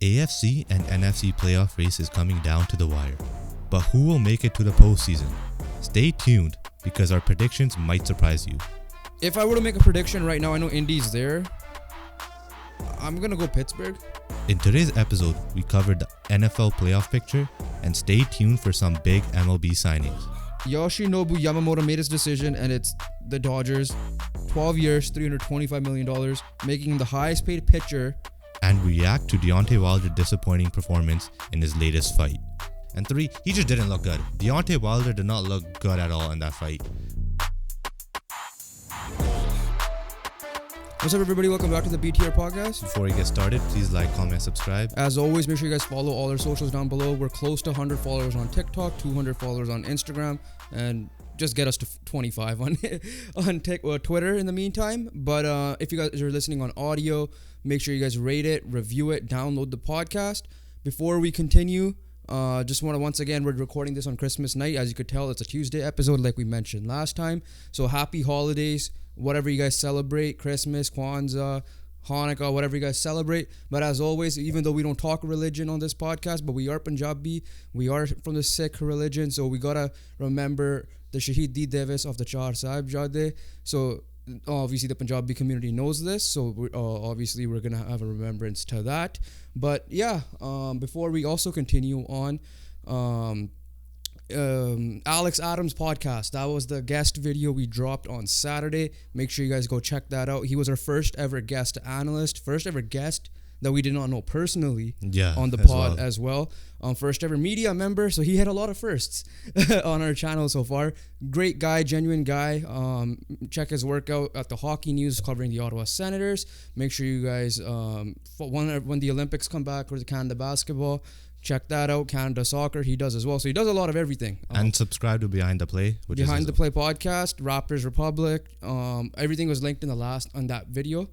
AFC and NFC playoff race is coming down to the wire, but who will make it to the postseason? Stay tuned because our predictions might surprise you. If I were to make a prediction right now, I know Indy's there. I'm going to go Pittsburgh. In today's episode, we covered the NFL playoff picture and stay tuned for some big MLB signings. Yoshinobu Yamamoto made his decision, and it's the Dodgers. 12 years, $325 million, making him the highest paid pitcher. And we react to Deontay Wilder's disappointing performance in his latest fight. And 3, he just didn't look good. Deontay Wilder did not look good at all in that fight. What's up, everybody? Welcome back to the BTR podcast. Before we get started, please like, comment, subscribe. As always, make sure you guys follow all our socials down below. We're close to 100 followers on TikTok, 200 followers on Instagram, and just get us to 25 on Twitter in the meantime. But if you guys are listening on audio, make sure you guys rate it, review it, download the podcast. Before we continue, just want to once again, we're recording this on Christmas night. As you could tell, it's a Tuesday episode like we mentioned last time. So happy holidays, whatever you guys celebrate, Christmas, Kwanzaa, Hanukkah, whatever you guys celebrate. But as always, even though we don't talk religion on this podcast, but we are Punjabi, we are from the Sikh religion, so we gotta remember the Shahidi Diwas of the Char Sahibzade. So obviously the Punjabi community knows this, so obviously we're gonna have a remembrance to that. But yeah, before we also continue on, Alex Adams podcast, that was the guest video we dropped on Saturday. Make sure you guys go check that out. He was our first ever guest analyst, first ever guest that we did not know personally on the pod as well. First ever media member, so he had a lot of firsts on our channel so far. Great guy, genuine guy. Check his work out at the Hockey News covering the Ottawa Senators. Make sure you guys, when the Olympics come back, or the Canada basketball, check that out. Canada Soccer, he does as well. So he does a lot of everything. And subscribe to Behind the Play, which Behind the Play podcast, Raptors Republic. Everything was linked on that video.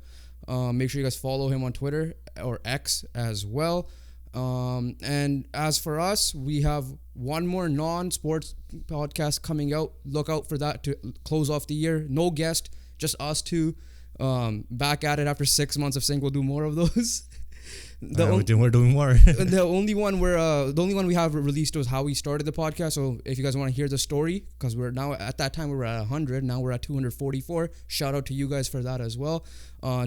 Make sure you guys follow him on Twitter or X as well. And as for us, we have one more non-sports podcast coming out. Look out for that to close off the year. No guest, just us two. Back at it after 6 months of saying we'll do more of those. We're doing more. The only one we have released was how we started the podcast. So if you guys want to hear the story, because we're now at that time we were at 100, now we're at 244. Shout out to you guys for that as well.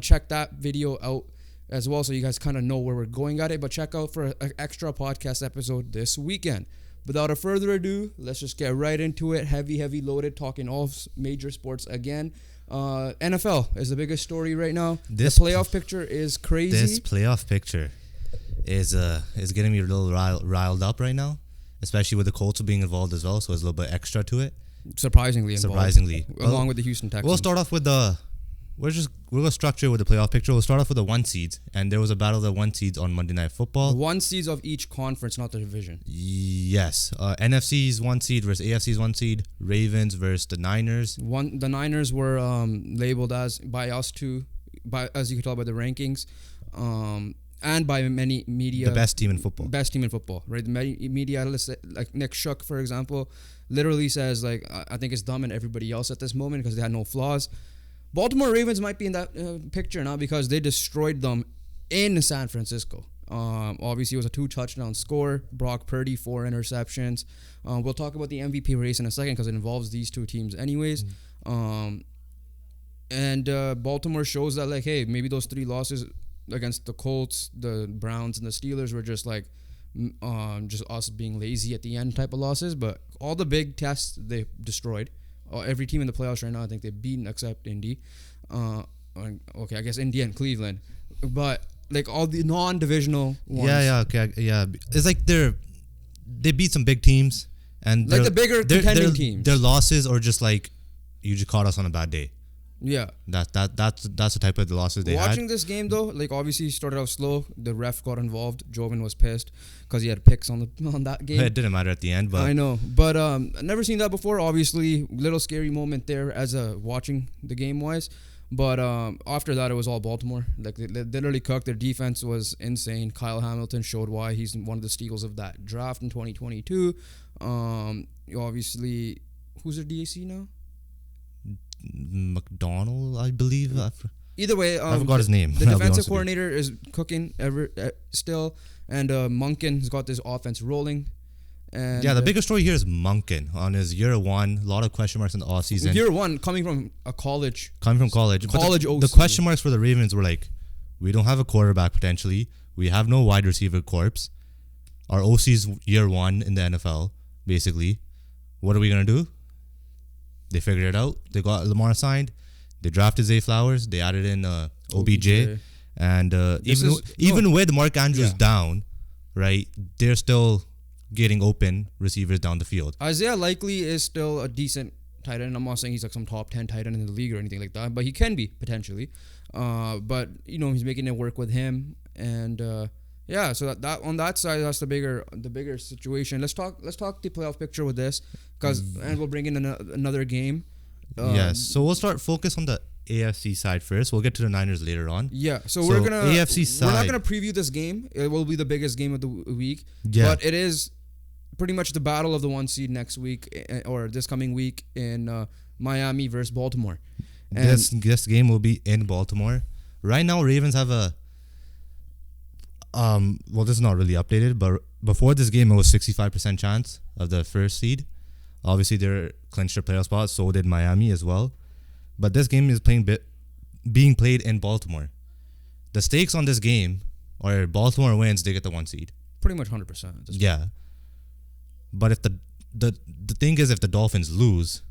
Check that video out as well, so you guys kind of know where we're going at it. But check out for an extra podcast episode this weekend. Without a further ado, let's just get right into it. Heavy loaded, talking all major sports again. NFL is the biggest story right now. The playoff picture is crazy. This playoff picture is getting me a little riled up right now, especially with the Colts being involved as well. So there's a little bit extra to it. Surprisingly, along with the Houston Texans. We'll start off with we're gonna structure it with the playoff picture. We'll start off with the 1 seeds, and there was a battle of the 1 seeds on Monday Night Football. The 1 seeds of each conference, not the division. Yes, NFC's 1 seed versus AFC's 1 seed. Ravens versus the Niners. The Niners were labeled as by us two, as you can tell by the rankings, and by many media, the best team in football. Best team in football, right? The media analysts like Nick Shook, for example, literally says like, I think it's dumb and everybody else at this moment because they had no flaws. Baltimore Ravens might be in that picture now because they destroyed them in San Francisco. Obviously, it was a 2-touchdown score. Brock Purdy, 4 interceptions. We'll talk about the MVP race in a second because it involves these two teams anyways. And Baltimore shows that, like, hey, maybe those 3 losses against the Colts, the Browns, and the Steelers were just like just us being lazy at the end type of losses. But all the big tests, they destroyed. Every team in the playoffs right now, I think they've beaten except Indy. Okay, I guess Indy and Cleveland. But like all the non-divisional ones. Yeah. It's like they beat some big teams, and like the bigger contending teams. Their losses are just like, you just caught us on a bad day. Yeah, that's the type of the losses they had. Watching this game though, like obviously started out slow. The ref got involved. Jovan was pissed because he had picks on that game. It didn't matter at the end, but I know. But I've never seen that before. Obviously, little scary moment there as watching the game wise. But after that, it was all Baltimore. Like they literally cooked. Their defense was insane. Kyle Hamilton showed why he's one of the steals of that draft in 2022. Obviously, who's their DAC now? McDonald, I believe. Either way, I forgot his name. The I'll be honest defensive with you. coordinator is cooking still, and Monken's got this offense rolling. And Yeah, the biggest story here is Monken on his year one. A lot of question marks in the offseason. year one coming from a college. Coming from college. But College the OC. question marks for the Ravens were like, we don't have a quarterback potentially. We have no wide receiver corps. Our OC's year one in the NFL, basically. What are we going to do? They figured it out. They got Lamar signed. They drafted Zay Flowers. They added in OBJ. And even with Mark Andrews down, right, they're still getting open receivers down the field. Isaiah Likely is still a decent tight end. I'm not saying he's like some top 10 tight end in the league or anything like that, but he can be potentially. But he's making it work with him, and so that on that side, that's the bigger situation. Let's talk the playoff picture with this, and we'll bring in another game. Yes, so we'll focus on the AFC side first. We'll get to the Niners later on. Yeah, so we're gonna AFC side. We're not gonna preview this game. It will be the biggest game of the week. Yeah. But it is pretty much the battle of the 1 seed next week or this coming week in Miami versus Baltimore. And This game will be in Baltimore. Right now, Ravens have a this is not really updated, but before this game, it was 65% chance of the first seed. Obviously, they're clinched their playoff spot. So did Miami as well. But this game is being played in Baltimore. The stakes on this game are Baltimore wins, they get the 1 seed. pretty much 100%. Yeah. But if the thing is, if the Dolphins lose,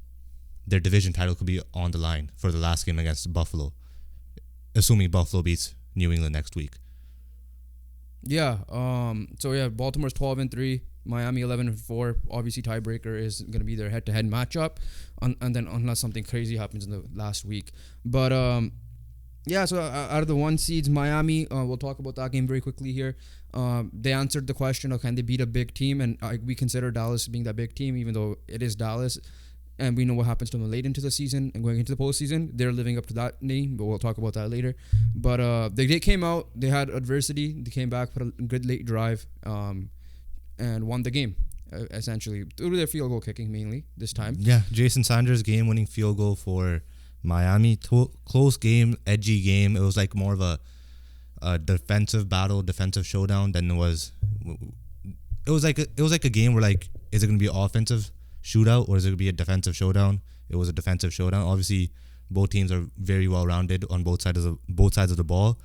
their division title could be on the line for the last game against Buffalo, assuming Buffalo beats New England next week. Yeah. Baltimore's 12-3, Miami 11-4. Obviously, tiebreaker is going to be their head-to-head matchup, and then unless something crazy happens in the last week. But so out of the 1 seeds, Miami, we'll talk about that game very quickly here. They answered the question of can they beat a big team, and we consider Dallas being that big team, even though it is Dallas. And we know what happens to them late into the season and going into the postseason. They're living up to that name, but we'll talk about that later. But they came out. They had adversity. They came back, put a good late drive, and won the game, essentially. Through their field goal kicking, mainly, this time. Yeah, Jason Sanders' game-winning field goal for Miami. Close game, edgy game. It was like more of a defensive battle, defensive showdown than it was... It was like a game where, like, is it going to be offensive shootout or is it going to be a defensive showdown? It was a defensive showdown. Obviously, both teams are very well rounded on both sides of the ball.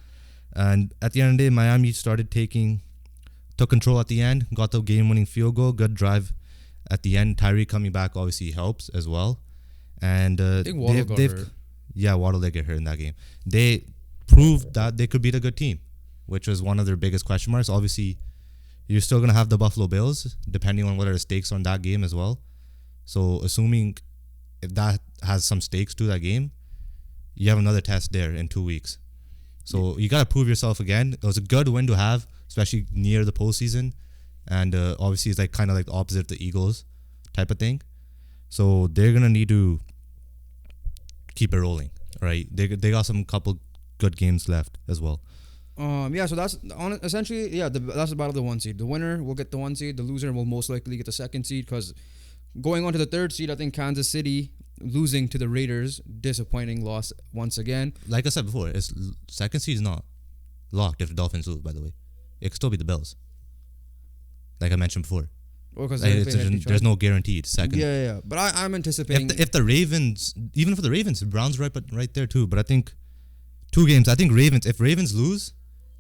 And at the end of the day, Miami took control at the end, got the game-winning field goal, good drive at the end. Tyree coming back obviously helps as well. And I think Waddle got hurt. Yeah, Waddle did get hurt in that game. They proved that they could beat a good team, which was one of their biggest question marks. Obviously, you're still going to have the Buffalo Bills, depending on what are the stakes on that game as well. So assuming if that has some stakes to that game, you have another test there in 2 weeks. So you got to prove yourself again. It was a good win to have, especially near the postseason. And obviously it's like kind of like the opposite of the Eagles type of thing. So they're going to need to keep it rolling, right? They got some couple good games left as well. So that's essentially, that's the battle of the 1 seed. The winner will get the 1 seed. The loser will most likely get the 2nd seed, because going on to the 3rd seed, I think Kansas City losing to the Raiders, disappointing loss once again. Like I said before, 2nd seed is not locked if the Dolphins lose, by the way. It could still be the Bills. Like I mentioned before. Well, because there's no guaranteed 2nd. Yeah. But I'm anticipating... If the Ravens, even for the Ravens, the Browns right there too. But I think 2 games. I think if Ravens lose,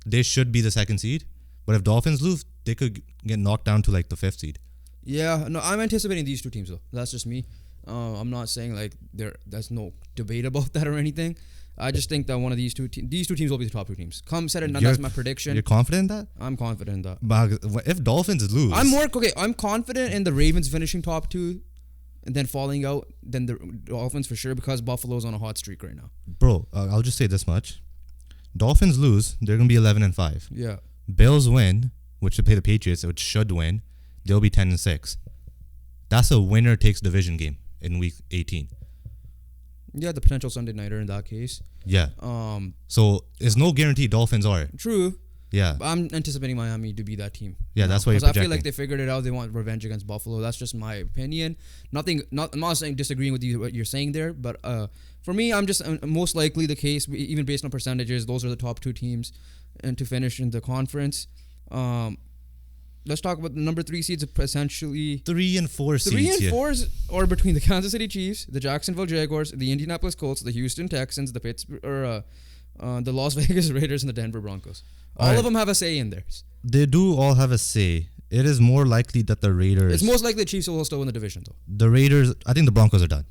they should be the 2nd seed. But if Dolphins lose, they could get knocked down to like the 5th seed. Yeah, no, I'm anticipating these 2 teams though. That's just me. I'm not saying like there's no debate about that or anything. I just think that one of these two teams will be the top 2 teams. That's my prediction. You're confident in that? I'm confident in that. But if Dolphins lose, I'm confident in the Ravens finishing top 2 and then falling out than the Dolphins for sure, because Buffalo's on a hot streak right now. Bro, I'll just say this much: Dolphins lose, they're gonna be 11-5. Yeah. Bills win, which should play the Patriots, which should win. They'll be 10-6. That's a winner takes division game in week 18. Yeah, the potential Sunday nighter in that case. Yeah. So it's no guarantee Dolphins are. True. Yeah. I'm anticipating Miami to be that team. Yeah, that's what you're projecting. Because I projecting. feel like they figured it out. They want revenge against Buffalo. That's just my opinion. I'm not saying disagreeing with you what you're saying there, but for me, I'm just most likely the case, even based on percentages, those are the top 2 teams and to finish in the conference. Let's talk about the number 3 seeds. Essentially, 3 and 4 seeds. 3 and 4s are between the Kansas City Chiefs, the Jacksonville Jaguars, the Indianapolis Colts, the Houston Texans, the the Las Vegas Raiders, and the Denver Broncos. All of them have a say in theirs. They do all have a say. It is more likely that the Raiders... It's most likely the Chiefs will still win the division, though. The Raiders... I think the Broncos are done.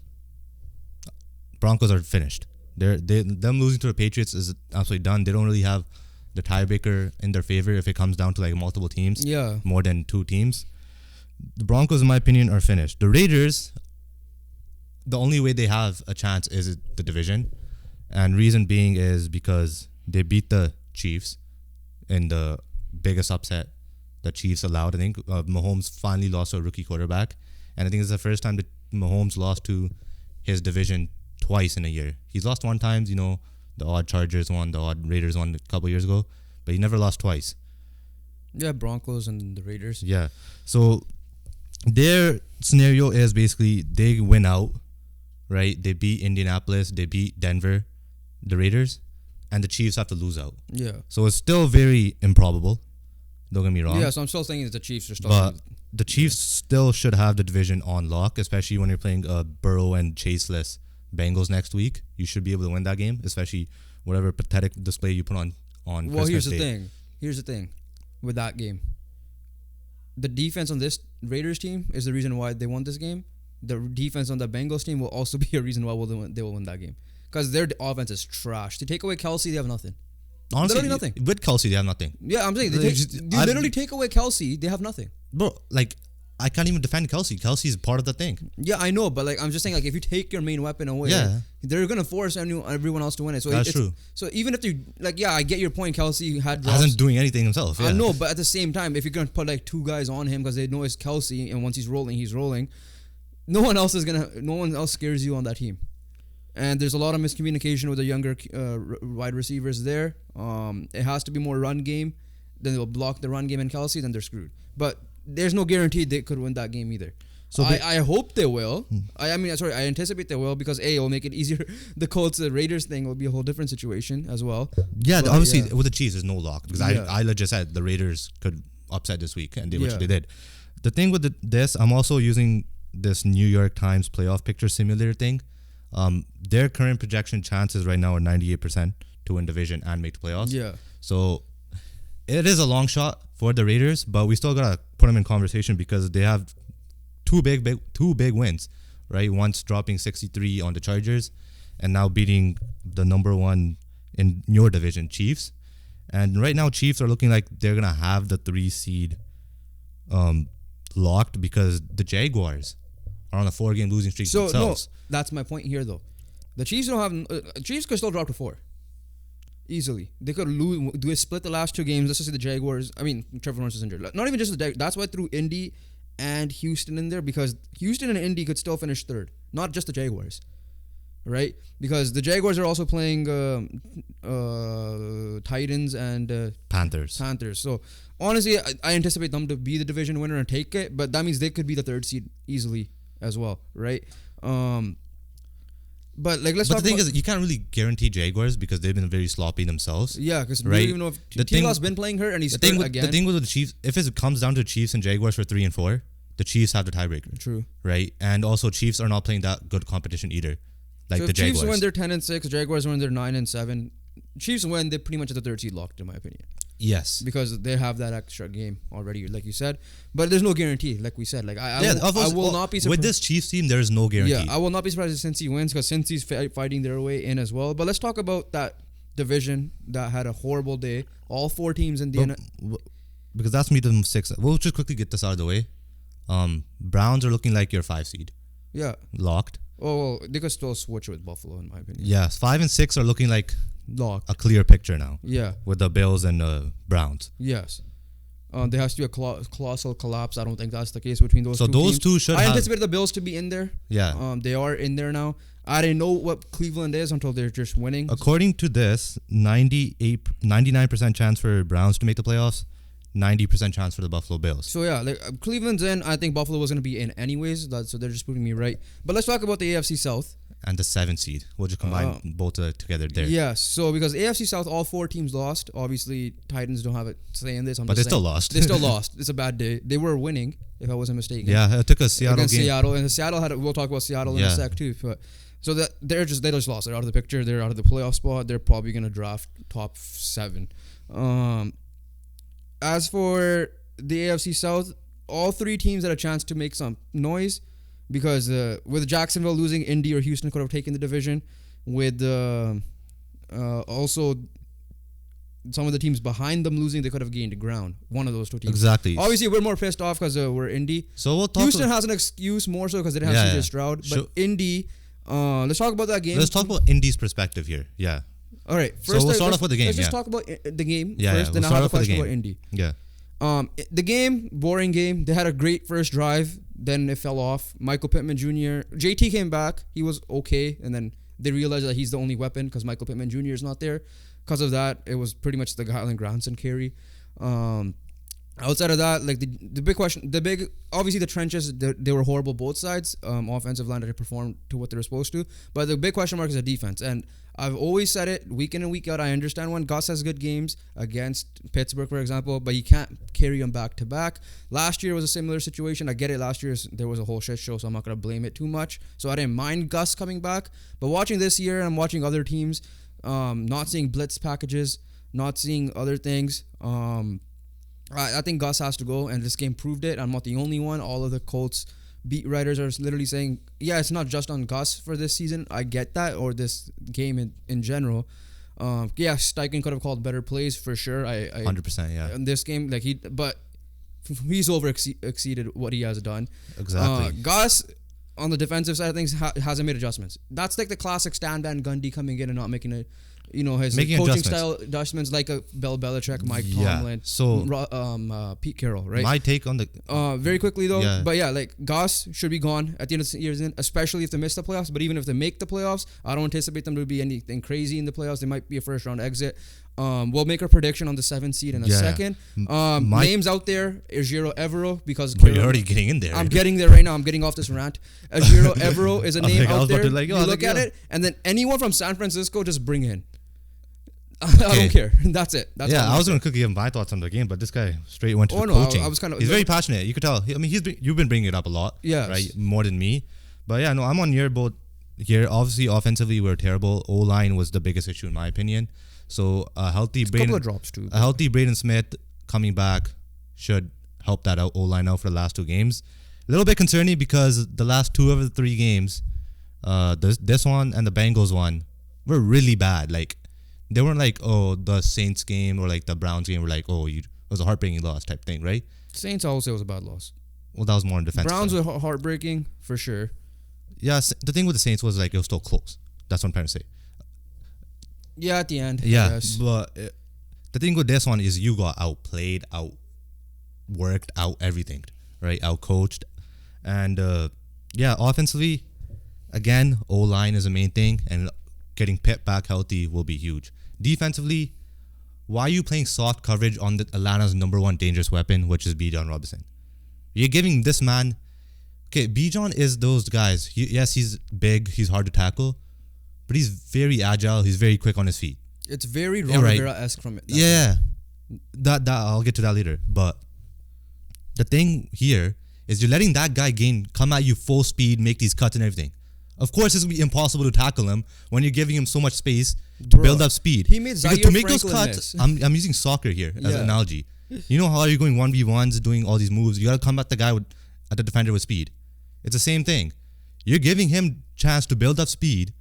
Broncos are finished. Them losing to the Patriots is absolutely done. They don't really have the tiebreaker in their favor if it comes down to like multiple teams. Yeah. More than 2 teams. The Broncos, in my opinion, are finished. The Raiders, the only way they have a chance is the division. And reason being is because they beat the Chiefs in the biggest upset the Chiefs allowed. I think Mahomes finally lost to a rookie quarterback. And I think it's the first time that Mahomes lost to his division twice in a year. He's lost one time, the odd Chargers won, the odd Raiders won a couple years ago. But he never lost twice. Yeah, Broncos and the Raiders. Yeah. So their scenario is basically they win out, right? They beat Indianapolis, they beat Denver, the Raiders, and the Chiefs have to lose out. Yeah. So it's still very improbable. Don't get me wrong. Yeah, so I'm still saying that the Chiefs are still... But the Chiefs still should have the division on lock, especially when you're playing Burrow and Chaseless Bengals next week. You should be able to win that game, especially whatever pathetic display you put on Well, Christmas here's the Day. thing. Here's the thing with that game. The defense on this Raiders team is the reason why they won this game. The defense on the Bengals team will also be a reason why they will win that game. Because their offense is trash. To take away Kelsey, they have nothing. Honestly, literally nothing. With Kelsey, they have nothing. Yeah, I'm saying they literally take away Kelsey, they have nothing. Bro, like, I can't even defend Kelsey. Kelsey's part of the thing. Yeah, I know, but like I'm just saying, like if you take your main weapon away, they're gonna force everyone else to win it. So that's true. So even if you I get your point. Kelsey hasn't doing anything himself. Yeah. I know, but at the same time, if you're gonna put like 2 guys on him because they know it's Kelsey, and once he's rolling, no one else scares you on that team. And there's a lot of miscommunication with the younger wide receivers there. It has to be more run game. Then they'll block the run game and Kelsey, then they're screwed. But there's no guarantee they could win that game either. So I hope they will. I anticipate they will because it will make it easier. The Colts, the Raiders thing will be a whole different situation as well. Yeah, but obviously with the Chiefs, there's no lock because I legit said the Raiders could upset this week, and which they did. The thing with this, I'm also using this New York Times playoff picture simulator thing. Their current projection chances right now are 98% to win division and make the playoffs. Yeah. So it is a long shot for the Raiders, but we still gotta put them in conversation because they have two big wins, right? Once dropping 63 on the Chargers, and now beating the number 1 in your division, Chiefs. And right now, Chiefs are looking like they're gonna have the 3 seed locked because the Jaguars are on a 4-game losing streak themselves. No, that's my point here, though. The Chiefs don't have. Chiefs could still drop to 4 easily. They could split the last 2 games. Let's just say the Jaguars. I mean, Trevor Lawrence is injured. Not even just the Jaguars. That's why I threw Indy and Houston in there because Houston and Indy could still finish 3rd, not just the Jaguars, right? Because the Jaguars are also playing Titans and Panthers. So honestly, I anticipate them to be the division winner and take it, but that means they could be the 3rd seed easily as well, right? But like, the thing is, you can't really guarantee Jaguars because they've been very sloppy themselves. Yeah, because we don't even know if T-Law's been playing hurt and he's hurt again. The thing with the Chiefs, if it comes down to Chiefs and Jaguars for 3 and 4, the Chiefs have the tiebreaker. True. Right, and also Chiefs are not playing that good competition either, like the Jaguars. Chiefs win, they're 10-6. Jaguars win, they're 9-7. Chiefs win, they pretty much have the 3rd seed locked, in my opinion. Yes, because they have that extra game already, like you said. But there's no guarantee, like we said. Like I will not be surprised with this Chiefs team. There is no guarantee. Yeah, I will not be surprised if Cincy wins because Cincy's fighting their way in as well. But let's talk about that division that had a horrible day. All 4 teams in the because that's me the 6. We'll just quickly get this out of the way. Browns are looking like your 5 seed. Yeah, locked. Oh, well, they could still switch with Buffalo, in my opinion. Yes, 5 and 6 are looking like locked. A clear picture now. Yeah, with the Bills and Browns. Yes, There has to be a colossal collapse. I don't think that's the case between those two So those teams. two should I have. anticipate the Bills to be in there. Yeah. They are in there now. I didn't know what Cleveland is until they're just winning. According to this, 99% chance for Browns to make the playoffs, 90% chance for the Buffalo Bills. So yeah, like Cleveland's in. I think Buffalo was going to be in anyways. So they're just proving me right. But let's talk about the AFC South. And the 7th seed. We'll just combine both together there. Yeah, so because AFC South, all 4 teams lost. Obviously, Titans don't have a say in this. But they still lost. They still lost. It's a bad day. They were winning, if I wasn't mistaken. Yeah, it took a Seattle against game. Seattle, and Seattle had. We'll talk about Seattle in a sec too. But so that they just lost. They're out of the picture. They're out of the playoff spot. They're probably gonna draft top 7. As for the AFC South, all 3 teams had a chance to make some noise. Because with Jacksonville losing, Indy or Houston could have taken the division. With also some of the teams behind them losing, they could have gained ground. One of those 2 teams. Exactly. Obviously, we're more pissed off because we're Indy. So we'll talk. Houston has an excuse more so because they didn't have CJ Stroud. But Indy, let's talk about that game. Let's talk about Indy's perspective here. Yeah. All right. First, we'll start off with the game. Let's just talk about the game first. We'll then I'll have a question about Indy. Yeah. The game, boring game. They had a great first drive. Then it fell off. Michael Pittman Jr. JT came back. He was okay. And then they realized that he's the only weapon because Michael Pittman Jr. is not there. Because of that, it was pretty much the Kylan Granson carry. Outside of that, like the big question, obviously the trenches, they were horrible both sides. Offensive line that performed to what they were supposed to. But the big question mark is the defense. And I've always said it week in and week out. I understand when Gus has good games against Pittsburgh, for example, but you can't carry them back to back. Last year was a similar situation. I get it. Last year there was a whole shit show, so I'm not going to blame it too much. So I didn't mind Gus coming back. But watching this year, I'm watching other teams, not seeing blitz packages, not seeing other things. I think Gus has to go, and this game proved it. I'm not the only one. All of the Colts beat writers are literally saying, yeah, it's not just on Gus for this season. I get that, or this game in general. Yeah, Steichen could have called better plays for sure. 100%, yeah. In this game, but he's exceeded what he has done. Exactly. Gus, on the defensive side of things, hasn't made adjustments. That's like the classic Stan Van Gundy coming in and not making it. His coaching style adjustments like a Bill Belichick, Mike Tomlin, Pete Carroll, right? My take on the very quickly though, but yeah, like Gus should be gone at the end of the year, especially if they miss the playoffs. But even if they make the playoffs, I don't anticipate them to be anything crazy in the playoffs. They might be a first round exit. We'll make a prediction on the 7th seed in a second. Names out there: Ejiro Evero, because you're already getting in there. I'm getting there right now. I'm getting off this rant. Ejiro Evero is a name out there. You look at it, and then anyone from San Francisco, just bring in. I don't care. That's it. I was going to give my thoughts on the game, but this guy straight went to coaching. I was kind of. He's very passionate. You could tell. You've been bringing it up a lot, right? More than me. But yeah, no, I'm on your boat here. Obviously, offensively, we're terrible. O-line was the biggest issue in my opinion. So a healthy couple of drops too. A healthy Braden Smith coming back should help that out O-line out for the last 2 games. A little bit concerning because the last 2 of the 3 games, this one and the Bengals one, were really bad. Like. They weren't like, the Saints game or like the Browns game were like, it was a heartbreaking loss type thing, right? Saints, I would say, was a bad loss. Well, that was more in defense. Browns were heartbreaking, for sure. Yeah, the thing with the Saints was like, it was still close. That's what I'm trying to say. Yeah, at the end. Yeah, yes. But the thing with this one is you got outplayed, outworked, out everything, right? Outcoached. And offensively, again, O-line is the main thing. And getting Pitt back healthy will be huge. Defensively, why are you playing soft coverage on Atlanta's number 1 dangerous weapon, which is Bijan Robinson? You're giving this man... Okay, Bijan is those guys. He's big, he's hard to tackle, but he's very agile, he's very quick on his feet. It's very Ron Rivera-esque from it. That I'll get to that later. But the thing here is you're letting that guy come at you full speed, make these cuts and everything. Of course, it's going to be impossible to tackle him when you're giving him so much space to build up speed. He made Zaire to make Franklin those cuts, I'm using soccer here as an analogy. You know how you're going 1v1s, doing all these moves. You got to come at the defender with speed. It's the same thing. You're giving him chance to build up speed.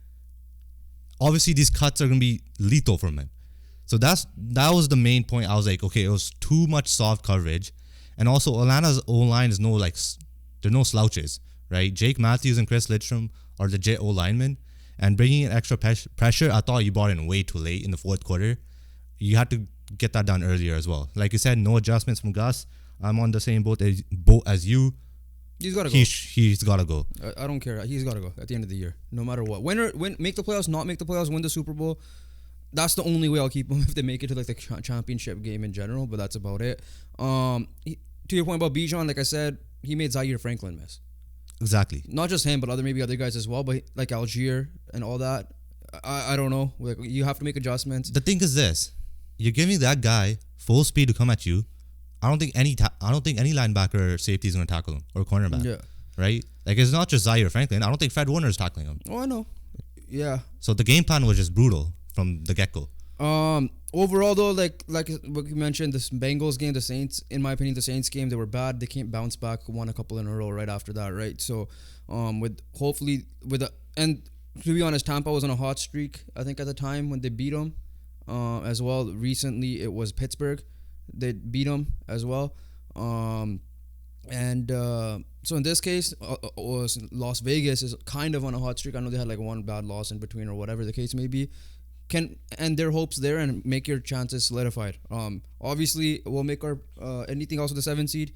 Obviously, these cuts are going to be lethal from him. So that was the main point. I was like, okay, it was too much soft coverage. And also, Atlanta's O-line is they're no slouches, right? Jake Matthews and Chris Lidstrom are legit O-linemen, and bringing in extra pressure, I thought you brought in way too late in the 4th quarter. You had to get that done earlier as well. Like you said, no adjustments from Gus. I'm on the same boat as you. He's got to go. He's got to go. I don't care. He's got to go at the end of the year, no matter what. Win, make the playoffs, not make the playoffs, win the Super Bowl. That's the only way I'll keep him if they make it to like the championship game in general. But that's about it. To your point about Bijan, like I said, he made Zaire Franklin miss. Exactly. Not just him, but maybe other guys as well. But like Algier and all that, I don't know. Like you have to make adjustments. The thing is this: you're giving that guy full speed to come at you. I don't think any linebacker or safety is going to tackle him or cornerback. Yeah. Right? Like it's not just Zaire Franklin. I don't think Fred Warner is tackling him. Oh, I know. Yeah. So the game plan was just brutal from the get-go. Overall though, like what you mentioned, this Bengals game, the Saints, in my opinion, the Saints game, they were bad. They can't bounce back, won a couple in a row right after that, right? So, and to be honest, Tampa was on a hot streak, I think, at the time when they beat them, as well. Recently, it was Pittsburgh. They beat them as well. So in this case, Las Vegas is kind of on a hot streak. I know they had like one bad loss in between or whatever the case may be. Can end their hopes there and make your chances solidified. Obviously, we'll make our anything else with the 7th seed.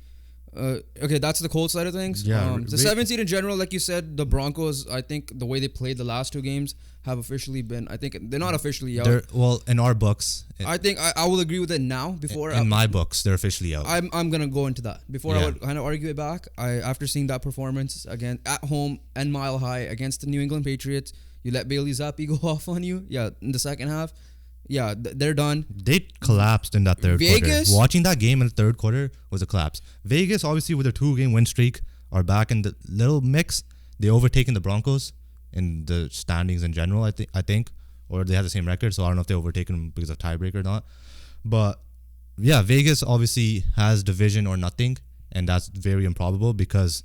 Okay, that's the Colts side of things. Yeah, the 7th seed in general, like you said, the Broncos, I think the way they played the last 2 games have officially been, I think they're not officially out. Well, in our books. I think I will agree with it now. In my books, they're officially out. I'm going to go into that. Before I would kind of argue it back, after seeing that performance again at home and Mile High against the New England Patriots, you let Bailey Zappi go off on you. Yeah, in the second half. Yeah, they're done. They collapsed in that third quarter. Watching that game in the third quarter was a collapse. Vegas, obviously, with their 2-game win streak, are back in the little mix. They overtaken the Broncos in the standings in general, I think. Or they have the same record, so I don't know if they overtaken them because of tiebreak or not. But, yeah, Vegas obviously has division or nothing, and that's very improbable because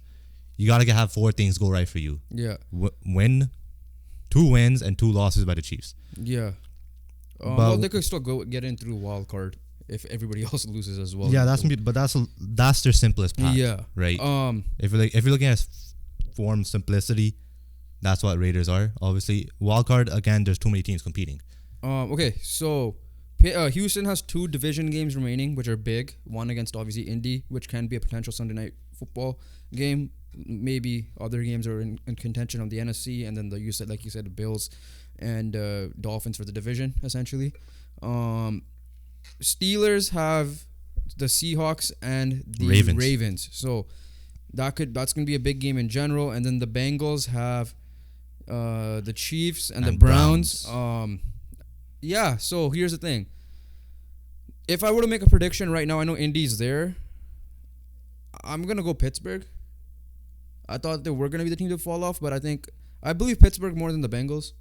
you got to have 4 things go right for you. Yeah. Win, 2 wins, and 2 losses by the Chiefs. Yeah. Well, they could still get in through wild card if everybody else loses as well. Yeah, that's their simplest path. Yeah, right. If you're looking at form simplicity, that's what Raiders are. Obviously, wild card again. There's too many teams competing. Okay, so Houston has 2 division games remaining, which are big. One against obviously Indy, which can be a potential Sunday night football game. Maybe other games are in contention on the NFC, and then like you said, the Bills and Dolphins for the division, essentially. Steelers have the Seahawks and the Ravens. So that's going to be a big game in general. And then the Bengals have the Chiefs and the Browns. Yeah, so here's the thing. If I were to make a prediction right now, I know Indy's there. I'm going to go Pittsburgh. I thought they were going to be the team to fall off, but I believe Pittsburgh more than the Bengals.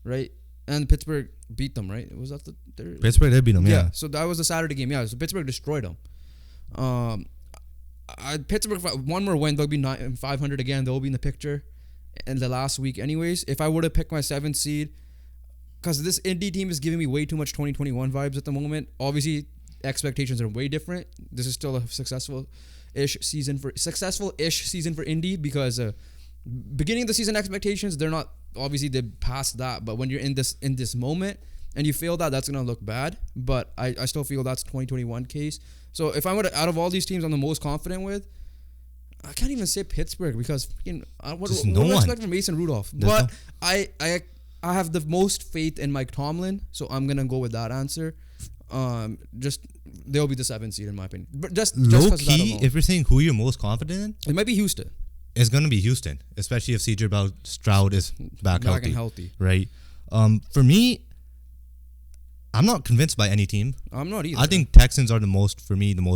Right, and Pittsburgh beat them. Right, was that Pittsburgh did beat them? Yeah. So that was the Saturday game. Yeah, so Pittsburgh destroyed them. Pittsburgh, one more win, they'll be 500 again. They'll be in the picture in the last week, anyways. If I were to pick my 7th seed, because this Indy team is giving me way too much 2021 vibes at the moment. Obviously, expectations are way different. This is still a successful-ish season for Indy because beginning of the season expectations, they're not. Obviously, they passed that, but when you're in this moment and you feel that's gonna look bad. But I still feel that's 2021 case. So if I'm out of all these teams, I'm the most confident with. I can't even say Pittsburgh because what do I expect from Mason Rudolph? But I have the most faith in Mike Tomlin, so I'm gonna go with that answer. Just they'll be the 7th seed in my opinion. But just low key, if you're saying who you're most confident in, it might be Houston. It's going to be Houston, especially if CJ Stroud is back healthy. Right. For me, I'm not convinced by any team. I'm not either. I think Texans are the most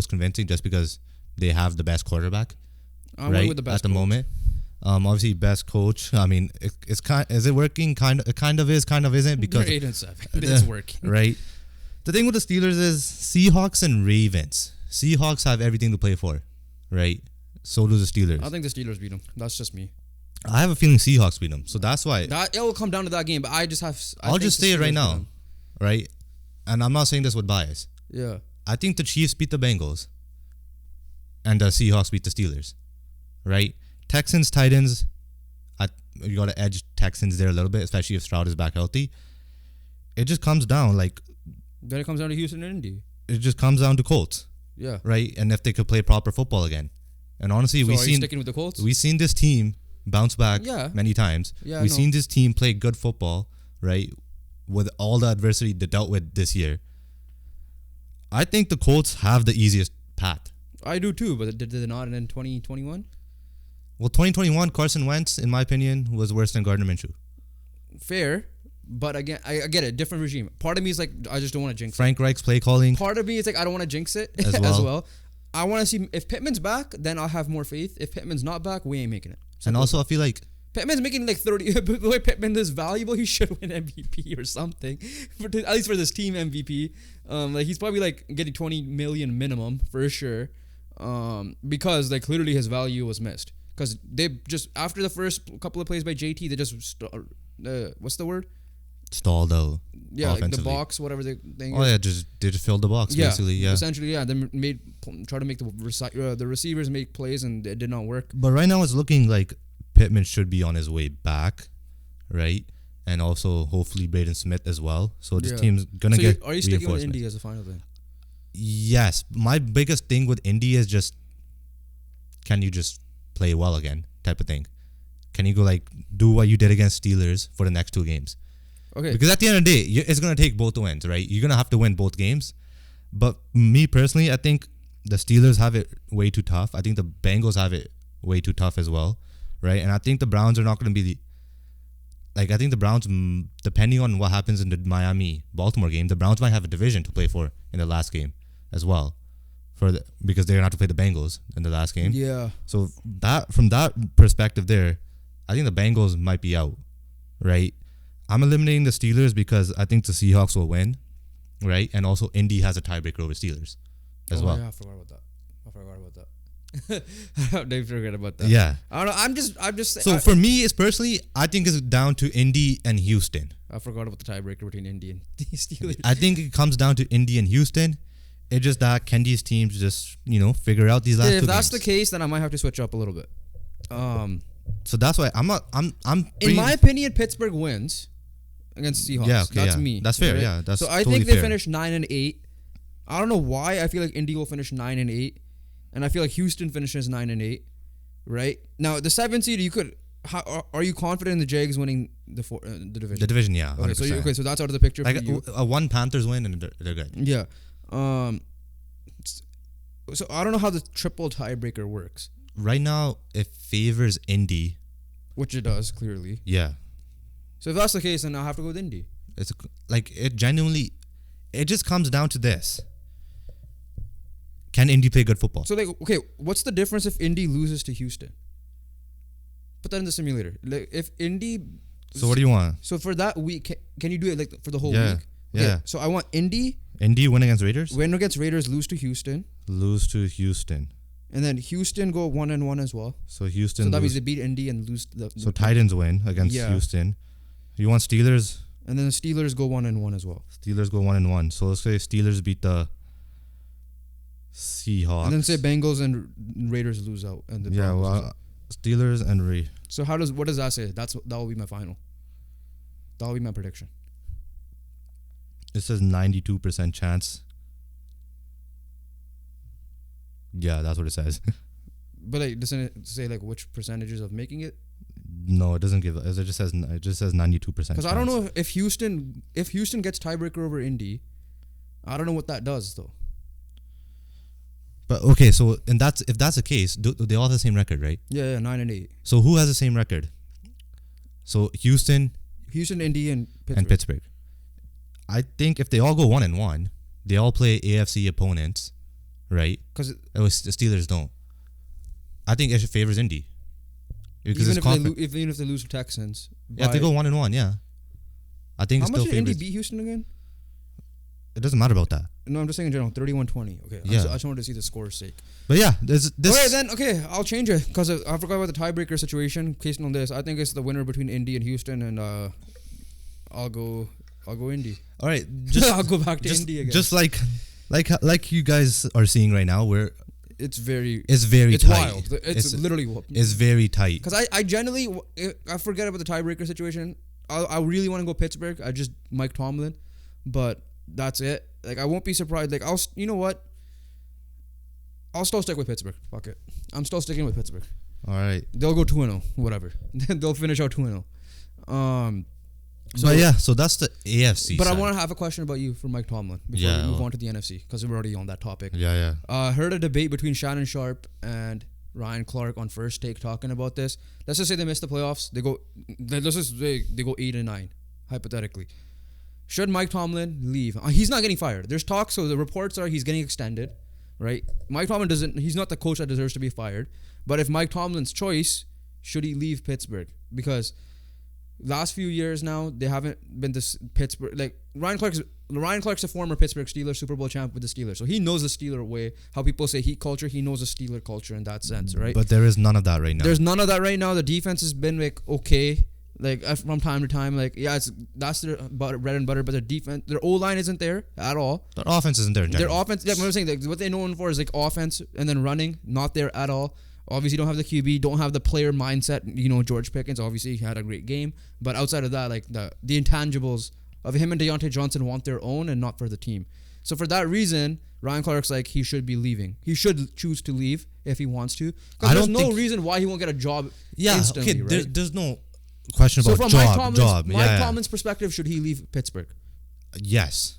convincing just because they have the best quarterback. I'm right with the best at the moment. Obviously, best coach. I mean, is it working? It kind of is, kind of isn't because they're 8-7. It's working. Right. The thing with the Steelers is Seahawks and Ravens. Seahawks have everything to play for, right? So do the Steelers. I think the Steelers beat them. That's just me. I have a feeling Seahawks beat them. So that's why. It will come down to that game. But I'll just say it right now. Right? And I'm not saying this with bias. Yeah. I think the Chiefs beat the Bengals. And the Seahawks beat the Steelers. Right? Texans, Titans. You got to edge Texans there a little bit, especially if Stroud is back healthy. It just comes down. Like, Then it comes down to Houston and Indy. It just comes down to Colts, Yeah. right? And if they could play proper football again. And honestly, So are you sticking with the Colts? we've seen this team bounce back Yeah. many times. Yeah, We've seen this team play good football, right? With all the adversity they dealt with this year. I think the Colts have the easiest path. I do too, but did they not in 2021? Well, 2021, Carson Wentz, in my opinion, was worse than Gardner Minshew. Fair, but again, I get it. Different regime. Part of me is like, I just don't want to jinx Frank Reich's play calling. it. Part of me is like, I don't want to jinx it As as well. well. I want to see if Pittman's back, then I'll have more faith. If Pittman's not back, we ain't making it. And also, I feel like Pittman's making like 30. The way Pittman is valuable, he should win MVP or something. At least for this team MVP. Like he's probably like getting 20 million minimum for sure. Because like clearly his value was missed. Because they just after the first couple of plays by JT, they just what's the word? stalled out. Yeah, like the offensively. box, whatever the thing. Oh is. yeah, they just filled the box basically. Yeah. Essentially, yeah. Then try to make the receivers make plays, and it did not work. But right now it's looking like Pittman should be on his way back, right? And also hopefully Braden Smith as well. So this team's gonna get. Are you sticking with Indy as a final thing? Yes, my biggest thing with Indy is just, can you just play well again, type of thing. Can you go like do what you did against Steelers for the next 2 games? Okay. Because at the end of the day, it's gonna take both wins, right? You're gonna have to win both games. But me personally, I think the Steelers have it way too tough. I think the Bengals have it way too tough as well, right? And I think the Browns are not gonna be I think the Browns, depending on what happens in the Miami-Baltimore game, the Browns might have a division to play for in the last game as well, because they're gonna have to play the Bengals in the last game. Yeah. So from that perspective, there, I think the Bengals might be out, right? I'm eliminating the Steelers because I think the Seahawks will win, right? And also Indy has a tiebreaker over Steelers as well. Yeah, I forgot about that. They forget about that. Yeah. I don't know. I'm just. So for me, it's personally, I think it's down to Indy and Houston. I forgot about the tiebreaker between Indy and the Steelers. I think it comes down to Indy and Houston. It's just that can these teams just figure out these last 2 If that's games? the case, then I might have to switch up a little bit. So that's why I'm In my opinion, Pittsburgh wins against Seahawks. Yeah, okay, That's yeah. me. That's fair, right? yeah, that's so I totally think they fair. finished 9-8. I don't know why. I feel like Indy will finish 9-8, and I feel like Houston finishes 9-8. Right now, the 7th seed, you could. Are you confident in the Jags winning the division? the division, yeah, 100%. Okay, so that's out of the picture like for you. a one Panthers win and they're good. Yeah. So I don't know how the triple tiebreaker works, Right now, it favors Indy. which it does clearly. Yeah, So if that's the case, then I'll have to go with Indy. it's it genuinely, it just comes down to this: can Indy play good football? So okay, what's the difference if Indy loses to Houston? Put that in the simulator. Like if Indy. So what do you want? So for that week, can you do it like for the whole Yeah, week? Okay, yeah. So I want Indy Indy win against Raiders, win against Raiders, lose to Houston, lose to Houston. and then Houston go 1-1 as well. So Houston. So that means lose. they beat Indy and lose the. So Titans win against Yeah. Houston. You want Steelers? And then the Steelers go 1-1 as well. Steelers go 1-1. So let's say Steelers beat the Seahawks. And then say Bengals and Raiders lose out. And the yeah, Broncos lose well, out. Steelers and Ray. So what does that say? That will be my final. That will be my prediction. It says 92% chance. Yeah, that's what it says. But like, doesn't it say like which percentages of making it? No, it doesn't give. It just says 92%. Because I don't know if Houston gets tiebreaker over Indy. I don't know what that does though. But okay, so if that's the case, they all have the same record, right? Yeah, 9-8. So who has the same record? So Houston, Indy, and Pittsburgh. and Pittsburgh. I think if they all go 1-1, they all play AFC opponents, right? Because The Steelers don't. I think it favors Indy. Because even if they lose to Texans. Yeah, if they go 1-1, yeah. I think How it much still did Indy favors. beat Houston again? It doesn't matter about that. No, I'm just saying in general. 31-20. Okay. Yeah. I just wanted to see the score's sake. But yeah, there's this. Okay, I'll change it because I forgot about the tiebreaker situation. Based on this, I think it's the winner between Indy and Houston, and I'll go Indy. All right, I'll go back to Indy again. Just like you guys are seeing right now, where it's very it's tight. wild. It's literally it's very tight. because I genuinely I forget about the tiebreaker situation. I really want to go Pittsburgh. I just Mike Tomlin, but that's it. Like, I won't be surprised. Like, you know what? I'll still stick with Pittsburgh. Fuck it. I'm still sticking with Pittsburgh. All right. They'll go 2-0, whatever. They'll finish out 2-0. So that's the AFC. But side. I want to have a question about you for Mike Tomlin before we move on to the NFC, because we're already on that topic. Yeah. Heard a debate between Shannon Sharp and Ryan Clark on First Take talking about this. Let's just say they miss the playoffs. They go 8-9, hypothetically. Should Mike Tomlin leave? He's not getting fired. There's talk, so the reports are he's getting extended, right? Mike Tomlin he's not the coach that deserves to be fired. But if Mike Tomlin's choice, should he leave Pittsburgh? Because last few years now, they haven't been this Pittsburgh. Like, Ryan Clark's a former Pittsburgh Steelers Super Bowl champ with the Steelers. So he knows the Steeler way. How people say heat culture, he knows the Steeler culture in that sense, right? But there is none of that right now. There's none of that right now. The defense has been, like, okay. Like, from time to time, like, yeah, that's their bread and butter, but their defense, their O-line isn't there at all. Their offense isn't there in general. Their offense, yeah, I'm saying, like, what they're known for is, like, offense and then running, not there at all. Obviously, don't have the QB, don't have the player mindset. You know, George Pickens, obviously, he had a great game. But outside of that, like, the intangibles of him and Deontay Johnson want their own and not for the team. So for that reason, Ryan Clark's like, he should be leaving. He should choose to leave if he wants to. Because there's no reason why he won't get a job instantly, right? There's no question about from job. Mike Tomlin's perspective, should he leave Pittsburgh? Yes.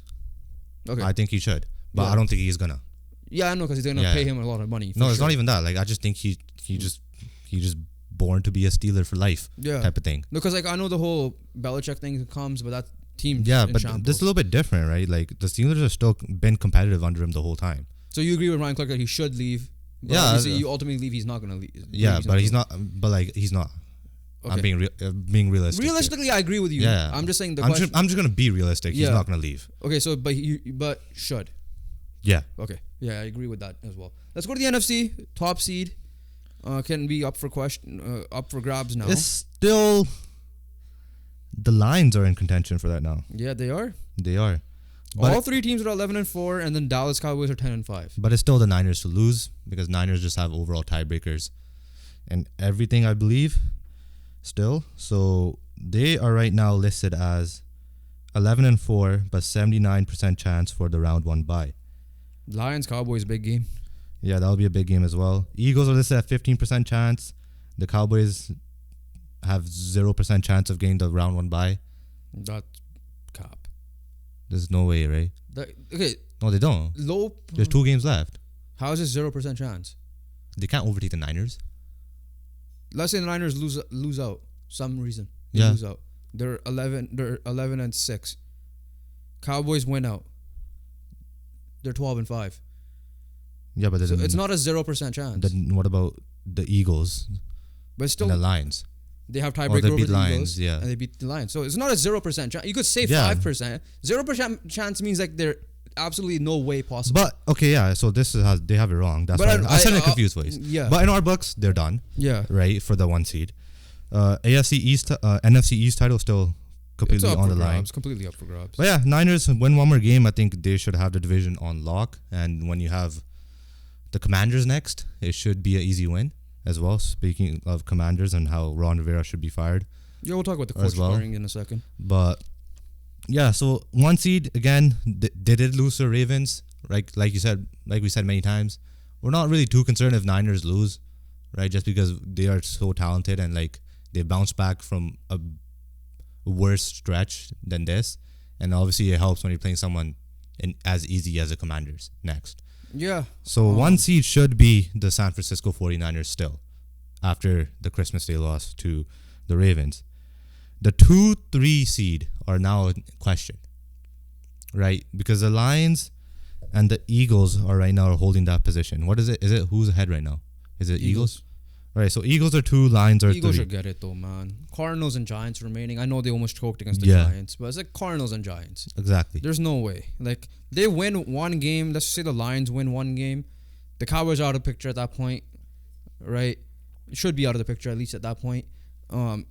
Okay. I think he should. But I don't think he's gonna. Yeah, I know, because he's going to pay him a lot of money. No, it's not even that. Like, I just think he just born to be a Steeler for life type of thing. No, because, like, I know the whole Belichick thing comes, but that team but this is a little bit different, right? Like, the Steelers have still been competitive under him the whole time. So you agree with Ryan Clark that he should leave? But obviously, you ultimately leave. He's not going to leave. Yeah, but he's not. But, like, he's not. Okay. I'm being realistic. Realistically, I agree with you. Yeah. I'm just saying I'm just gonna be realistic. He's not gonna leave. Okay, so but should. Yeah. Okay. Yeah, I agree with that as well. Let's go to the NFC. Top seed can be up for grabs now. It's still the Lions are in contention for that now. Yeah, they are. They are. But all three teams are 11-4, and then Dallas Cowboys are 10-5. But it's still the Niners to lose because Niners just have overall tiebreakers and everything, I believe. Still, so they are right now listed as 11-4, but 79% chance for the round 1 bye. Lions Cowboys big game. Yeah, that'll be a big game as well. Eagles are listed at 15% chance. The Cowboys have 0% chance of getting the round 1 bye. That's cap. There's no way, right? Okay. No, they don't. There's 2 games left. How is this 0% chance? They can't overtake the Niners. Let's say the Niners lose out some reason. They lose out. They're 11-6. Cowboys win out. They're 12-5. Yeah, but so it's not a 0% chance. Then what about the Eagles? But still, and the Lions. They have tiebreaker over the Lions, Eagles, and they beat the Lions. So it's not a 0% chance. You could say 5%. 0% chance means like they're absolutely no way possible. But okay, yeah. So they have it wrong. That's why I said it in confused ways. Yeah. But in our books, they're done. Yeah. Right for the 1 seed. AFC East, NFC East title still completely on the line. It's completely up for grabs. But yeah, Niners win one more game. I think they should have the division on lock. And when you have the Commanders next, it should be an easy win as well. Speaking of Commanders and how Ron Rivera should be fired. Yeah, we'll talk about the coach firing in a second. But yeah, so 1 seed again. They did lose to Ravens, right? Like we said many times. We're not really too concerned if Niners lose, right? Just because they are so talented and like they bounce back from a worse stretch than this, and obviously it helps when you're playing someone as easy as the Commanders next. Yeah. So 1 seed should be the San Francisco 49ers still, after the Christmas Day loss to the Ravens. The 2-3 seed are now in question, right? Because the Lions and the Eagles are right now holding that position. What is it? Is it who's ahead right now? Is it Eagles? Right, so Eagles are 2, Lions are 3. Eagles should get it though, man. Cardinals and Giants remaining. I know they almost choked against the Giants, but it's like Cardinals and Giants. Exactly. There's no way. Like, they win 1 game. Let's say the Lions win 1 game. The Cowboys are out of the picture at that point, right? It should be out of the picture at least at that point.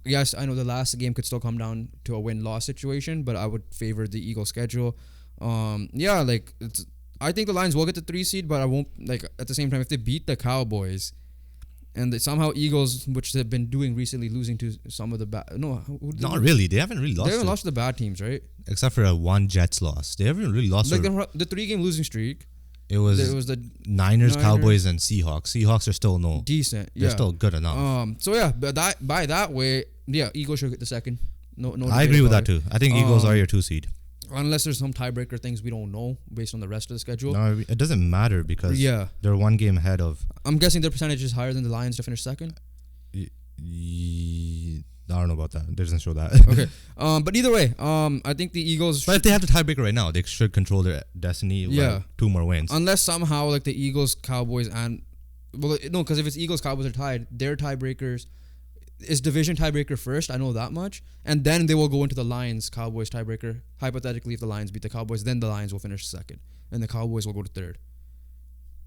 Yes, I know the last game could still come down to a win-loss situation, but I would favor the Eagles schedule. I think the Lions will get the 3 seed, but I won't, like, at the same time, if they beat the Cowboys, And somehow Eagles, which they've been doing recently, losing to some of the bad. Not really. They haven't really lost. They haven't lost to the bad teams, right? Except for a one Jets loss. They haven't really lost. Like the 3-game losing streak. It was the Niners, Cowboys, and Seahawks. Seahawks are still decent. They're still good enough. So yeah, but by that way, yeah, Eagles should get the second. No. I agree with that too. I think Eagles are your 2 seed. Unless there's some tiebreaker things we don't know based on the rest of the schedule. No, it doesn't matter because they're 1 game ahead of. I'm guessing their percentage is higher than the Lions to finish second. I don't know about that. It doesn't show that. Okay. But either way, I think the Eagles. But if they have the tiebreaker right now, they should control their destiny. Yeah. 2 more wins. Unless somehow like the Eagles, Cowboys, and because if it's Eagles, Cowboys are tied, their tiebreakers is division tiebreaker first. I know that much, and then they will go into the Lions, Cowboys tiebreaker. Hypothetically, if the Lions beat the Cowboys, then the Lions will finish second, and the Cowboys will go to third.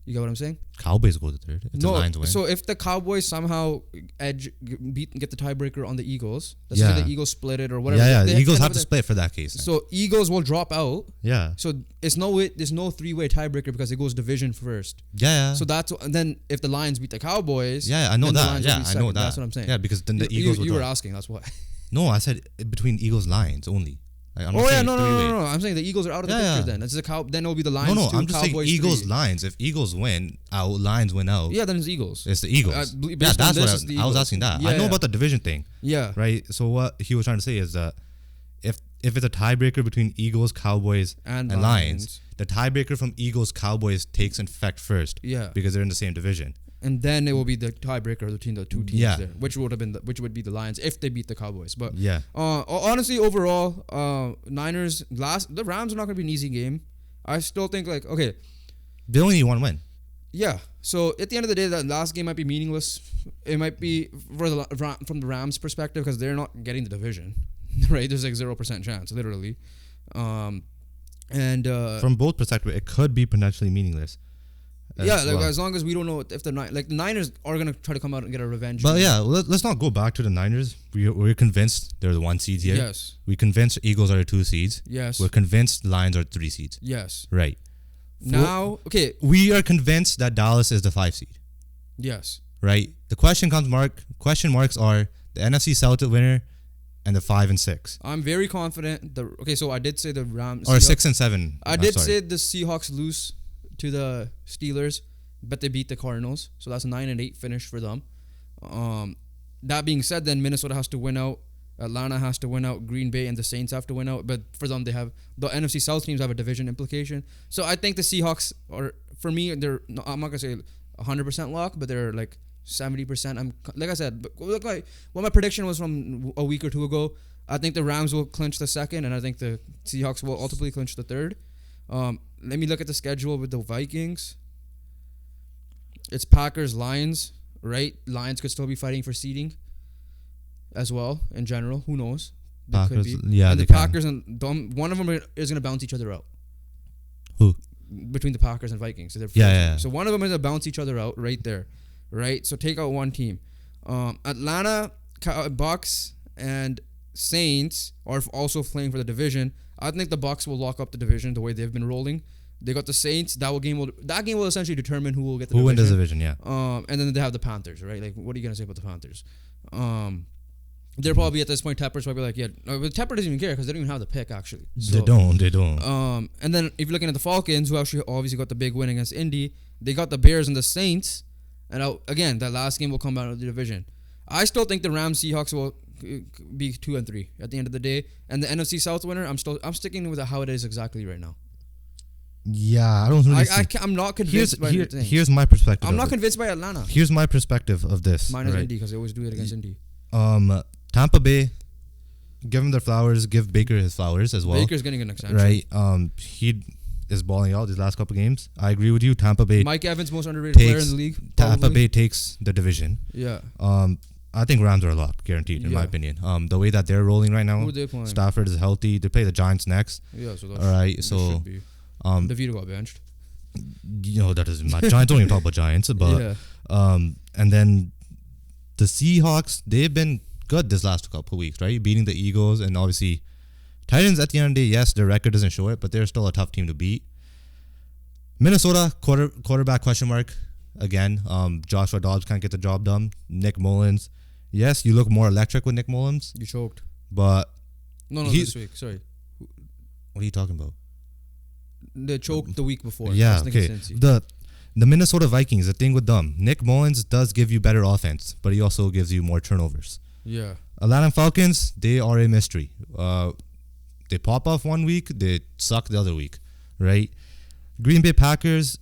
You get what I'm saying? Cowboys go to third if the Lions win. So if the Cowboys somehow get the tiebreaker on the Eagles, let's say the Eagles split it or whatever. Yeah, the Eagles have to split for that case. So Eagles will drop out. Yeah. So there's no 3-way tiebreaker because it goes division first. Yeah. So and then if the Lions beat the Cowboys. Yeah, I know that. Yeah, I know that. That's what I'm saying. Yeah, because then the Eagles. You were asking. That's why. No, I said between Eagles Lions only. Like, no. I'm saying the Eagles are out of the picture then. That's then it'll be the Lions. No, I'm just saying Eagles, Lions. If Eagles win out, Lions win out. Yeah, then it's Eagles. It's the Eagles. That's what I was asking that. I know about the division thing. Yeah. Right? So what he was trying to say is that if it's a tiebreaker between Eagles, Cowboys, and Lions, the tiebreaker from Eagles, Cowboys takes effect first. Yeah. Because they're in the same division. And then it will be the tiebreaker between the 2 teams there, which would be the Lions if they beat the Cowboys. But honestly, overall, Niners the Rams are not going to be an easy game. I still think they only need 1 win. Yeah. So at the end of the day, that last game might be meaningless. It might be from the Rams' perspective because they're not getting the division, right? There's 0% chance, literally. From both perspectives, it could be potentially meaningless. As long as we don't know if the Niners are gonna try to come out and get a revenge. But let's not go back to the Niners. We're convinced they're the 1 seeds here. Yes. We're convinced Eagles are the 2 seeds. Yes. We're convinced Lions are 3 seeds. Yes. Right. We are convinced that Dallas is the 5 seed. Yes. Right. The question marks are the NFC South winner and the 5 and 6. I'm very confident. So I did say the Rams or 6 and 7. I did say the Seahawks lose to the Steelers, but they beat the Cardinals, so that's a 9-8 finish for them. That being said, then Minnesota has to win out, Atlanta has to win out, Green Bay and the Saints have to win out, but for them they have the NFC South teams have a division implication. So I think the Seahawks are, for me, I'm not gonna say 100% lock, but they're like 70%. I'm like I said, what my prediction was from a week or 2 ago. I think the Rams will clinch the second, and I think the Seahawks will ultimately clinch the third. Let me look at the schedule with the Vikings. It's Packers, Lions, right? Lions could still be fighting for seeding as well in general. Who knows? They Packers, could be. yeah. And the Packers and one of them is going to bounce each other out. Who? Between the Packers and Vikings. So So one of them is going to bounce each other out right there, right? So take out one team. Atlanta, Bucks, and Saints are also playing for the division. I think the Bucks will lock up the division the way they've been rolling. They got the Saints. That game will essentially determine who will get the division. Who wins the division, yeah. And then they have the Panthers, right? Like, what are you gonna say about the Panthers? They're probably at this point. Tepper's probably like, but Tepper doesn't even care because they don't even have the pick actually. So, they don't. And then if you're looking at the Falcons, who actually obviously got the big win against Indy, they got the Bears and the Saints. And again, that last game will come out of the division. I still think the Rams Seahawks will be 2 and 3 at the end of the day, and the NFC South winner. I'm sticking with how it is exactly right now. Yeah, I don't really. I'm not convinced. Here's my perspective. I'm not convinced by Atlanta. Here's my perspective of this. Mine is Indy because they always do it against Indy. Tampa Bay, give them their flowers. Give Baker his flowers as well. Baker's getting an extension, right? He is balling out these last couple games. I agree with you. Tampa Bay. Mike Evans, most underrated player in the league. Tampa Bay takes the division. Yeah. I think Rams are a lock, guaranteed, in my opinion. The way that they're rolling right now, who are they playing? Stafford is healthy. They play the Giants next. Yeah, so that's all right. So, DeVito got benched. That doesn't matter. Giants don't even talk about Giants, but and then the Seahawks, they've been good this last couple of weeks, right? Beating the Eagles, and obviously Titans. At the end of the day, yes, their record doesn't show it, but they're still a tough team to beat. Minnesota quarterback question mark. again. Joshua Dobbs can't get the job done. Nick Mullins, yes, you look more electric with Nick Mullins. You choked. But no, this week. Sorry. What are you talking about? They choked the week before. Yeah, okay. The Minnesota Vikings, the thing with them, Nick Mullins does give you better offense, but he also gives you more turnovers. Yeah. Atlanta Falcons, they are a mystery. They pop off one week, they suck the other week, right? Green Bay Packers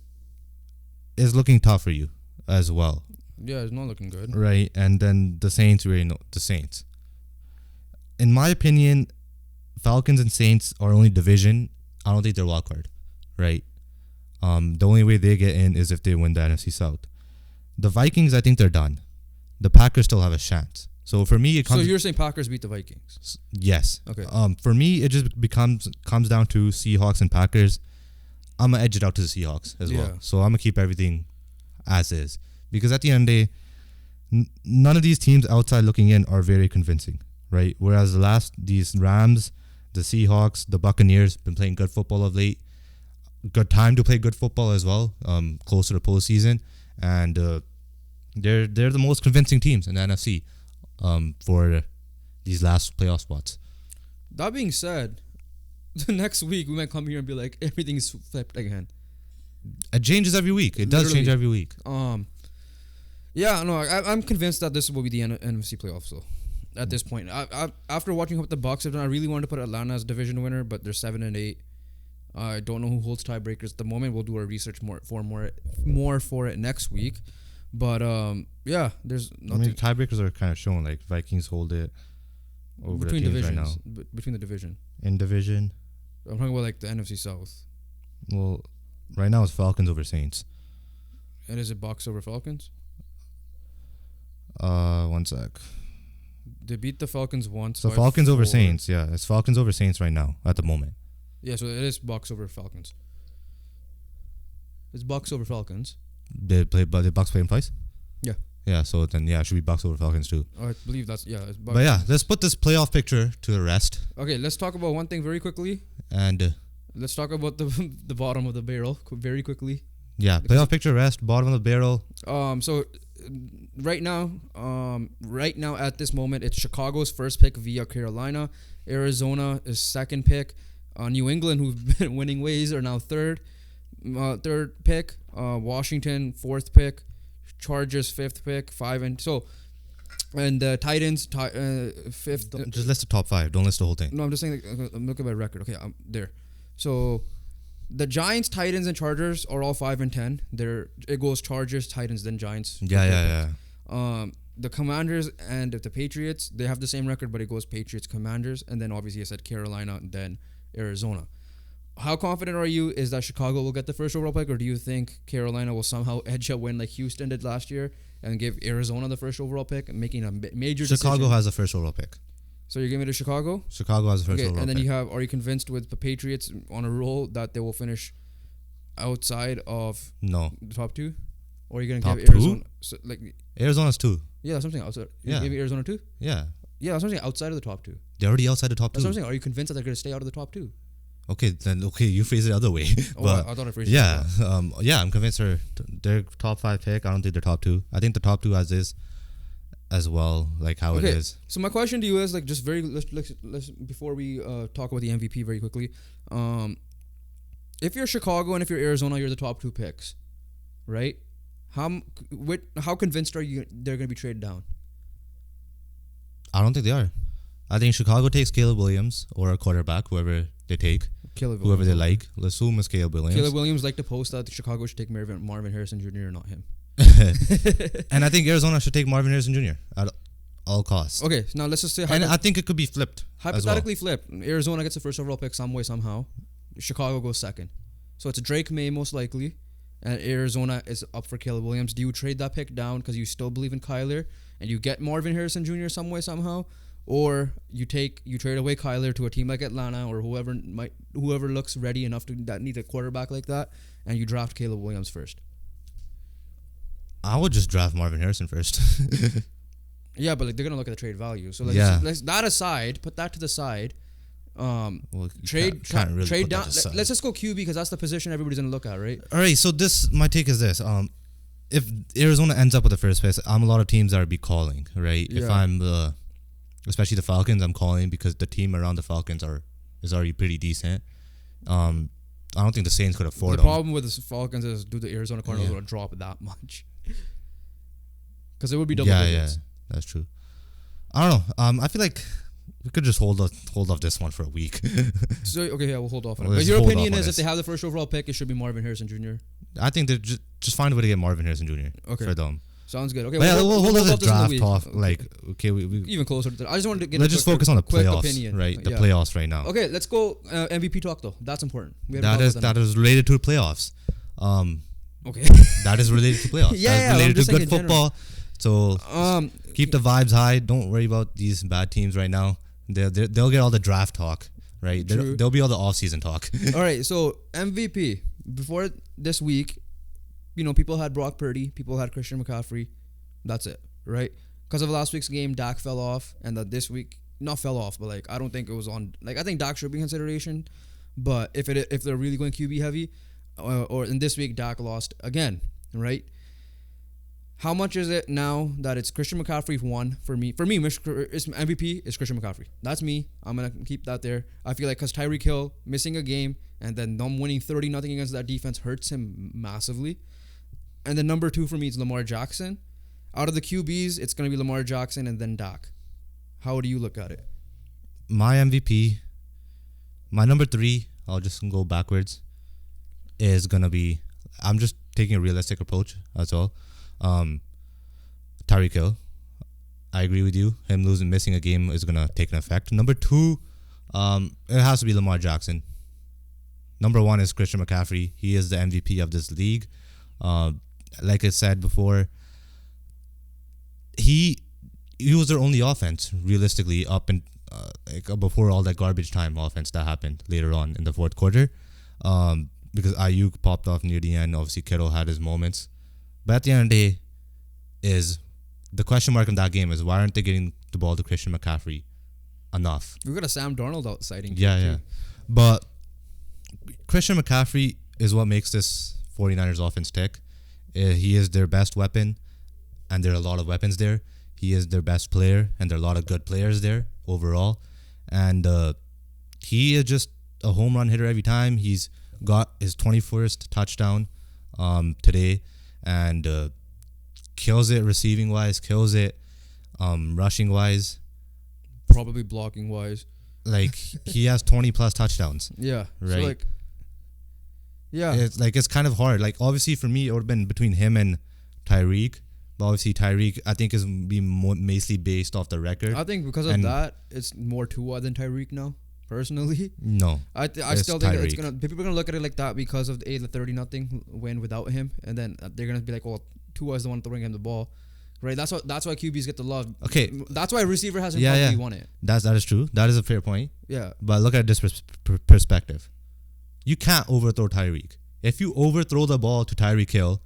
is looking tough for you as well. Yeah, it's not looking good. Right, and then the Saints, we already know the Saints. In my opinion, Falcons and Saints are only division. I don't think they're wild card, right? The only way they get in is if they win the NFC South. The Vikings, I think they're done. The Packers still have a chance. So for me, it comes. So you're saying Packers beat the Vikings? Yes. Okay. For me, it just comes down to Seahawks and Packers. I'm gonna edge it out to the Seahawks as well. So I'm gonna keep everything as is, because at the end of the day, none of these teams outside looking in are very convincing, right? Whereas these Rams, the Seahawks, the Buccaneers been playing good football of late. Good time to play good football as well. Closer to postseason, and they're the most convincing teams in the NFC for these last playoff spots. That being said, the next week we might come here and be like, everything's flipped again. It changes every week. It does change every week. Yeah, no, I'm convinced that this will be the NFC playoffs. So at this point, after watching what the Bucs have done, I really wanted to put Atlanta as division winner, but they're 7-8. I don't know who holds tiebreakers at the moment. We'll do our research more for it next week. But yeah, there's nothing. I mean, tiebreakers are kind of showing, like Vikings hold it over between the teams divisions right now. Between the division. In division. I'm talking about like the NFC South. Well, right now it's Falcons over Saints. And is it Bucs over Falcons? 1 sec. They beat the Falcons once. So Falcons over Saints, yeah. It's Falcons over Saints right now at the moment. Yeah, so it is Bucs over Falcons. It's Bucs over Falcons. But the Bucs play them twice? Yeah. Yeah, so then it should be Bucs over Falcons too. I believe that's it's Bucs. But yeah, let's put this playoff picture to the rest. Okay, let's talk about one thing very quickly. And let's talk about the bottom of the barrel very quickly. Yeah, playoff picture rest, bottom of the barrel. So right now at this moment, it's Chicago's first pick via Carolina. Arizona is second pick. New England, who've been winning ways, are now third pick. Washington, fourth pick. Chargers, fifth pick. And Titans, fifth. Just list the top 5. Don't list the whole thing. No, I'm just saying. I'm looking at my record. Okay, I'm there. So the Giants, Titans, and Chargers are all 5 and 10. It goes Chargers, Titans, then Giants. Yeah. The Commanders and the Patriots, they have the same record, but it goes Patriots, Commanders, and then obviously I said Carolina, and then Arizona. How confident are you is that Chicago will get the first overall pick, or do you think Carolina will somehow edge a win like Houston did last year and give Arizona the first overall pick, making a major Chicago decision? has the first overall pick. So you're giving it to Chicago? Chicago has the first overall and then pick. are you convinced with the Patriots on a roll that they will finish outside of the top 2? Or are you going to top give Arizona... So, Arizona's 2. Yeah, that's something outside. Yeah. You give Arizona 2? Yeah. Yeah, that's something outside of the top 2. They're already outside the top 2. That's what I'm saying. Are you convinced that they're going to stay out of the top 2? Okay, you phrase it the other way. But I thought I phrased it. Yeah, I'm convinced they're top 5 pick. I don't think they're top 2. I think the top 2 as is as well, like how it is. So my question to you is, like, just let's before we talk about the MVP very quickly. If you're Chicago and if you're Arizona, you're the top 2 picks, right? How convinced are you they're going to be traded down? I don't think they are. I think Chicago takes Caleb Williams or a quarterback, whoever they take, whoever they like. Let's assume it's Caleb Williams. Caleb Williams like to post that Chicago should take Marvin Harrison Jr., not him. And I think Arizona should take Marvin Harrison Jr. at all costs. Okay, so now let's just say... And I think it could be flipped. Hypothetically flipped. Arizona gets the first overall pick some way, somehow. Chicago goes second. So it's Drake May most likely. And Arizona is up for Caleb Williams. Do you trade that pick down because you still believe in Kyler and you get Marvin Harrison Jr. some way, somehow? Or you trade away Kyler to a team like Atlanta or whoever looks ready enough that needs a quarterback like that, and you draft Caleb Williams first? I would just draft Marvin Harrison first. Yeah, but like they're gonna look at the trade value. So like let's that aside, put that to the side. Trade down. Let's just go QB because that's the position everybody's gonna look at, right? All right. So my take is this. if Arizona ends up with the first place, a lot of teams that would be calling, right? Yeah. If I'm especially the Falcons, I'm calling because the team around the Falcons is already pretty decent. I don't think the Saints could afford The them. problem with the Falcons is, do the Arizona Cardinals want to drop that much? Because it would be double digits. Yeah, that's true. I don't know. I feel like we could just hold off this one for a week. So okay, yeah, we'll hold off on it. Let's But your hold opinion off on is, if this. they have the first overall pick, it should be Marvin Harrison Jr. I think they just find a way to get Marvin Harrison Jr. Okay. for them. Sounds good. Okay, But yeah, we'll hold off the this in draft week. talk. Like, okay, we Even closer to that. I just wanted to get let's just focus on the quick playoffs, opinion. right? The Yeah. playoffs right now. Okay, let's go MVP talk though. That's important. We haven't talked about That is related to the playoffs. Okay. That is related to playoffs. Yeah, That is I'm related just to saying good in general. football. So keep the vibes high. Don't worry about these bad teams right now. They'll get all the draft talk, right? True. There'll be all the off-season talk. All right, so MVP before this week, people had Brock Purdy, people had Christian McCaffrey. That's it, right? Because of last week's game, Dak fell off, and that this week not fell off, but I don't think it was on. I think Dak should be in consideration, but if they're really going QB heavy, or in this week Dak lost again, right? How much is it now that it's Christian McCaffrey one for me? For me, MVP is Christian McCaffrey. That's me. I'm gonna keep that there. I feel like because Tyreek Hill missing a game and then them winning 30-0 against that defense hurts him massively. And then number 2 for me is Lamar Jackson. Out of the QBs, it's gonna be Lamar Jackson and then Dak. How do you look at it? My MVP, my number 3, I'll just go backwards, is gonna be. I'm just taking a realistic approach as well. Tyreek Hill. I agree with you. Him missing a game is gonna take an effect. Number 2, it has to be Lamar Jackson. Number 1 is Christian McCaffrey. He is the MVP of this league. Like I said before, he was their only offense realistically up and before all that garbage time offense that happened later on in the fourth quarter. Because Ayuk popped off near the end. Obviously, Kittle had his moments. But at the end of the day, is the question mark in that game is why aren't they getting the ball to Christian McCaffrey enough? We got a Sam Darnold out sighting. Yeah. But Christian McCaffrey is what makes this 49ers offense tick. He is their best weapon, and there are a lot of weapons there. He is their best player, and there are a lot of good players there overall. And he is just a home run hitter every time. He's got his 21st touchdown today. And kills it receiving wise, kills it rushing wise, Probably blocking wise. like he has 20 plus touchdowns. Yeah. Right. So yeah. It's kind of hard. Like obviously for me it would have been between him and Tyreek, but obviously Tyreek I think is mostly based off the record. I think because of that, it's more Tua than Tyreek now. Personally, No, I it's still think that it's Tyreek. people are gonna look at it like that because of the 30-0 win without him, and then they're gonna be like, "Well, Tua is the one throwing him the ball." Right, that's why QBs get the love. Okay. That's why a receiver hasn't Yeah, probably yeah. won it. that is true. That is a fair point. Yeah, But look at this perspective. You can't overthrow Tyreek. If you overthrow the ball to Tyreek Hill,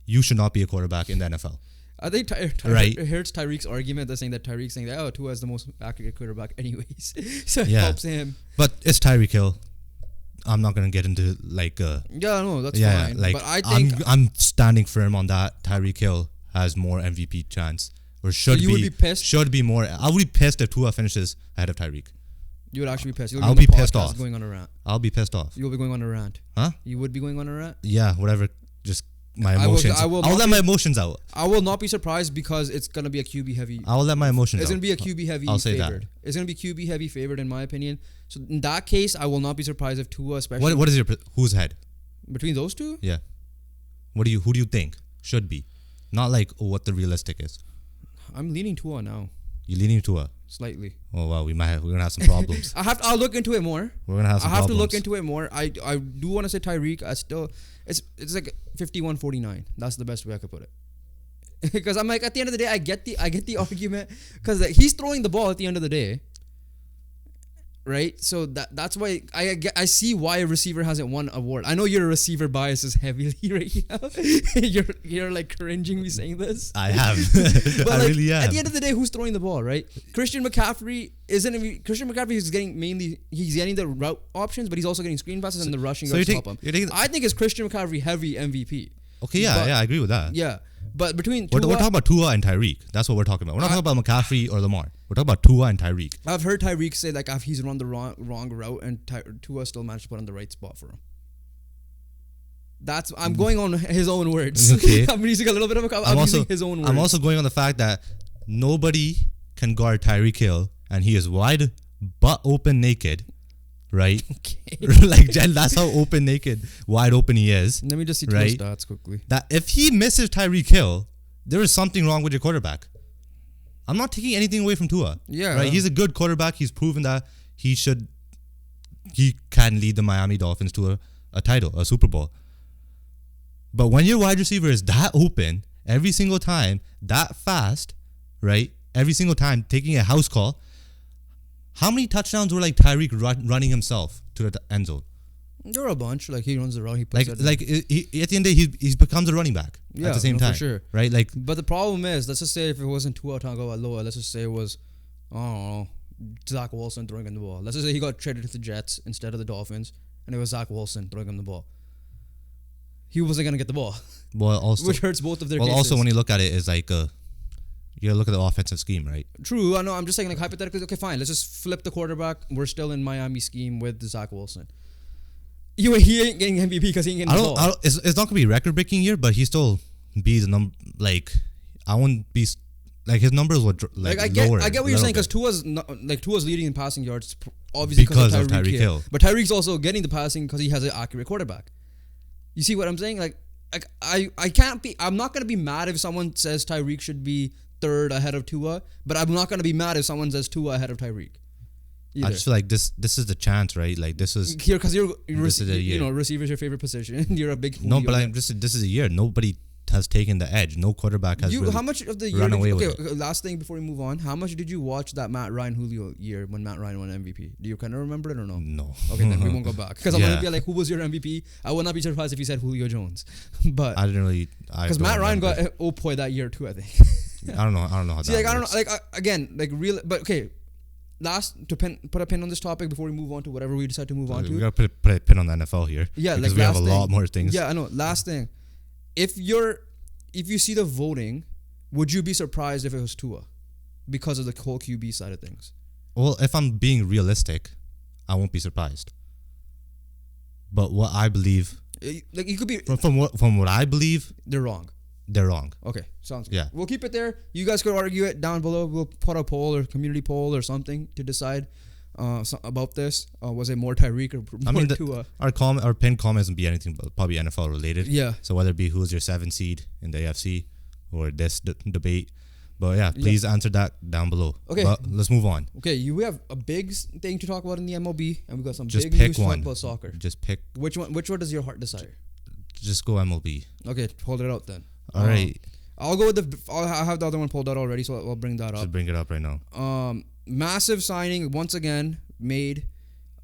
you should not be a quarterback in the NFL. I think Right. it hurts Tyreek's argument that's saying that Tyreek's saying that Tua is the most accurate quarterback anyways, so it Yeah. helps him. But it's Tyreek Hill. I'm not gonna get into Yeah, no, that's yeah, fine. like But I think I'm standing firm on that. Tyreek Hill has more MVP chance, or should you would be pissed? Should be more. I would be pissed if Tua finishes ahead of Tyreek. you would actually be pissed. I'll be pissed off. Going on a rant. I'll be pissed off. You'll be going on a rant. Huh? You would be going on a rant. Yeah, whatever. Just my I will- emotions. I will I'll not let be- my emotions out. I will not be surprised because it's gonna be a QB heavy. I'll let my emotions It's out. gonna be a QB heavy I'll say that. favored. It's gonna be QB heavy favored in my opinion. So in that case, I will not be surprised if Tua, especially What is your who's ahead? between those two. Yeah. Who do you think should be? Not like what the realistic is. I'm leaning Tua now, You leaning Tua? slightly. Oh wow, we're gonna have some problems. I'll look into it more. We're gonna have some I have problems. to look into it more. I do want to say Tyreek. It's like 51-49. That's the best way I could put it. Because I'm like, at the end of the day, I get the argument because he's throwing the ball at the end of the day, right? So that's why I see why a receiver hasn't won an award. I know your receiver bias is heavily right now. you're like cringing me saying this. I have. But I like, really am. at the end of the day, who's throwing the ball, right? Christian McCaffrey is getting the route options, but he's also getting screen passes and the rushing So yards you to think- help him. you think- I think it's Christian McCaffrey heavy MVP. Okay, I agree with that. Yeah, but between We're Tua, talking about Tua and Tyreek. That's what we're talking about. We're not talking about McCaffrey or Lamar. We're talking about Tua and Tyreek. I've heard Tyreek say like he's run the wrong route, and Tua still managed to put on the right spot for him. I'm going on his own words. Okay. I'm using a little bit of I'm using his own words. I'm also going on the fact that nobody can guard Tyreek Hill, and he is wide butt open naked, right? Okay. Like that's how open naked, wide open he is. Let me just see right? Tua's stats quickly. That if he misses Tyreek Hill, there is something wrong with your quarterback. I'm not taking anything away from Tua. Yeah. Right? He's a good quarterback. He's proven that he can lead the Miami Dolphins to a title, a Super Bowl. But when your wide receiver is that open every single time, that fast, right? Every single time taking a house call, how many touchdowns were like Tyreek running himself to the end zone? There are a bunch. Like he runs the route. He puts He, at the end of the day, he becomes a running back at the same time. For sure. Right? Like, but the problem is, let's just say if it wasn't Tua Tagovailoa, let's just say it was, I don't know, Zach Wilson throwing him the ball. Let's just say he got traded to the Jets instead of the Dolphins, and it was Zach Wilson throwing him the ball. He wasn't gonna get the ball. Well, also, which hurts both of their cases. Well, also when you look at it, it's like you gotta look at the offensive scheme, right? True. I know. I'm just saying, like hypothetically, okay, fine. Let's just flip the quarterback. We're still in Miami scheme with Zach Wilson. He ain't getting MVP because he ain't getting the ball. It's not gonna be record breaking year, but he still be the number. Like, I won't be like his numbers would like I lower. get what you're saying because Tua's leading in passing yards obviously because of Tyreek Hill. But Tyreek's also getting the passing because he has an accurate quarterback. You see what I'm saying? Like I can't be. I'm not gonna be mad if someone says Tyreek should be third ahead of Tua, but I'm not gonna be mad if someone says Tua ahead of Tyreek. Either. I just feel like this is the chance, right? Like this is here because receiver's your favorite position. You're a big no, but this is a year. Nobody has taken the edge. No quarterback has really how much of the year run away with it. Last thing before we move on, how much did you watch that Matt Ryan Julio year when Matt Ryan won MVP? Do you kind of remember it or no? No. Okay, then we won't go back because I'm gonna be like, who was your MVP? I would not be surprised if you said Julio Jones, but I didn't really because Matt Ryan got Opoy that year too. I think. I don't know how See, that like, works. I don't know. Like again, like real, but okay. Put a pin on this topic before we move on to whatever we decide to move on to. We gotta put a pin on the NFL here. Yeah, because like we have a lot more things. Yeah, I know. Last thing, if you see the voting, would you be surprised if it was Tua, because of the whole QB side of things? Well, if I'm being realistic, I won't be surprised. But what I believe, like you could be from what I believe, they're wrong. They're wrong. Okay, sounds good. Yeah. We'll keep it there. You guys could argue it down below. We'll put a poll or community poll or something to decide about this. Was it more Tyreek or more Tua? Our pinned comments won't be anything but probably NFL related. Yeah. So whether it be who's your 7th seed in the AFC or this debate. But yeah, please answer that down below. Okay. But let's move on. Okay, we have a big thing to talk about in the MLB, and we got some Just big pick news to talk about soccer. Just pick. Which one does your heart desire? Just go MLB. Okay, hold it out then. All right. I'll go with I have the other one pulled out already, so I'll bring that up. Just bring it up right now. Massive signing once again made.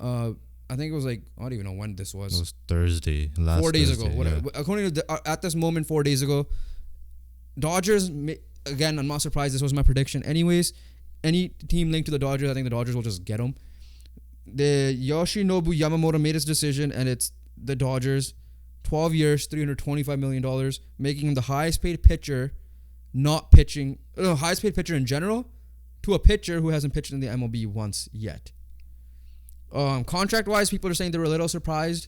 I think it was like I don't even know when this was. It was Thursday. 4 days ago. Whatever. Yeah. According to at this moment, 4 days ago, Dodgers. Again, I'm not surprised. This was my prediction. Anyways, any team linked to the Dodgers, I think the Dodgers will just get them. The Yoshinobu Yamamoto made his decision, and it's the Dodgers. 12 years, $325 million, making him the highest paid pitcher, highest paid pitcher in general, to a pitcher who hasn't pitched in the MLB once yet. Contract-wise, people are saying they were a little surprised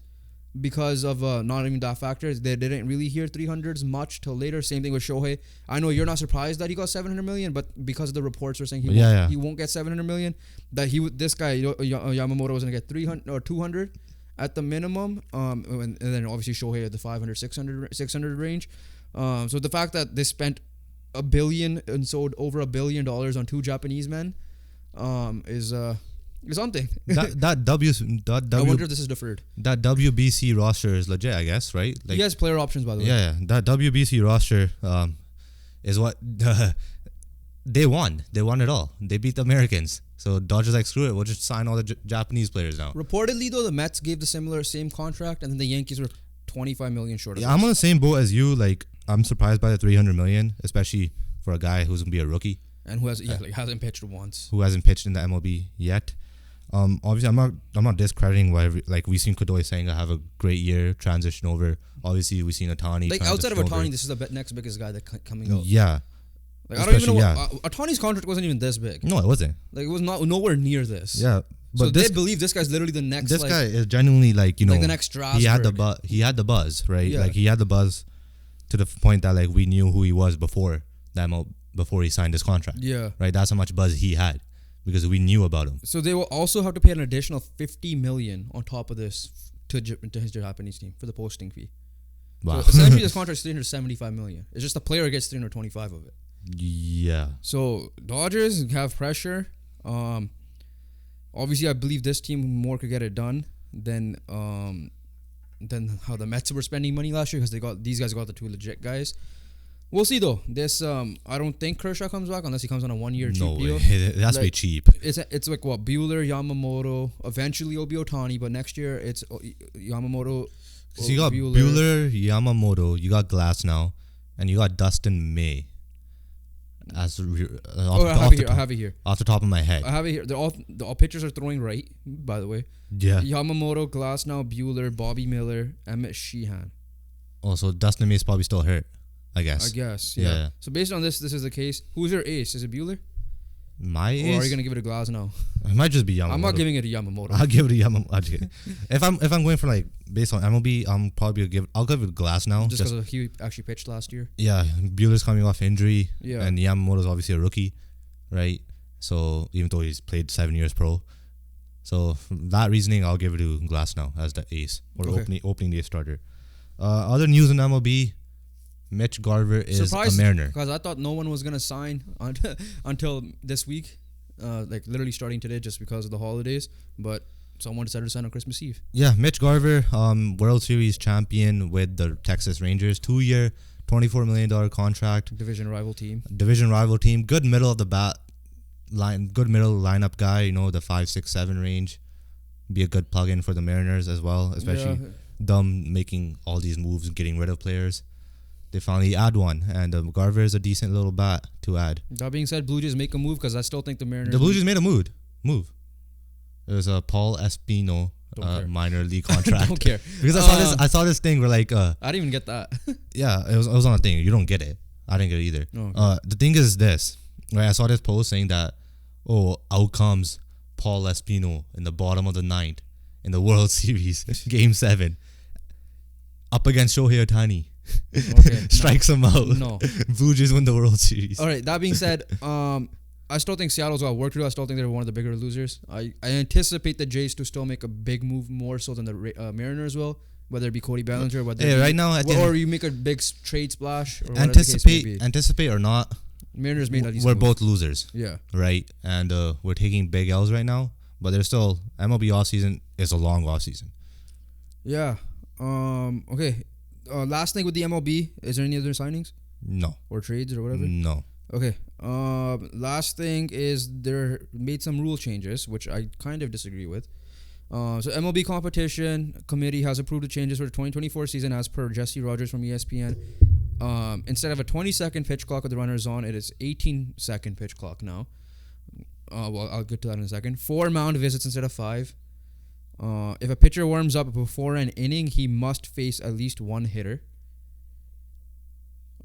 because of not even that factor. They didn't really hear 300s much till later. Same thing with Shohei. I know you're not surprised that he got $700 million, but because of the reports were saying he won't get $700 million, that this guy Yamamoto was going to get 300 or 200 at the minimum, and then obviously Shohei at the 500, 600 range. So the fact that they spent $1 billion and sold over $1 billion on 2 Japanese men is something. I wonder if this is deferred. That WBC roster is legit, I guess, right? Like, he has player options, by the way. Yeah, that WBC roster is what they won. They won it all. They beat the Americans. So Dodgers like, screw it, we'll just sign all the Japanese players now. Reportedly, though, the Mets gave the same contract, and then the Yankees were $25 million short of Yeah, I'm on the same boat as you. Like, I'm surprised by the $300 million, especially for a guy who's gonna be a rookie and who hasn't pitched once. Who hasn't pitched in the MLB yet. Obviously, I'm not discrediting why we've seen Godoy saying I have a great year, transition over. Obviously, we've seen Otani. Like outside of transition Otani, over. this is the next biggest guy that coming out. Yeah. Like I don't even know. Especially, Otani's contract wasn't even this big. No, it wasn't. Like it was nowhere near this. Yeah. So But they believe this guy's literally the next. this guy is genuinely like the next Strasburg. He had the buzz, right? Yeah. Like he had the buzz to the point that like we knew who he was before he signed his contract. Yeah. Right. That's how much buzz he had because we knew about him. So they will also have to pay an additional $50 million on top of this to his Japanese team for the posting fee. Wow. So essentially, this contract is $375 million. It's just the player gets 325 of it. Yeah. So Dodgers have pressure. Obviously, I believe this team more could get it done than how the Mets were spending money last year because these guys got the two legit guys. We'll see though. This I don't think Kershaw comes back unless he comes on a 1 year cheap deal. It has to be cheap. It's like what Buehler, Yamamoto. Eventually it'll be Otani, but next year it's Yamamoto. So you got Buehler, Yamamoto, you got Glass now, and you got Dustin May. I have it here. Off the top of my head. I have it here. The all pitchers are throwing right, by the way. Yeah. Yamamoto, Glasnow, Buehler, Bobby Miller, Emmett Sheehan. Oh, so Dustin May is probably still hurt, I guess. Yeah. So based on this is the case. Who's your ace? Is it Buehler? My ace? Or are you gonna give it a Glasnow? It might just be Yamamoto. I'm not giving it to Yamamoto. I'll give it to Yamamoto. If I'm going for like based on MLB, I'll give it Glass now. Just because he actually pitched last year. Yeah, Buehler's coming off injury. Yeah. And Yamamoto's obviously a rookie, right? So even though he's played 7 years pro, so for that reasoning, I'll give it to Glass now as the ace or opening day starter. Other news in MLB. Mitch Garver is a Mariner. Because I thought no one was going to sign until this week, like literally starting today just because of the holidays. But someone decided to sign on Christmas Eve. Yeah, Mitch Garver, World Series champion with the Texas Rangers. 2-year, $24 million contract. Division rival team. Good middle of the bat line. Good middle lineup guy. You know, the 5, 6, 7 range. Be a good plug-in for the Mariners as well. Especially them making all these moves, getting rid of players. They finally add one, and Garver is a decent little bat to add. That being said, Blue Jays make a move because I still think the Mariners. The Blue Jays made a move. It was a Paul Espino minor league contract. Don't care because I saw this thing where like I didn't even get that. Yeah, it was on a thing. You don't get it. I didn't get it either. Okay. The thing is this. Right, I saw this post saying that out comes Paul Espino in the bottom of the ninth in the World Series Game 7 up against Shohei Ohtani. Okay, strikes him out. No. Blue Jays win the World Series. All right. That being said, I still think Seattle's got work to do. I still think they're one of the bigger losers. I anticipate the Jays to still make a big move more so than the Mariners will, whether it be Cody Bellinger, or you make a big trade splash. Or anticipate or not, Mariners made at least. We're both losers. Yeah. Right, and we're taking big L's right now, but there's still MLB offseason is a long offseason. Yeah. Okay. Last thing with the MLB, is there any other signings? No. Or trades or whatever? No. Okay. Last thing is they made some rule changes, which I kind of disagree with. So MLB Competition Committee has approved the changes for the 2024 season as per Jesse Rogers from ESPN. Instead of a 20-second pitch clock with the runners on, it is 18-second pitch clock now. Well, I'll get to that in a second. 4 mound visits instead of 5. If a pitcher warms up before an inning, he must face at least one hitter.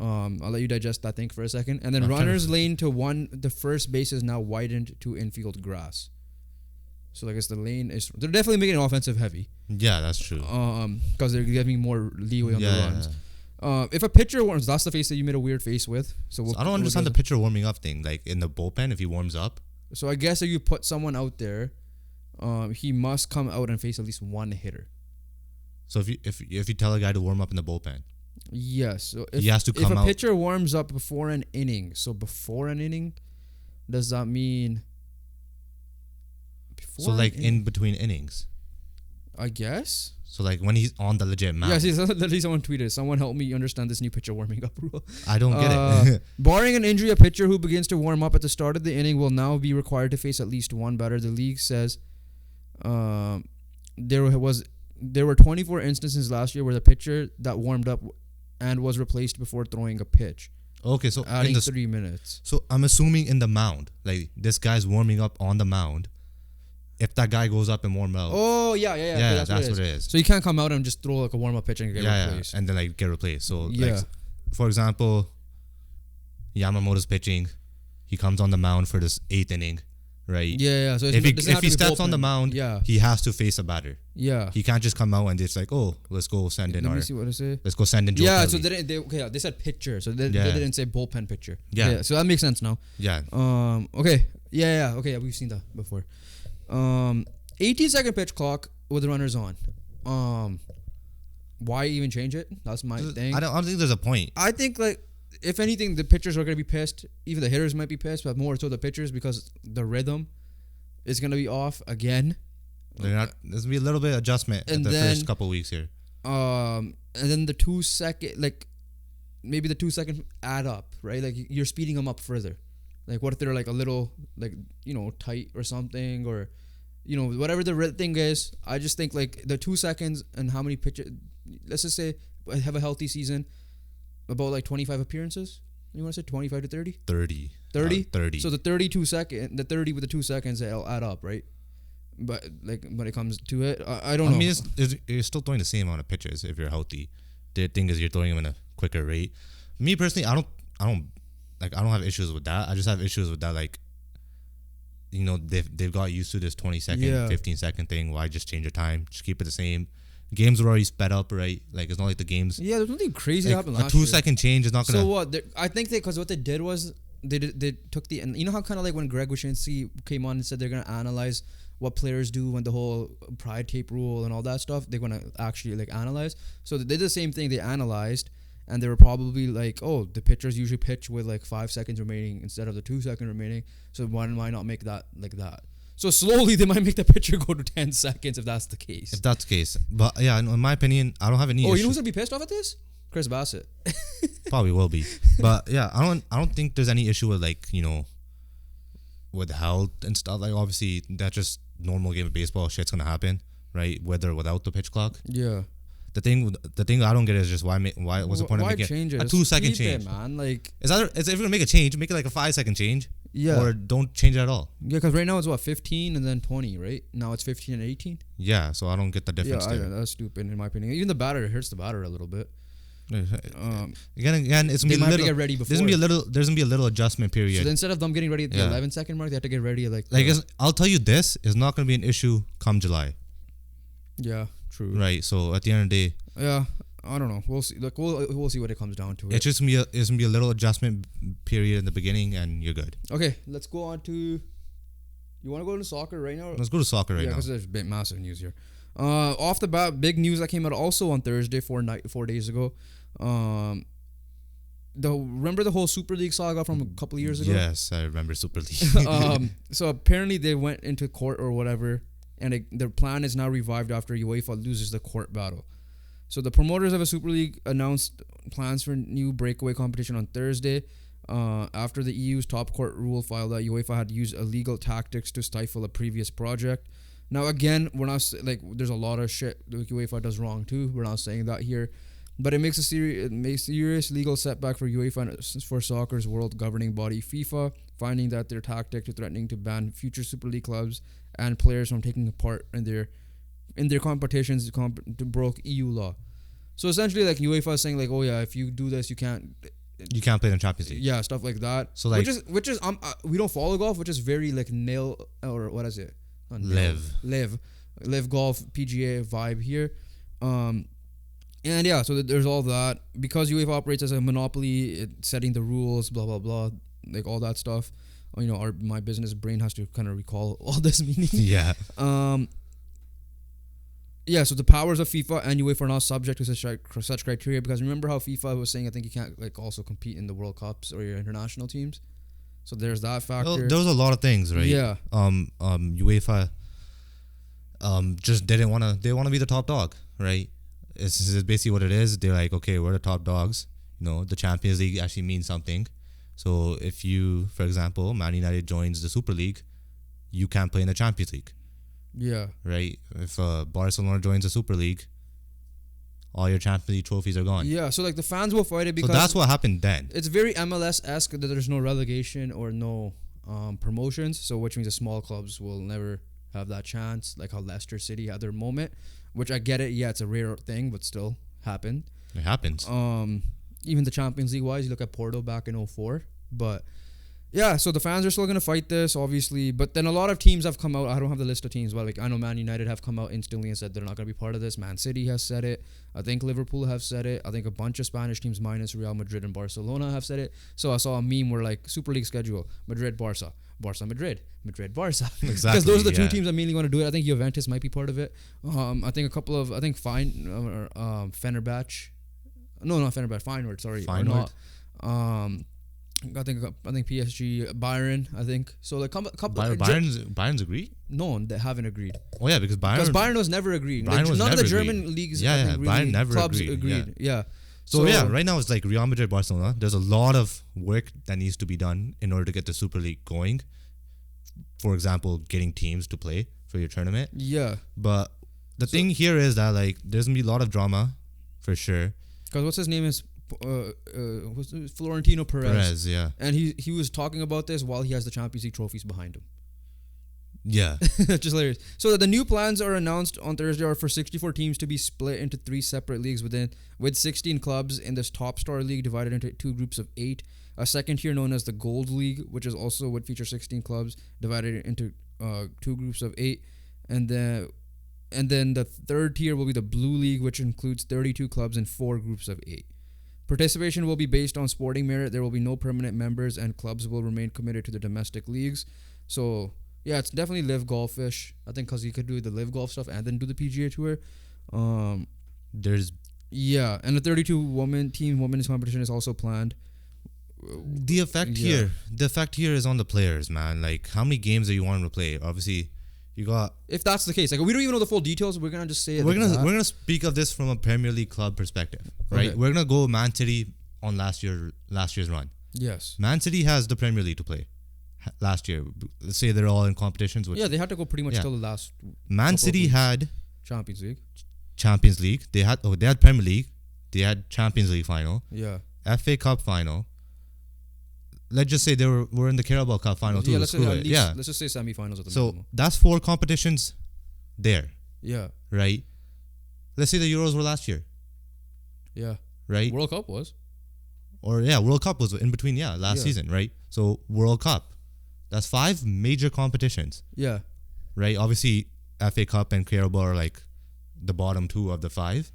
I'll let you digest that thing for a second. And then runners lane to one. The first base is now widened to infield grass. So I guess the lane is. They're definitely making it offensive heavy. Yeah, that's true. Because they're giving more leeway on the runs. If a pitcher warms, that's the face that you made a weird face with. So I don't understand the pitcher warming up thing. Like in the bullpen, if he warms up. So I guess if you put someone out there, he must come out and face at least one hitter. So if you tell a guy to warm up in the bullpen. Yes. So he has to come out. If a pitcher warms up before an inning, does that mean? So like in between innings. I guess. So like when he's on the legit mound. Yeah, see, literally someone tweeted, "Someone help me understand this new pitcher warming up rule." I don't get it. Barring an injury, a pitcher who begins to warm up at the start of the inning will now be required to face at least one batter. The league says there were 24 instances last year where the pitcher that warmed up and was replaced before throwing a pitch. Okay, so adding 3 minutes. So I'm assuming in the mound, like this guy's warming up on the mound, if that guy goes up and warm out. Oh yeah. Yeah, that's what it is. So you can't come out and just throw like a warm up pitch and get replaced. And then like get replaced. So like, for example, Yamamoto's pitching, he comes on the mound for this 8th inning, right? Yeah. So if he steps on the mound, he has to face a batter. Yeah. He can't just come out and it's like, oh, let's go send in. Let me see what I say. Let's go send in Joe Yeah. Kelly. So they said pitcher. So they didn't say bullpen pitcher. Yeah. So that makes sense now. Yeah. Okay. Yeah. Okay. We've seen that before. 18-second pitch clock with the runners on. Why even change it? That's my thing. I don't think there's a point. I think like if anything, the pitchers are gonna be pissed. Even the hitters might be pissed, but more so the pitchers because the rhythm is gonna be off again. There's gonna be a little bit of adjustment in the first couple of weeks here. And then the 2-second, like maybe the 2 second add up, right? Like you're speeding them up further. Like what if they're like a little like tight or something, or whatever the thing is. I just think like the 2 seconds and how many pitches. Let's just say have a healthy season, about like 25 appearances. You want to say 25 to 30? 30. 30? 30. So the 30 with the 2 seconds, it'll add up, right? But like when it comes to it, I don't know. I mean, you're still throwing the same amount of pitches if you're healthy. The thing is you're throwing them in a quicker rate. Me personally, I don't have issues with that. I just have issues with that, like, they've got used to this 20-second, 15-second thing. Why just change the time? Just keep it the same. Games were already sped up, right? Like, it's not like the games. Yeah, there's nothing crazy happened last year. A 2-second change is not gonna. So what? I think because what they did was they took the, and how kind of like when Greg Wyshynski came on and said they're gonna analyze what players do when the whole pride tape rule and all that stuff. They're gonna actually like analyze. So they did the same thing. They analyzed. And they were probably like, oh, the pitchers usually pitch with like 5 seconds remaining instead of the 2 second remaining. So why not make that like that? So slowly they might make the pitcher go to 10 seconds if that's the case. If that's the case. But yeah, in my opinion, I don't have any issue. You know who's going to be pissed off at this? Chris Bassett. Probably will be. But yeah, I don't think there's any issue with like, with health and stuff. Like obviously that's just normal game of baseball. Shit's going to happen, right? Whether without the pitch clock. Yeah. The thing I don't get is just why what's the point of making a 2 second change? Man, like if you're gonna make a change, make it like a 5 second change. Yeah. Or don't change it at all. Yeah, because right now it's 15 and then 20, right? Now it's 15 and 18. Yeah, so I don't get the difference there. Yeah, that's stupid in my opinion. Even the batter, it hurts the batter a little bit. Again, it's gonna be a little. Get ready before. There's gonna be a little adjustment period. So instead of them getting ready at the 11-second mark, they have to get ready at I'll tell you, this is not gonna be an issue come July. Yeah, true. Right. So at the end of the day. Yeah. I don't know. We'll see. Like we'll see what it comes down to. It's just gonna be a little adjustment period in the beginning, and you're good. Okay, let's go on to. You want to go to soccer right now? Let's go to soccer right now. Yeah, because there's been massive news here. Off the bat, big news that came out also on Thursday, 4 days ago. Remember the whole Super League saga from a couple of years ago? Yes, I remember Super League. So apparently they went into court or whatever, and their plan is now revived after UEFA loses the court battle. So the promoters of a Super League announced plans for a new breakaway competition on Thursday after the EU's top court rule filed that UEFA had used illegal tactics to stifle a previous project. Now, again, we're not like there's a lot of shit that UEFA does wrong too. We're not saying that here, but it makes a serious legal setback for UEFA and for soccer's world governing body FIFA, finding that their tactics are threatening to ban future Super League clubs and players from taking part in their competitions broke EU law. So essentially, like UEFA is saying, like, oh yeah, if you do this, you can't play in the Champions League. Yeah, stuff like that. So like, which is we don't follow golf, which is very like or what is it? Live golf PGA vibe here. And yeah, so there's all that because UEFA operates as a monopoly, setting the rules, blah blah blah, like all that stuff. My business brain has to kind of recall all this meaning. Yeah. Yeah, so the powers of FIFA and UEFA are not subject to such criteria because remember how FIFA was saying I think you can't like also compete in the World Cups or your international teams. So there's that factor. Well, there was a lot of things, right? Yeah. UEFA just didn't want to. They want to be the top dog, right? It's basically what it is. They're like, okay, we're the top dogs. The Champions League actually means something. So if you, for example, Man United joins the Super League, you can't play in the Champions League. Yeah. Right? If Barcelona joins the Super League, all your Champions League trophies are gone. Yeah, so like the fans will fight it because... So that's what happened then. It's very MLS-esque that there's no relegation or no promotions, so which means the small clubs will never have that chance, like how Leicester City had their moment, which I get it. Yeah, it's a rare thing, but still happened. It happens. Even the Champions League wise, you look at Porto back in 2004. But yeah, so the fans are still going to fight this, obviously. But then a lot of teams have come out. I don't have the list of teams, but like I know Man United have come out instantly and said they're not going to be part of this. Man City has said it. I think Liverpool have said it. I think a bunch of Spanish teams minus Real Madrid and Barcelona have said it. So I saw a meme where like Super League schedule, Madrid, Barca, Barca, Madrid, Madrid, Barca. Exactly. Because those are the two teams that mainly want to do it. I think Juventus might be part of it. I think a couple of, Fenerbahce. No, not Fenerbahce. Feyenoord, sorry. Feyenoord. I think PSG, Bayern. I think so. Like couple. Bayern's agreed. No, they haven't agreed. Oh yeah, because Bayern was never agreed. Bayern was none never of the German agreed. leagues. Yeah, I yeah. think, really Bayern never clubs agreed. Yeah. So yeah, right now it's like Real Madrid, Barcelona. There's a lot of work that needs to be done in order to get the Super League going. For example, getting teams to play for your tournament. Yeah. But the thing here is that like there's gonna be a lot of drama, for sure. Because what's his name is Florentino Perez. Yeah. And he was talking about this while he has the Champions League trophies behind him. Yeah. Just hilarious. So the new plans are announced on Thursday are for 64 teams to be split into 3 separate leagues with 16 clubs in this top star league divided into 2 groups of 8. A second tier known as the Gold League, which is also would feature 16 clubs divided into 2 groups of 8, and then the third tier will be the Blue League, which includes 32 clubs in 4 groups of 8. Participation will be based on sporting merit. There will be no permanent members, and clubs will remain committed to the domestic leagues. So yeah, it's definitely live golfish. I think because you could do the live golf stuff and then do the PGA Tour. And the 32 women's competition is also planned. The effect here is on the players, man. Like, how many games do you want them to play? Obviously, you got. If that's the case, like we don't even know the full details, we're gonna just say it. We're gonna speak of this from a Premier League club perspective, right? Okay. We're gonna go Man City on last year's run. Yes. Man City has the Premier League to play. Last year, let's say they're all in competitions. Which, they had to go pretty much till the last. Man City had Champions League. They had Premier League. They had Champions League final. Yeah. FA Cup final. Let's just say they were in the Carabao Cup final too. Yeah, let's just say semi-finals at the minimum. So that's 4 competitions there. Yeah. Right? Let's say the Euros were last year. Yeah. Right? World Cup was. Or World Cup was in between, last season, right? So World Cup. That's 5 major competitions. Yeah. Right? Obviously, FA Cup and Carabao are like the bottom 2 of the 5.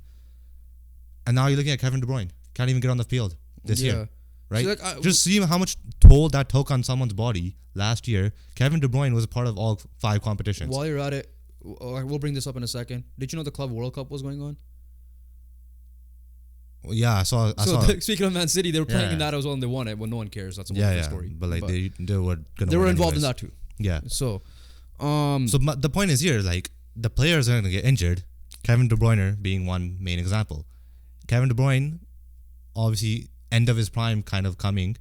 And now you're looking at Kevin De Bruyne. Can't even get on the field this year. Right? So just see how much toll that took on someone's body last year. Kevin De Bruyne was a part of all 5 competitions. While you're at it, we'll bring this up in a second. Did you know the Club World Cup was going on? Yeah, I saw. Speaking of Man City, they were playing in that as well, and they won it. Well, no one cares. That's a whole story. But like they were gonna. They were involved in that too. Yeah. So the point is here, like the players are gonna get injured. Kevin De Bruyne being one main example. Kevin De Bruyne, obviously, end of his prime, kind of coming.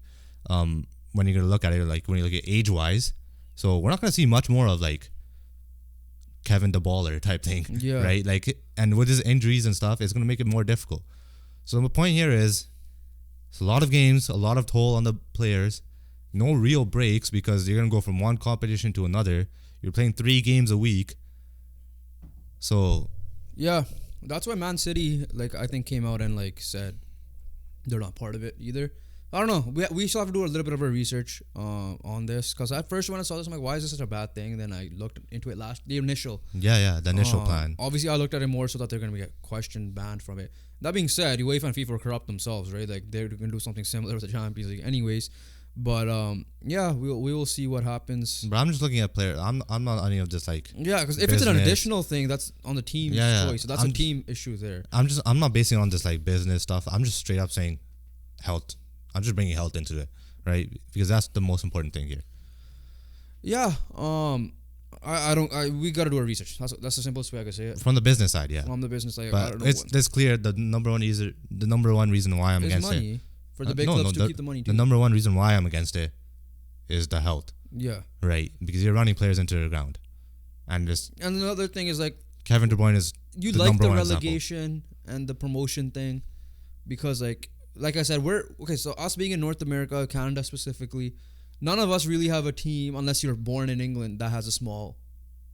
When you're gonna look at it, like when you look at age wise, so we're not gonna see much more of like Kevin the Baller type thing, right? Like, and with his injuries and stuff, it's gonna make it more difficult. So the point here is, it's a lot of games, a lot of toll on the players, no real breaks because you're gonna go from one competition to another. You're playing 3 games a week. So yeah, that's why Man City, like, I think came out and like said they're not part of it either. I don't know. We still have to do a little bit of our research on this because at first when I saw this, I'm like, why is this such a bad thing? Then I looked into it the initial plan. Obviously, I looked at it more so that they're going to get questioned, banned from it. That being said, UEFA and FIFA are corrupt themselves, right? Like they're going to do something similar with the Champions League, anyways. But we will see what happens. But I'm just looking at players. I'm not on any of this like. Yeah, because if it's an additional thing, that's on the team's choice. So that's a team issue there. I'm not basing it on this like business stuff. I'm just straight up saying health. I'm just bringing health into it, right? Because that's the most important thing here. Yeah. We got to do our research. That's the simplest way I can say it. From the business side, yeah. From the business side, but it's clear the number one reason why I'm against money. it. For the big clubs to keep the money too. The number one reason why I'm against it is the health. Yeah. Right, because you're running players into the ground, and another thing is like Kevin De Bruyne is you like the relegation and the promotion thing, because like I said, so us being in North America, Canada specifically, none of us really have a team unless you're born in England that has a small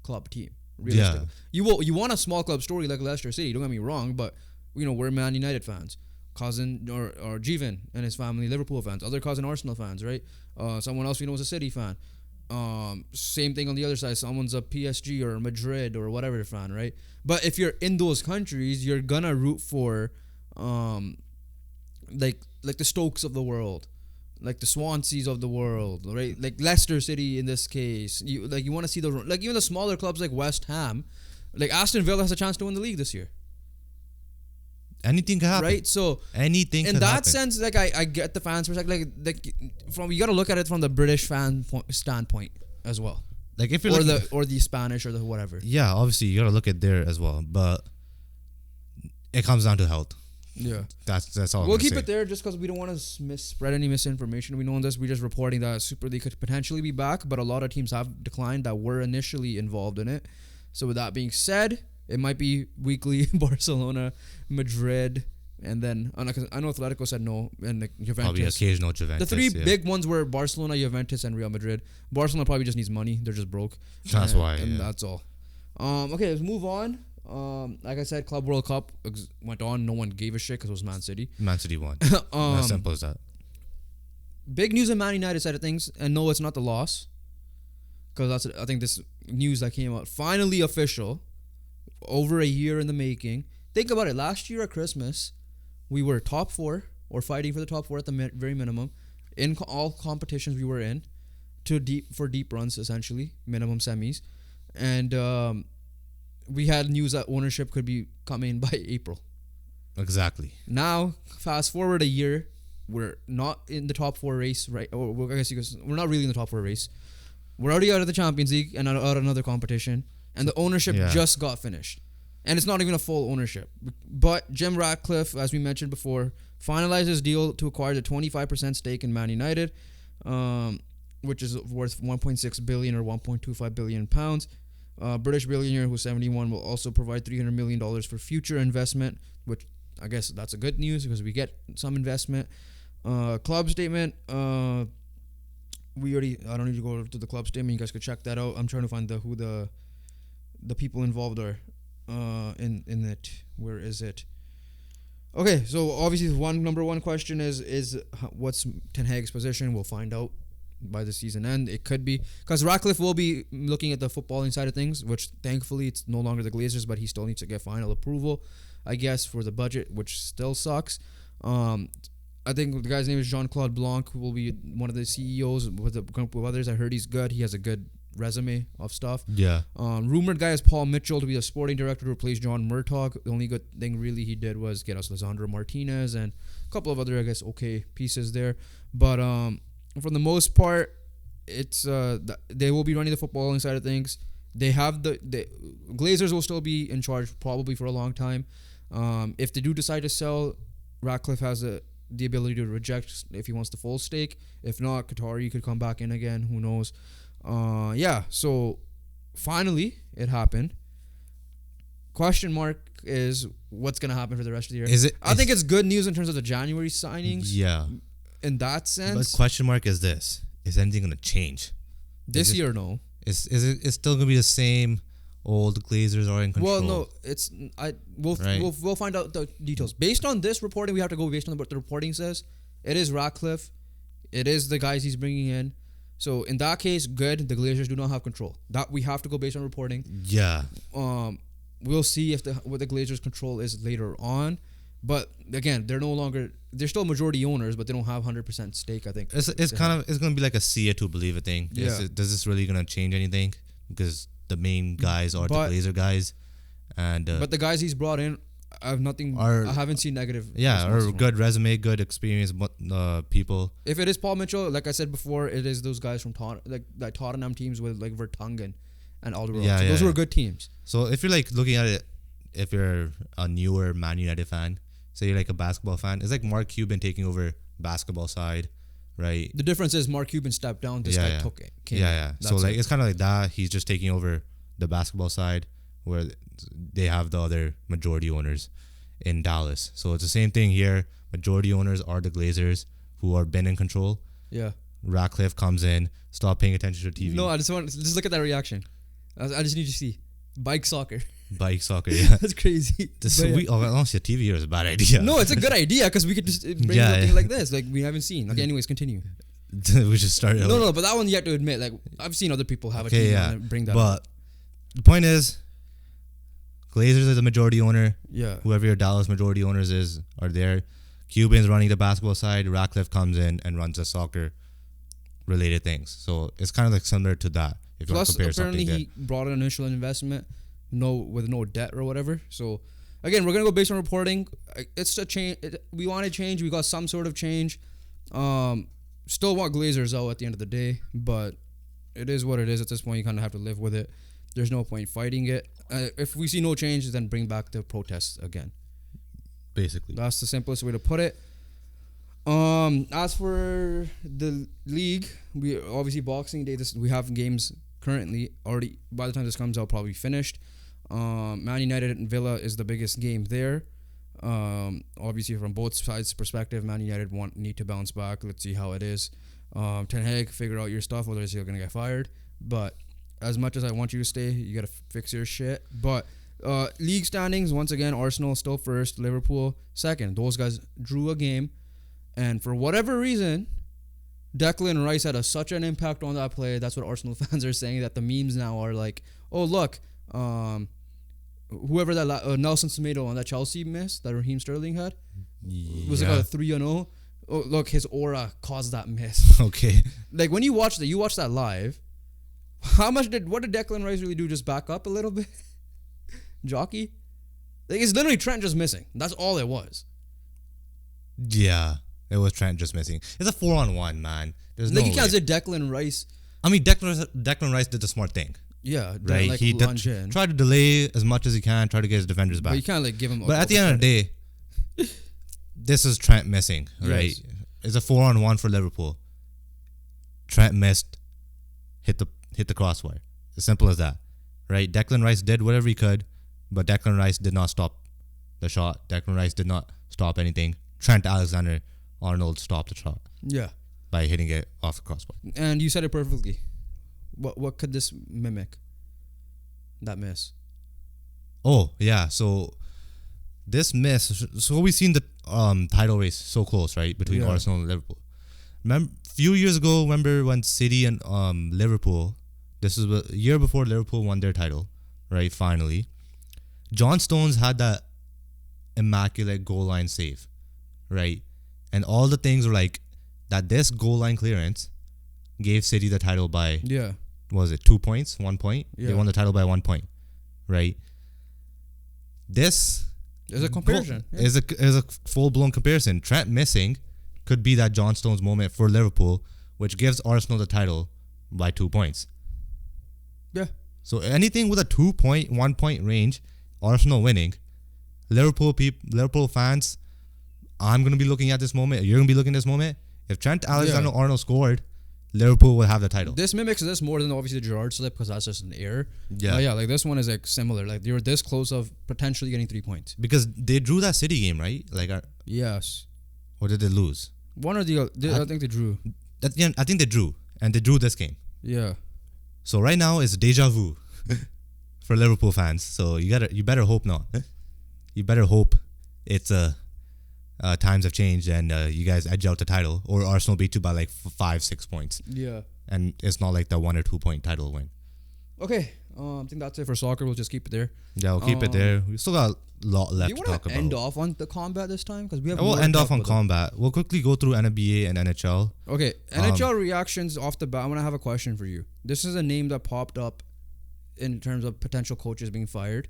club team. Realistically, you want a small club story like Leicester City. Don't get me wrong, but we're Man United fans. Cousin or Jeevan and his family Liverpool fans. Other cousin Arsenal fans, right? Someone else we know is a City fan. Same thing on the other side. Someone's a PSG or Madrid or whatever fan, right? But if you're in those countries, you're gonna root for like the Stokes of the world, like the Swanseas of the world, right? Like Leicester City in this case. You want to see even the smaller clubs like West Ham, like Aston Villa has a chance to win the league this year. Anything can happen, right? So anything in can that happen. sense, like I get the fans perspective, like from you got to look at it from the British fan standpoint as well, like if you're or the Spanish or the whatever. Yeah, obviously you gotta look at there as well, but it comes down to health. Yeah, that's all. We'll keep it there just because we don't want to spread any misinformation. We know on this. We're just reporting that Super League could potentially be back, but a lot of teams have declined that were initially involved in it. So with that being said, it might be weekly Barcelona, Madrid, and then I know Atletico said no, and like Juventus. Probably occasional Juventus. The three big ones were Barcelona, Juventus, and Real Madrid. Barcelona probably just needs money; they're just broke. That's why, and that's all. Okay, let's move on. Like I said, Club World Cup went on. No one gave a shit because it was Man City. Man City won. As simple as that. Big news in Man United side of things, and no, it's not the loss, because I think this news that came out finally official. Over a year in the making. Think about it. Last year at Christmas, we were top 4 or fighting for the top 4 at the very minimum in all competitions we were in, for deep runs essentially, minimum semis, and we had news that ownership could be coming by April. Exactly. Now, fast forward a year, we're not in the top 4 race, right? Or I guess we're not really in the top 4 race. We're already out of the Champions League and out of another competition. And the ownership just got finished. And it's not even a full ownership. But Jim Ratcliffe, as we mentioned before, finalized his deal to acquire the 25% stake in Man United, which is worth 1.6 billion or 1.25 billion pounds. British billionaire who's 71 will also provide $300 million for future investment, which I guess that's a good news because we get some investment. Club statement, I don't need to go to the club statement. You guys could check that out. I'm trying to find who the people involved are in it. Where is it? Okay, so obviously number one question is what's Ten Hag's position? We'll find out by the season end. It could be because Ratcliffe will be looking at the footballing side of things, which thankfully it's no longer the Glazers, but he still needs to get final approval, I guess, for the budget, which still sucks. I think the guy's name is Jean-Claude Blanc, who will be one of the CEOs with a group of others. I heard he's good. He has a good resume of stuff. Yeah. Rumored guy is Paul Mitchell to be the sporting director to replace John Murtaugh. The only good thing really he did was get us Lisandro Martinez and a couple of other, I guess, okay pieces there. But for the most part, it's they will be running the footballing side of things. They have the Glazers will still be in charge probably for a long time. If they do decide to sell, Ratcliffe has the ability to reject if he wants the full stake. If not, Qatari could come back in again. Who knows? So finally it happened. Question mark is what's gonna happen for the rest of the year. I think it's good news in terms of the January signings. Yeah. In that sense. But question mark is this: is anything gonna change this year? No. Is it still gonna be the same? Old Glazers are in control. Well, no, we'll find out the details. Based on this reporting, we have to go based on what the reporting says. It is Ratcliffe. It is the guys he's bringing in. So in that case, good. The Glazers do not have control. That we have to go based on reporting. Yeah. We'll see what the Glazers' control is later on. But again, they're still majority owners, but they don't have 100% stake. I think it's gonna be like a see it to believe it thing. Yeah. Is this really gonna change anything? Because the main guys are the Glazer guys, and but the guys he's brought in, I haven't seen negative. Yeah, or good resume, good experience, people. If it is Paul Mitchell, like I said before, it is those guys from Tottenham teams with like Vertonghen and Alderweireld. Yeah, those were good teams. So if you're like looking at it, if you're a newer Man United fan, say you're like a basketball fan, it's like Mark Cuban taking over basketball side. Right. The difference is Mark Cuban stepped down. This guy took it. So like it's kind of like that. He's just taking over the basketball side where they have the other majority owners in Dallas. So it's the same thing here. Majority owners are the Glazers who are been in control. Yeah. Ratcliffe comes in. Stop paying attention to TV. No, just look at that reaction. I just need to see. Bike soccer. Bike soccer, yeah. That's crazy. Honestly, a TV here is a bad idea. No, it's a good idea because we could just bring something like this, like we haven't seen. Okay, anyways, continue. We should start. No, but that one you have to admit, like I've seen other people have a TV and bring that. But the point is, Glazers are the majority owner. Yeah. Whoever your Dallas majority owners are there. Cubans running the basketball side. Ratcliffe comes in and runs the soccer related things. So it's kind of like similar to that. If Plus, you want to compare apparently he brought an initial investment, with no debt or whatever. So again, we're gonna go based on reporting. It's a change. We want a change. We got some sort of change. Still want Glazers out at the end of the day, but it is what it is at this point. You kind of have to live with it. There's no point fighting it. If we see no change, then bring back the protests again. Basically, that's the simplest way to put it. As for the league, we obviously Boxing Day. We have games currently already. By the time this comes out, probably finished. Man United and Villa is the biggest game there. Obviously, from both sides' perspective, Man United need to bounce back. Let's see how it is. Ten Hag, figure out your stuff, otherwise you're gonna get fired. But as much as I want you to stay, you gotta fix your shit. But league standings, once again, Arsenal still first, Liverpool second. Those guys drew a game, and for whatever reason, Declan Rice had such an impact on that play. That's what Arsenal fans are saying. That the memes now are like, oh look, whoever that Nelson Semedo on that Chelsea miss that Raheem Sterling had was like a 3-0. Oh look, his aura caused that miss. Okay. Like when you watch that live. What did Declan Rice really do? Just back up a little bit, jockey. Like it's literally Trent just missing. That's all it was. Yeah, it was Trent just missing. It's a 4-on-1, man. There's like no you can't way. say Declan Rice. I mean, Declan Rice did the smart thing. Yeah, right. Like He tried to delay as much as he can, try to get his defenders back. But you can't like give him. But at the end of the day, this is Trent missing, right? Yes. It's a 4-on-1 for Liverpool. Trent missed, hit the crossbar. As simple as that, right? Declan Rice did whatever he could, but Declan Rice did not stop the shot. Declan Rice did not stop anything. Trent Alexander-Arnold stopped the shot. Yeah. By hitting it off the crossbar. And you said it perfectly. What could this mimic? That miss. Oh yeah, so this miss. So we've seen the title race so close, right, between Arsenal and Liverpool. Remember, few years ago, remember when City and Liverpool. This is a year before Liverpool won their title, right? Finally, John Stones had that immaculate goal line save, right? And all the things were like that. This goal line clearance gave City the title by what was it 2 points, 1 point? Yeah. They won the title by 1 point, right? This is a comparison. Is a full blown comparison. Trent missing could be that John Stones moment for Liverpool, which gives Arsenal the title by 2 points. Yeah. So anything with a 2 point, 1 point range, Arsenal winning. Liverpool fans, I'm gonna be looking at this moment. You're gonna be looking at this moment. If Trent Alexander-Arnold scored, Liverpool will have the title. This mimics this more than obviously the Gerrard slip because that's just an error. Yeah. Yeah, like this one is like similar. Like they were this close of potentially getting 3 points. Because they drew that City game, right? Like, yes. Or did they lose? One or the other. I think they drew. I think they drew. And they drew this game. Yeah. So right now it's deja vu for Liverpool fans. So you better hope not. You better hope it's times have changed and you guys edge out the title, or Arsenal beat you by like 5-6 points. Yeah. And it's not like the 1 or 2 point title win. Okay. I think that's it for soccer. We'll just keep it there. Yeah, we'll keep it there. We still got a lot left to talk about. End off on the combat this time because we have. We'll end off on combat. We'll quickly go through NBA and NHL. Okay, NHL reactions off the bat. I'm gonna have a question for you. This is a name that popped up in terms of potential coaches being fired.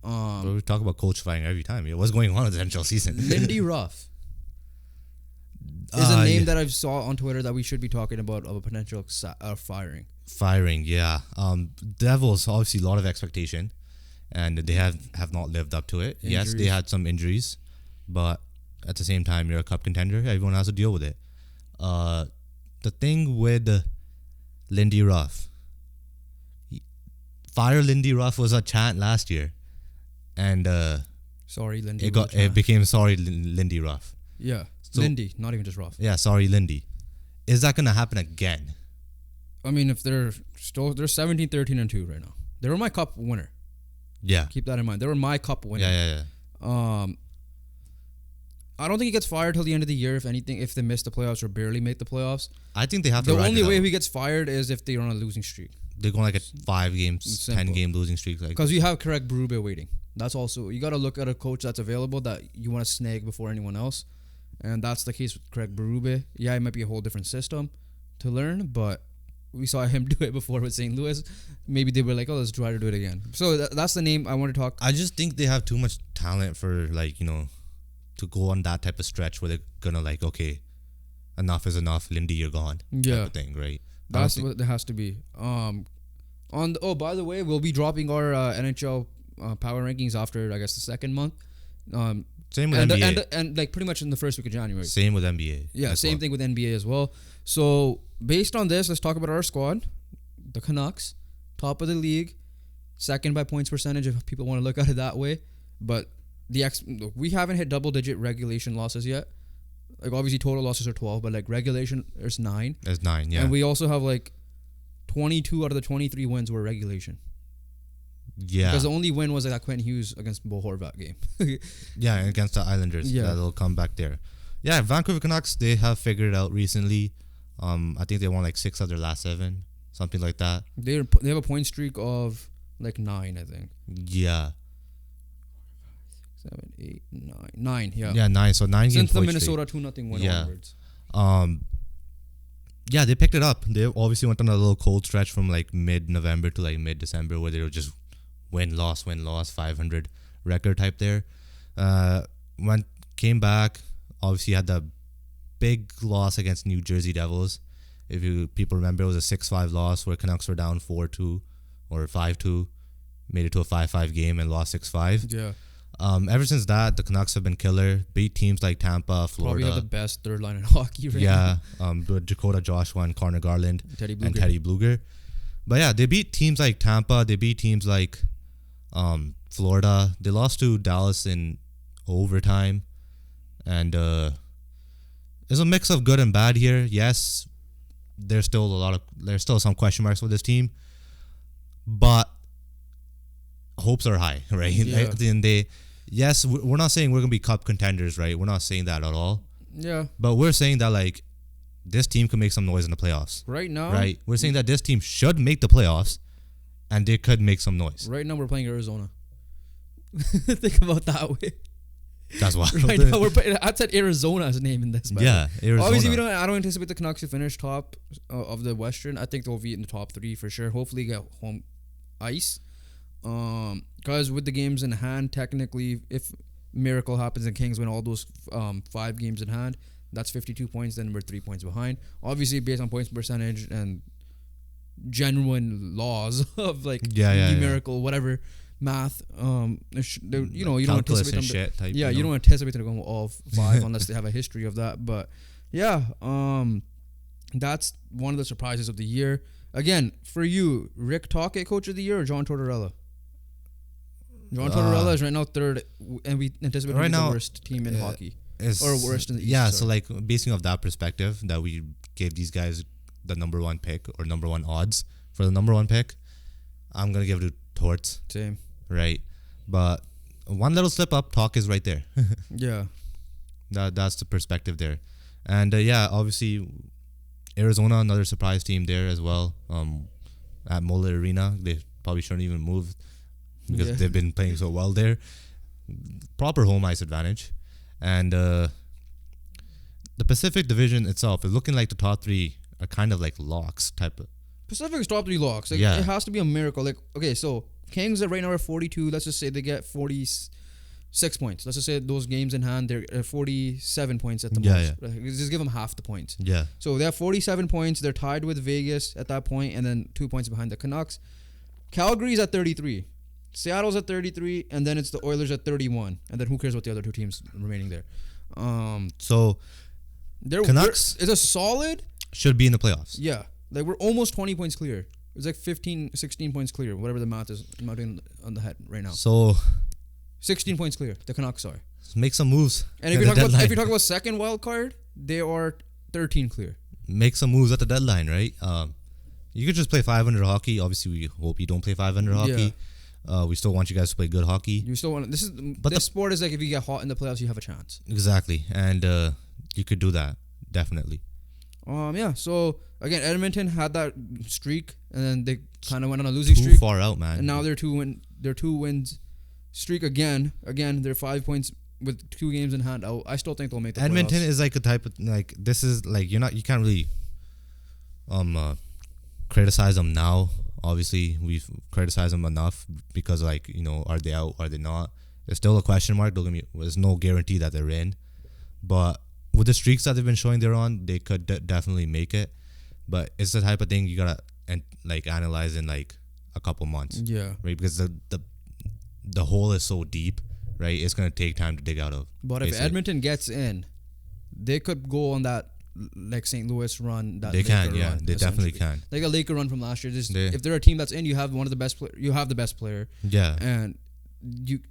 We talk about coach firing every time. What's going on in the NHL season? Lindy Ruff is a name that I saw on Twitter that we should be talking about of a potential firing. Firing, yeah. Devils, obviously a lot of expectation, and they have not lived up to it. Injuries. Yes, they had some injuries, but at the same time, you're a cup contender. Everyone has to deal with it. The thing with Lindy Ruff, fire Lindy Ruff was a chant last year, and sorry, Lindy. It became sorry Lindy Ruff. Yeah, so, Lindy, not even just Ruff. Yeah, sorry Lindy. Is that gonna happen again? I mean, if they're 17, 13, and 2 right now. They were my cup winner. Yeah. Keep that in mind. They were my cup winner. Yeah. I don't think he gets fired till the end of the year. If anything, if they miss the playoffs or barely make the playoffs, I think they have to. The only way he gets fired is if they're on a losing streak. They're going like a 5 games, 10 game losing streak. Because you have Craig Berube waiting. That's also, you got to look at a coach that's available that you want to snag before anyone else. And that's the case with Craig Berube. Yeah, it might be a whole different system to learn, but we saw him do it before with St. Louis. Maybe they were like, oh, let's try to do it again. So that's the name I want to talk. I just think they have too much talent for, like, you know, to go on that type of stretch where they're going to, like, okay, enough is enough. Lindy, you're gone. Yeah. Type of thing, right? That's what there has to be. By the way, we'll be dropping our NHL power rankings after, I guess, the second month. Same with NBA. And like pretty much in the first week of January. Same with NBA. Yeah, same thing with NBA as well. So based on this, let's talk about our squad. The Canucks, top of the league, second by points percentage if people want to look at it that way. But we haven't hit double-digit regulation losses yet. Like obviously total losses are 12, but like regulation there's 9. There's 9, yeah. And we also have like 22 out of the 23 wins were regulation. Yeah. Because the only win was like that Quentin Hughes against Bo Horvat game. Yeah, against the Islanders. Yeah. That'll come back there. Yeah, Vancouver Canucks, they have figured it out recently. I think they won like 6 of their last 7. Something like that. They have a point streak of like 9, I think. Yeah. 7, 8, 9. 9, yeah. Yeah, 9. So 9 games. Since the Minnesota 2-0 win onwards. Yeah, they picked it up. They obviously went on a little cold stretch from like mid-November to like mid-December where they were just win, loss, 500 record type there. Came back, obviously had the big loss against New Jersey Devils. If people remember, it was a 6-5 loss where Canucks were down 4-2 or 5-2, made it to a 5-5 game and lost 6-5. Yeah. Ever since that, the Canucks have been killer. Beat teams like Tampa, Florida. Probably have the best third line in hockey right now. Yeah, Dakota Joshua and Connor Garland and Teddy Bluger. But yeah, they beat teams like Tampa. They beat teams like Florida. They lost to Dallas in overtime. And there's a mix of good and bad here. Yes, there's still some question marks with this team. But hopes are high, right? Yeah. At the end of the day, yes, we're not saying we're going to be cup contenders, right? We're not saying that at all. Yeah. But we're saying that, like, this team could make some noise in the playoffs. Right now. Right? We're saying that this team should make the playoffs and they could make some noise. Right now, we're playing Arizona. Think about that way. That's why. Right now, we're playing. I said Arizona's name in this. Yeah, Arizona. Obviously, I don't anticipate the Canucks to finish top of the Western. I think they'll be in the top 3 for sure. Hopefully, get home ice. Because with the games in hand, technically, if miracle happens and Kings win all those 5 games in hand, that's 52 points. Then we're 3 points behind. Obviously, based on points percentage and genuine laws of like numerical whatever math. You don't anticipate them. You don't anticipate them going all 5 unless they have a history of that. But yeah, that's one of the surprises of the year. Again, for you, Rick Tocchet, coach of the year, or John Tortorella? John Tortorella is right now 3rd, and we anticipate him to be the worst team in hockey. Or worst in the East. Yeah, so like basing off that perspective, that we gave these guys the number 1 pick or number 1 odds for the number 1 pick, I'm going to give it to Torts. Same. Right. But one little slip up, Talk is right there. Yeah. That's the perspective there. And obviously Arizona, another surprise team there as well. At Moeller Arena, they probably shouldn't even move because they've been playing so well there. Proper home ice advantage. And the Pacific Division itself is looking like the top 3 are kind of like locks type of. Pacific's top 3 locks. Like, it has to be a miracle. Like, okay, so Kings are right now at 42. Let's just say they get 46 points. Let's just say those games in hand, they're at 47 points at the most. Yeah. Just give them half the points. Yeah. So they have 47 points. They're tied with Vegas at that point, and then 2 points behind the Canucks. Calgary's at 33. Seattle's at 33, and then it's the Oilers at 31. And then who cares what the other 2 teams remaining there? So Canucks is a solid. Should be in the playoffs. Yeah. Like, we're almost 20 points clear. It's like 15, 16 points clear, whatever the math is. I'm not doing on the head right now. So 16 points clear. The Canucks are. Make some moves. And if you talk about second wild card, they are 13 clear. Make some moves at the deadline, right? You could just play 500 hockey. Obviously, we hope you don't play 500 hockey. We still want you guys to play good hockey. You still want this sport is like if you get hot in the playoffs, you have a chance. Exactly, and you could do that definitely. Yeah. So again, Edmonton had that streak, and then they kind of went on a losing streak. Too far out, man. And now they're two wins streak again. Again, they're 5 points with 2 games in hand out. I still think they'll make the Edmonton playoffs. is like a type of like this is like you can't really criticize them now. Obviously, we've criticized them enough because like are they out? Are they not? There's still a question mark. There's no guarantee that they're in, but with the streaks that they've been showing they're on, they could definitely make it. But it's the type of thing you gotta analyze in like a couple months. Yeah. Right, because the hole is so deep. Right, it's gonna take time to dig out of. But if Edmonton gets in, they could go on that like St. Louis run. That they Laker can, yeah, run, they definitely can. Like a Laker run from last year. If they're a team that's in, you have one of the best. You have the best player. Yeah. And you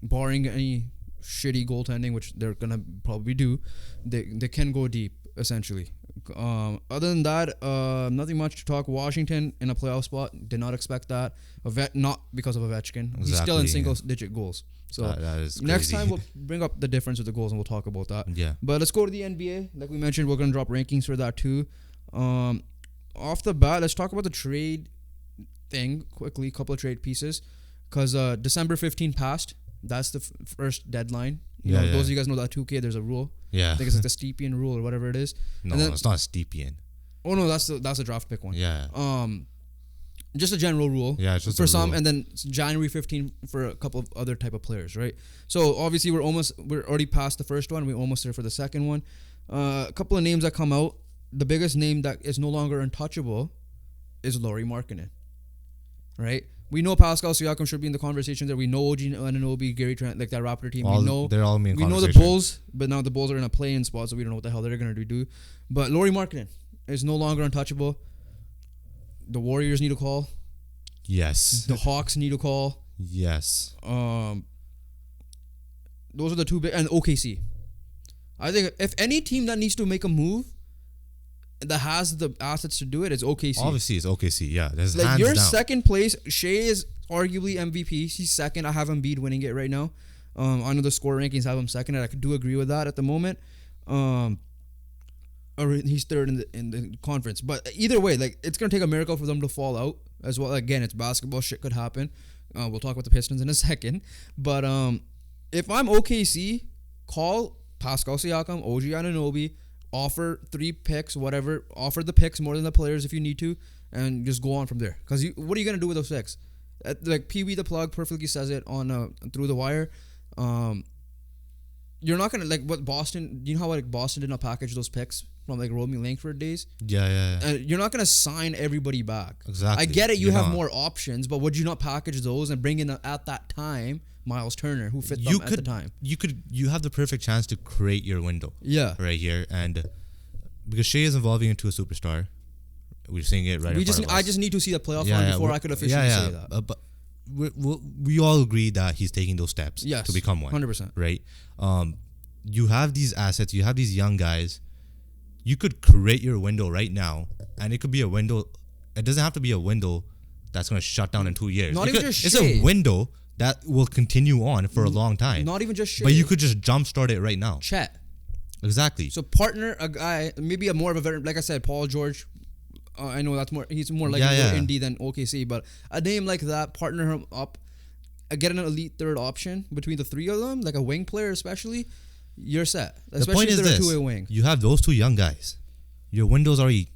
barring any shitty goaltending, which they're gonna probably do, they can go deep essentially. Other than that, nothing much to talk. Washington in a playoff spot. Did not expect that. Not because of Ovechkin. Exactly, he's still in single-digit goals. So that is crazy. Next time we'll bring up the difference with the goals and we'll talk about that. Yeah. But let's go to the NBA. Like we mentioned, we're gonna drop rankings for that too. Off the bat, let's talk about the trade thing quickly. Couple of trade pieces, because December 15 passed. That's the first deadline. Those of you guys know that 2K. There's a rule. Yeah. I think it's like the Stepien rule or whatever it is. No, it's not Stepien. Oh no, that's a draft pick one. Yeah. Just a general rule. Yeah, it's just for some, rule. and then January 15 for a couple of other type of players, right? So obviously we're already past the first one. We're almost there for the second one. A couple of names that come out. The biggest name that is no longer untouchable is Lauri Markkanen, right? We know Pascal Siakam should be in the conversation there. We know OG Anunoby, Gary Trent, like that Raptor team. They're all in we know the Bulls, but now the Bulls are in a play-in spot, so we don't know what the hell they're going to do. But Lauri Markkanen is no longer untouchable. The Warriors need a call. Yes. The Hawks need a call. Yes. Those are the two big, and OKC. I think if any team that needs to make a move that has the assets to do it, it's OKC. Obviously, it's OKC. Yeah, there's like hands you're down. second place. Shea is arguably MVP. He's second. I have Embiid winning it right now. I know the score rankings have him second, and I do agree with that at the moment. Or he's third in the conference. But either way, like it's gonna take a miracle for them to fall out as well. Again, it's basketball. Shit could happen. We'll talk about the Pistons in a second. But if I'm OKC, call Pascal Siakam, OG Anunoby, offer 3 picks, whatever. Offer the picks more than the players if you need to, and just go on from there. Because what are you gonna do with those picks? Like Pee Wee the Plug perfectly says it on Through the Wire. You're not gonna like what Boston. You know how like Boston did not package those picks from like Romeo Langford days. Yeah. You're not gonna sign everybody back. Exactly. I get it. You have more options, but would you not package those and bring in at that time Miles Turner, who fit them at the time? You have the perfect chance to create your window. Yeah. Right here, and because Shea is evolving into a superstar, we're seeing it right. I just need to see the playoff run before I could officially say that. But we all agree that he's taking those steps to become one. 100%. Right. You have these assets. You have these young guys. You could create your window right now, and it could be a window. It doesn't have to be a window that's going to shut down in 2 years. It's a window that will continue on for a long time. Not even just Shea. But you could just jumpstart it right now. Chet. Exactly. So partner a guy, maybe more of a veteran, like I said, Paul George. I know he's more like indie than OKC, but a name like that, partner him up, get an elite third option between the three of them, like a wing player especially, you're set. Especially the point if is they're this: a two-way wing. You have those two young guys. Your window's already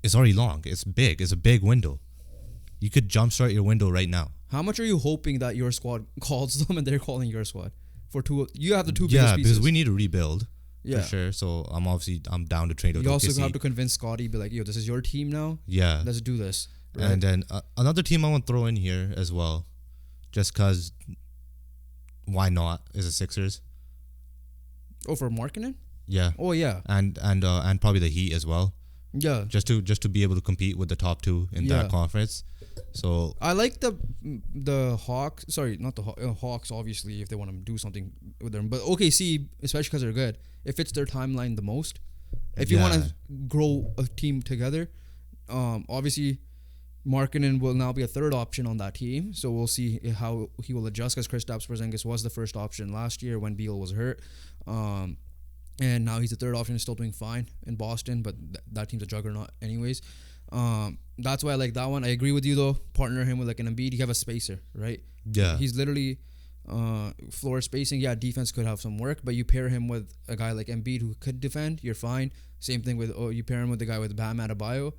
long. It's big. It's a big window. You could jumpstart your window right now. How much are you hoping that your squad calls them and they're calling your squad for two? You have the two biggest pieces. Because we need to rebuild. Yeah, for sure. So I'm down to trade with You also OKC. have to convince Scotty, be like, yo, this is your team now. Yeah, let's do this. Right? And then another team I want to throw in here as well, just because. Why not? Is the Sixers. Oh, for Markkanen? Yeah. Oh yeah. And probably the Heat as well. Yeah. Just to be able to compete with the top two in that conference. So I like the Hawks. Sorry, not the Hawks. Obviously, if they want to do something with them, but OKC, especially because they're good, it fits their timeline the most. If you want to grow a team together, Obviously, Markkanen will now be a third option on that team, so we'll see how he will adjust. Because Kristaps Porzingis was the first option last year when Beal was hurt, and now he's the third option. He's still doing fine in Boston, but that team's a juggernaut, anyways. That's why I like that one. I agree with you though. Partner him with like an Embiid. You have a spacer, right? Yeah. He's literally floor spacing. Yeah, defense could have some work, but you pair him with a guy like Embiid who could defend. You're fine. Same thing with you pair him with the guy with Bam Adebayo.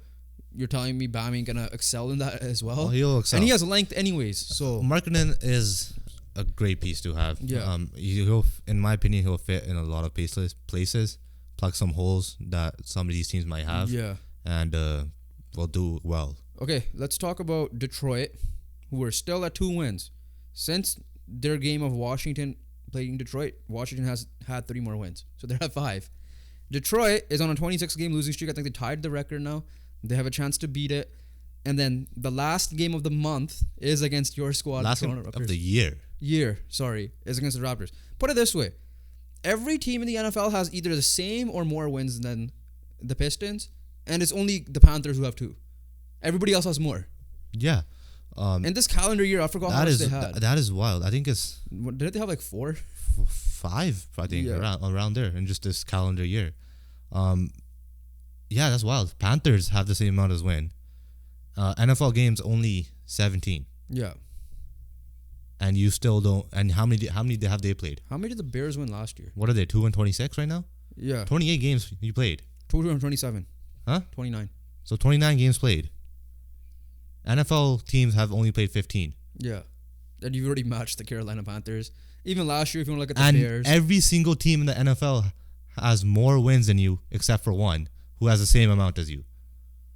You're telling me Bam ain't gonna excel in that as well? Oh, he'll excel. And he has length anyways. So Markkanen is a great piece to have. Yeah. He'll, in my opinion, he'll fit in a lot of places, plug some holes that some of these teams might have. Yeah. And will do well. Okay, let's talk about Detroit, who are still at 2 wins. Since their game of Washington playing Detroit, Washington has had 3 more wins. So they're at 5. Detroit is on a 26-game losing streak. I think they tied the record now. They have a chance to beat it. And then the last game of the month is against your squad. Last game of the year. Is against the Raptors. Put it this way. Every team in the NFL has either the same or more wins than the Pistons. And it's only the Panthers who have 2. Everybody else has more. Yeah. In this calendar year, I forgot how much they had. That is wild. I think it's... Did they have like 4? 5, I think, around there in just this calendar year. Yeah, that's wild. Panthers have the same amount as win. NFL games only 17. Yeah. And you still don't... And how many have they played? How many did the Bears win last year? What are they, 2-26 right now? Yeah. 28 games you played. 227. Huh? 29. So 29 games played. NFL teams have only played 15. Yeah. And you've already matched the Carolina Panthers. Even last year, if you want to look at the Bears. And every single team in the NFL has more wins than you, except for one, who has the same amount as you.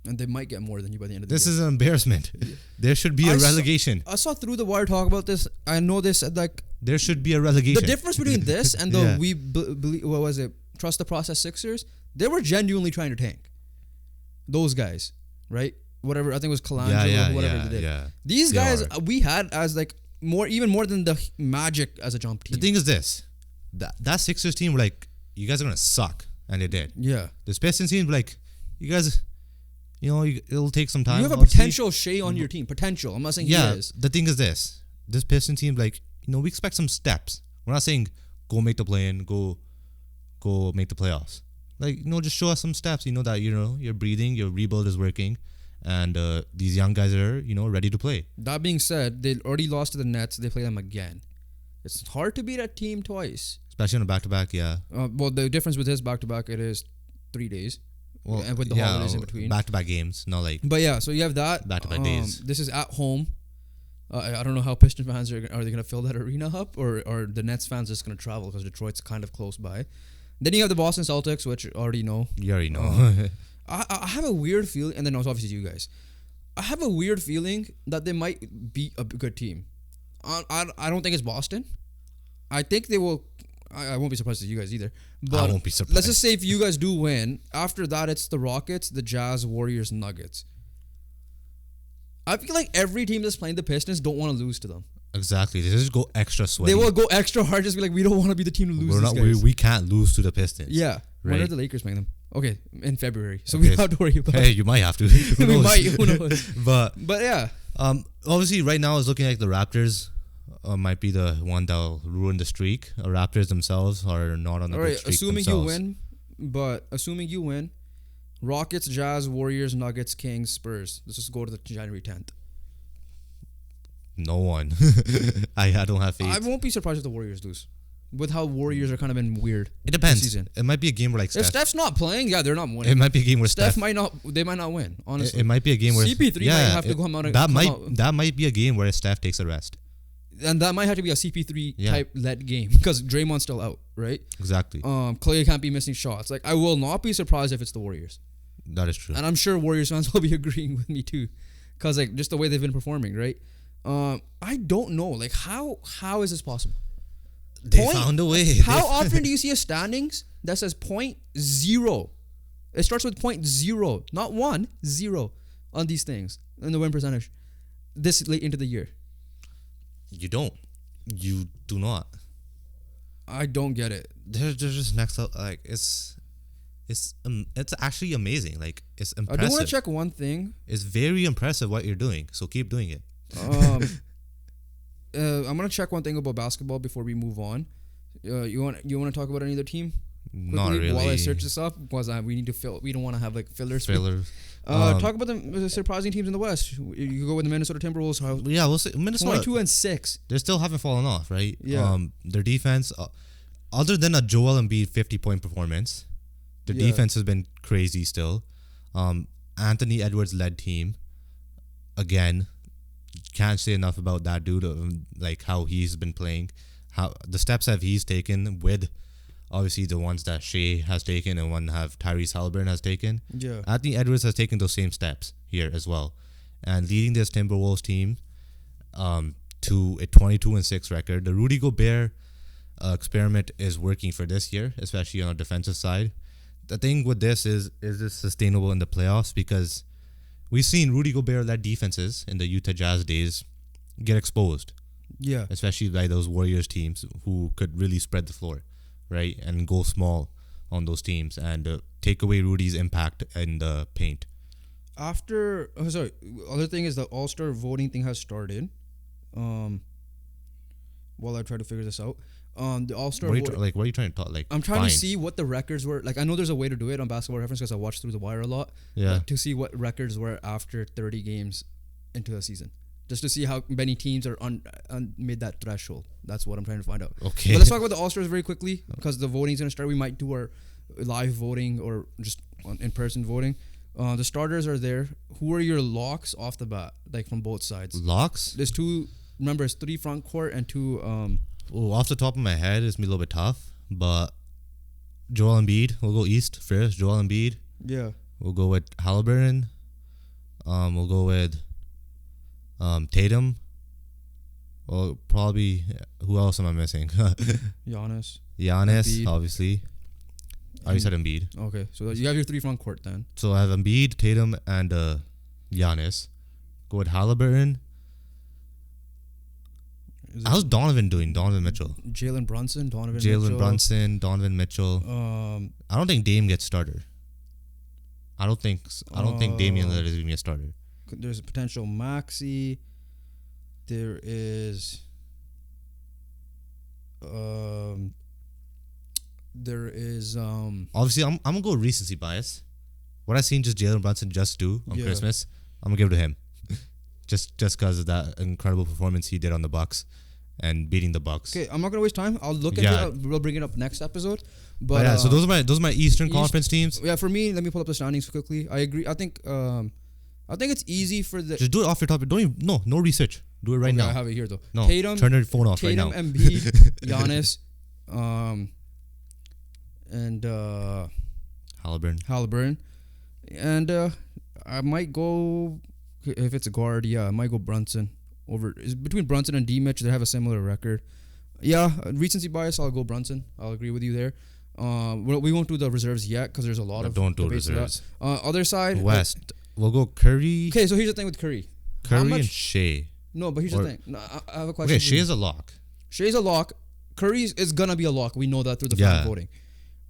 And they might get more than you by the end of the year. This is an embarrassment. There should be a relegation. I saw Through the Wire talk about this. I know they said like... There should be a relegation. The difference between this and the what was it? Trust the Process Sixers, they were genuinely trying to tank. Those guys, right? Whatever, I think it was Colangelo, whatever they did. Yeah. These guys we had as like even more than the Magic as a jump team. The thing is this, that Sixers team were like, you guys are gonna suck, and they did. Yeah. This Pistons team were like, you guys, it'll take some time. You have a potential Shea on your team. Potential. I'm not saying he is. The thing is this Pistons team, like, we expect some steps. We're not saying go make the play-in, go make the playoffs. Like, just show us some steps. That you're breathing, your rebuild is working, and these young guys are ready to play. That being said, they already lost to the Nets. They play them again. It's hard to beat a team twice, especially on a back-to-back. Yeah. Well, the difference with his back-to-back, it is 3 days. Well, and with the holidays in between. Back-to-back games, not like. But yeah, so you have that. Back-to-back days. This is at home. I don't know how Piston fans are they going to fill that arena up, or the Nets fans just going to travel because Detroit's kind of close by. Then you have the Boston Celtics, which you already know. You already know. I have a weird feeling, and then also obviously you guys. I have a weird feeling that they might be a good team. I don't think it's Boston. I think they will. I won't be surprised with you guys either. But I won't be surprised. Let's just say if you guys do win, after that it's the Rockets, the Jazz, Warriors, Nuggets. I feel like every team that's playing the Pistons don't want to lose to them. Exactly. They just go extra sweaty. They will go extra hard, just be like, we don't want to be the team to lose these guys. We can't lose to the Pistons. Yeah. Right. When are the Lakers playing them? Okay, in February. So we don't have to worry about it. Hey, you might have to. We might. Who knows? But yeah. Obviously, right now, it's looking like the Raptors might be the one that'll ruin the streak. Raptors themselves are not on the good streak assuming themselves. assuming you win, Rockets, Jazz, Warriors, Nuggets, Kings, Spurs. Let's just go to the January 10th. No one. I don't have faith. I won't be surprised if the Warriors lose. With how Warriors are kind of been weird. It depends. This season. It might be a game where if Steph's not playing, they're not winning. It might be a game where Steph might not. They might not win. Honestly, it might be a game where CP3 might have to come out. That might be a game where Steph takes a rest. And that might have to be a CP3 type led game because Draymond's still out, right? Exactly. Clay can't be missing shots. Like, I will not be surprised if it's the Warriors. That is true. And I'm sure Warriors fans will be agreeing with me too, because like just the way they've been performing, right? I don't know. Like, how is this possible? They found a way. How often do you see a standings that says 0.0? It starts with 0.0, not 1, 0 on these things in the win percentage this late into the year. You don't. You do not. I don't get it. They're just next up. Like, it's it's actually amazing. Like, it's I do impressive. want to check one thing. It's very impressive what you're doing. So keep doing it. I'm gonna check one thing about basketball before we move on. You want to talk about any other team? Quickly, Not really. While I search this up, because we need to fill. We don't want to have like fillers. Fillers. Talk about the surprising teams in the West. You go with the Minnesota Timberwolves. Yeah, we'll say Minnesota 22-6. They still haven't fallen off, right? Yeah. Their defense, other than a Joel Embiid 50-point performance, the defense has been crazy still. Anthony Edwards led team. Again, can't say enough about that dude. Like how he's been playing, how the steps that he's taken with, obviously the ones that Shea has taken and one have Tyrese Halliburton has taken. Yeah. Anthony Edwards has taken those same steps here as well, and leading this Timberwolves team, to a 22-6 record. The Rudy Gobert experiment is working for this year, especially on the defensive side. The thing with this is this sustainable in the playoffs? Because we've seen Rudy Gobert-led defenses in the Utah Jazz days get exposed. Yeah. Especially by those Warriors teams who could really spread the floor, right? And go small on those teams and take away Rudy's impact in the paint. Other thing is the All-Star voting thing has started. While I try to figure this out. The All-Star what are you trying to talk? Like, I'm trying to see what the records were. Like, I know there's a way to do it on Basketball Reference because I watched through the wire a lot. Yeah. To see what records were after 30 games into a season. Just to see how many teams are made that threshold. That's what I'm trying to find out. Okay. But let's talk about the All-Stars very quickly because the voting's going to start. We might do our live voting or just in-person voting. The starters are there. Who are your locks off the bat, like from both sides? Locks? There's two. Remember, it's 3 front court and 2. Off the top of my head, it's a little bit tough, but Joel Embiid. We'll go East first. Joel Embiid. Yeah. We'll go with Halliburton. We'll go with Tatum. Well, probably. Who else am I missing? Giannis, Embiid. Embiid. Obviously. I already said Embiid. Okay, so you have your 3 front court then. So I have Embiid, Tatum, and Giannis. Go with Halliburton. How's Donovan doing? Donovan Mitchell. Jalen Brunson, Donovan Mitchell. I don't think Dame gets starter. I don't think Damian Lillard is going to get starter. There's a potential Maxey. There is. Obviously, I'm gonna go recency bias. What I seen just Jalen Brunson just do on Christmas, I'm gonna give it to him. just because of that incredible performance he did on the Bucks and beating the Bucks. Okay, I'm not gonna waste time. I'll look into it. We'll bring it up next episode. But yeah, so those are my Eastern Conference teams. Yeah, for me, let me pull up the standings quickly. I agree. I think it's easy for the. Just do it off your top. No research. Do it right now. I have it here though. No, Tatum, turn your phone off right now. Tatum, Embiid, Giannis, and Halliburton, and I might go if it's a guard. Yeah, I might go Brunson over. Between Brunson and D-Mitch, they have a similar record. Yeah, recency bias. I'll go Brunson. I'll agree with you there. We won't do the reserves yet because there's a lot of. Don't do reserves. Other side West. We'll go Curry. Okay, so here's the thing with Curry. And Shea. No, but here's the thing. No, I have a question. Okay, Shea's a lock. Shea's a lock. Curry is gonna be a lock. We know that through the fan voting.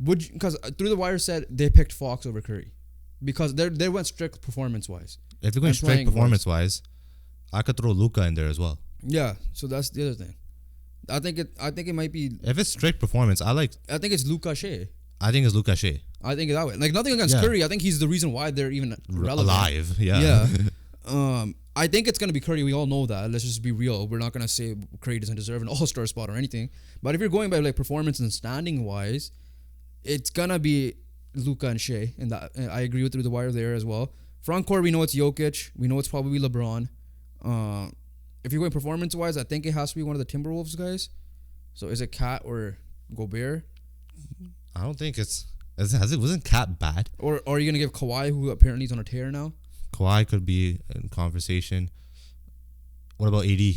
Because through the wire said they picked Fox over Curry because they went strict performance wise. If they're going strict performance wise, I could throw Luka in there as well. Yeah, so that's the other thing. I think it might be. If it's strict performance, I think it's Luka Shea. I think it's Luka Shea. I think that way. Like nothing against Curry. I think he's the reason why they're even relevant. Alive. Yeah. Yeah. I think it's gonna be Curry. We all know that. Let's just be real. We're not gonna say Curry doesn't deserve an All-Star spot or anything. But if you're going by like performance and standing wise, it's gonna be Luka and Shea. And that I agree with through the wire there as well. Front court, we know it's Jokic. We know it's probably LeBron. If you're going performance wise, I think it has to be one of the Timberwolves guys. So is it Cat or Gobert? I don't think wasn't Cat bad. Or are you gonna give Kawhi, who apparently is on a tear now? Kawhi could be in conversation. What about AD?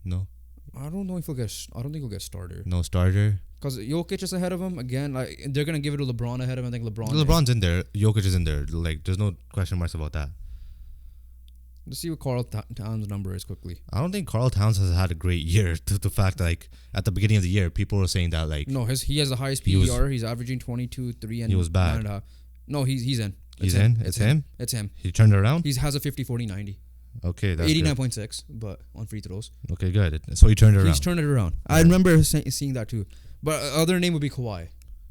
No. I don't think he'll get starter. No starter. Because Jokic is ahead of him again. Like they're gonna give it to LeBron ahead of him. I think LeBron's in there. Jokic is in there. Like there's no question marks about that. Let's see what Carl Towns' number is quickly. I don't think Carl Towns has had a great year. To the fact that, like, at the beginning of the year, people were saying that, like, No, he has the highest PER. He's averaging 22, 3, and he was bad. 9.5. No, he's in. He's in. It's him. It's him. He turned it around. He has a 50, 40, 90. Okay, that's 89.6, but on free throws. Okay, good. So he turned it around. He's turned it around. I remember seeing that too. But other name would be Kawhi.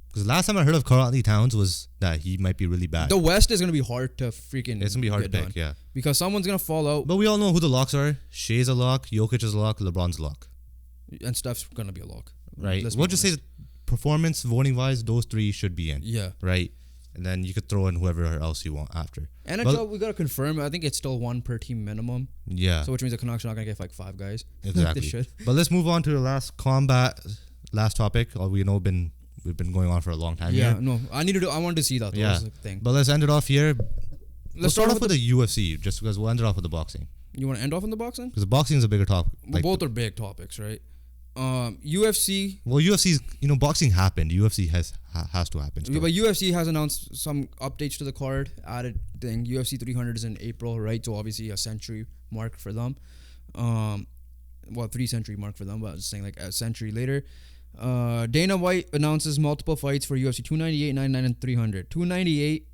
Because last time I heard of Karl Anthony Towns was that he might be really bad. The West is going to be hard to freaking It's going to be hard to get pick, done. yeah. Because someone's going to fall out. But we all know who the locks are. Shea's a lock, Jokic is a lock, LeBron's a lock. And Steph's going to be a lock. Right. Let's be We'll just honest. say performance, voting-wise, those three should be in. Yeah. Right? And then you could throw in whoever else you want after. NHL, we got to confirm. I think it's still one per team minimum. Yeah. So which means the Canucks are not going to get like 5 guys. Exactly. They should. But let's move on to the last topic. We know we've been going on for a long time Yeah, here. no. I wanted to see that. Though. Yeah. That's the thing. But let's end it off here. Let's start off with the the UFC, just because we'll end it off with the boxing. You want to end off on the boxing? Because the boxing is a bigger topic. Well, both are big topics, right? UFC. Well, UFC's, boxing happened. UFC has to happen. Yeah, but UFC has announced some updates to the card. Added thing. UFC 300 is in April, right? So obviously a century mark for them. 3-century mark for them. But I was just saying like a century later. Dana White announces multiple fights for UFC 298, 99, and 300. 298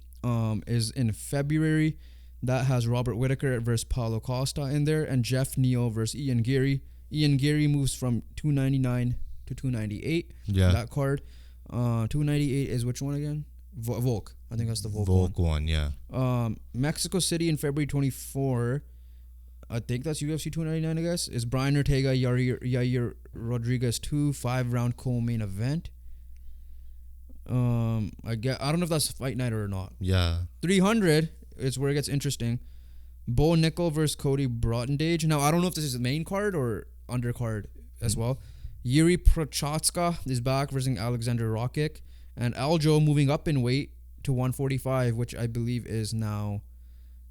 is in February. That has Robert Whittaker versus Paulo Costa in there, and Jeff Neal versus Ian Gary. Ian Gary moves from 299 to 298. Yeah. That card. 298 is which one again? Volk. I think that's the Volk one, yeah. Mexico City in February 24. I think that's UFC 299, I guess. Is Brian Ortega, Yair Rodriguez 2 5-round co-main event. I don't know if that's fight night or not. Yeah. 300 is where it gets interesting. Bo Nickel versus Cody Brotendage. Now, I don't know if this is the main card or undercard as well. Yuri Prochazka is back versus Alexander Rakic. And Aljo moving up in weight to 145, which I believe is now,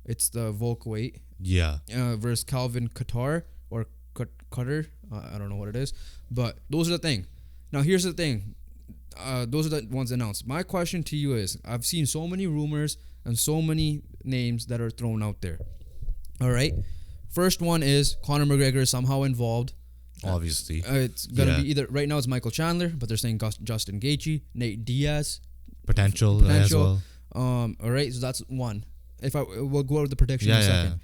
it's the Volk weight. Yeah. Versus Calvin Qatar or Qatar. I don't know what it is. But those are the thing. Now, here's the thing. Those are the ones announced. My question to you is, I've seen so many rumors and so many names that are thrown out there. All right. First one is Conor McGregor is somehow involved. Obviously. It's going to be either, right now it's Michael Chandler, but they're saying Justin Gaethje, Nate Diaz. Potential. As well. All right. So that's one. We'll go over the prediction in a second.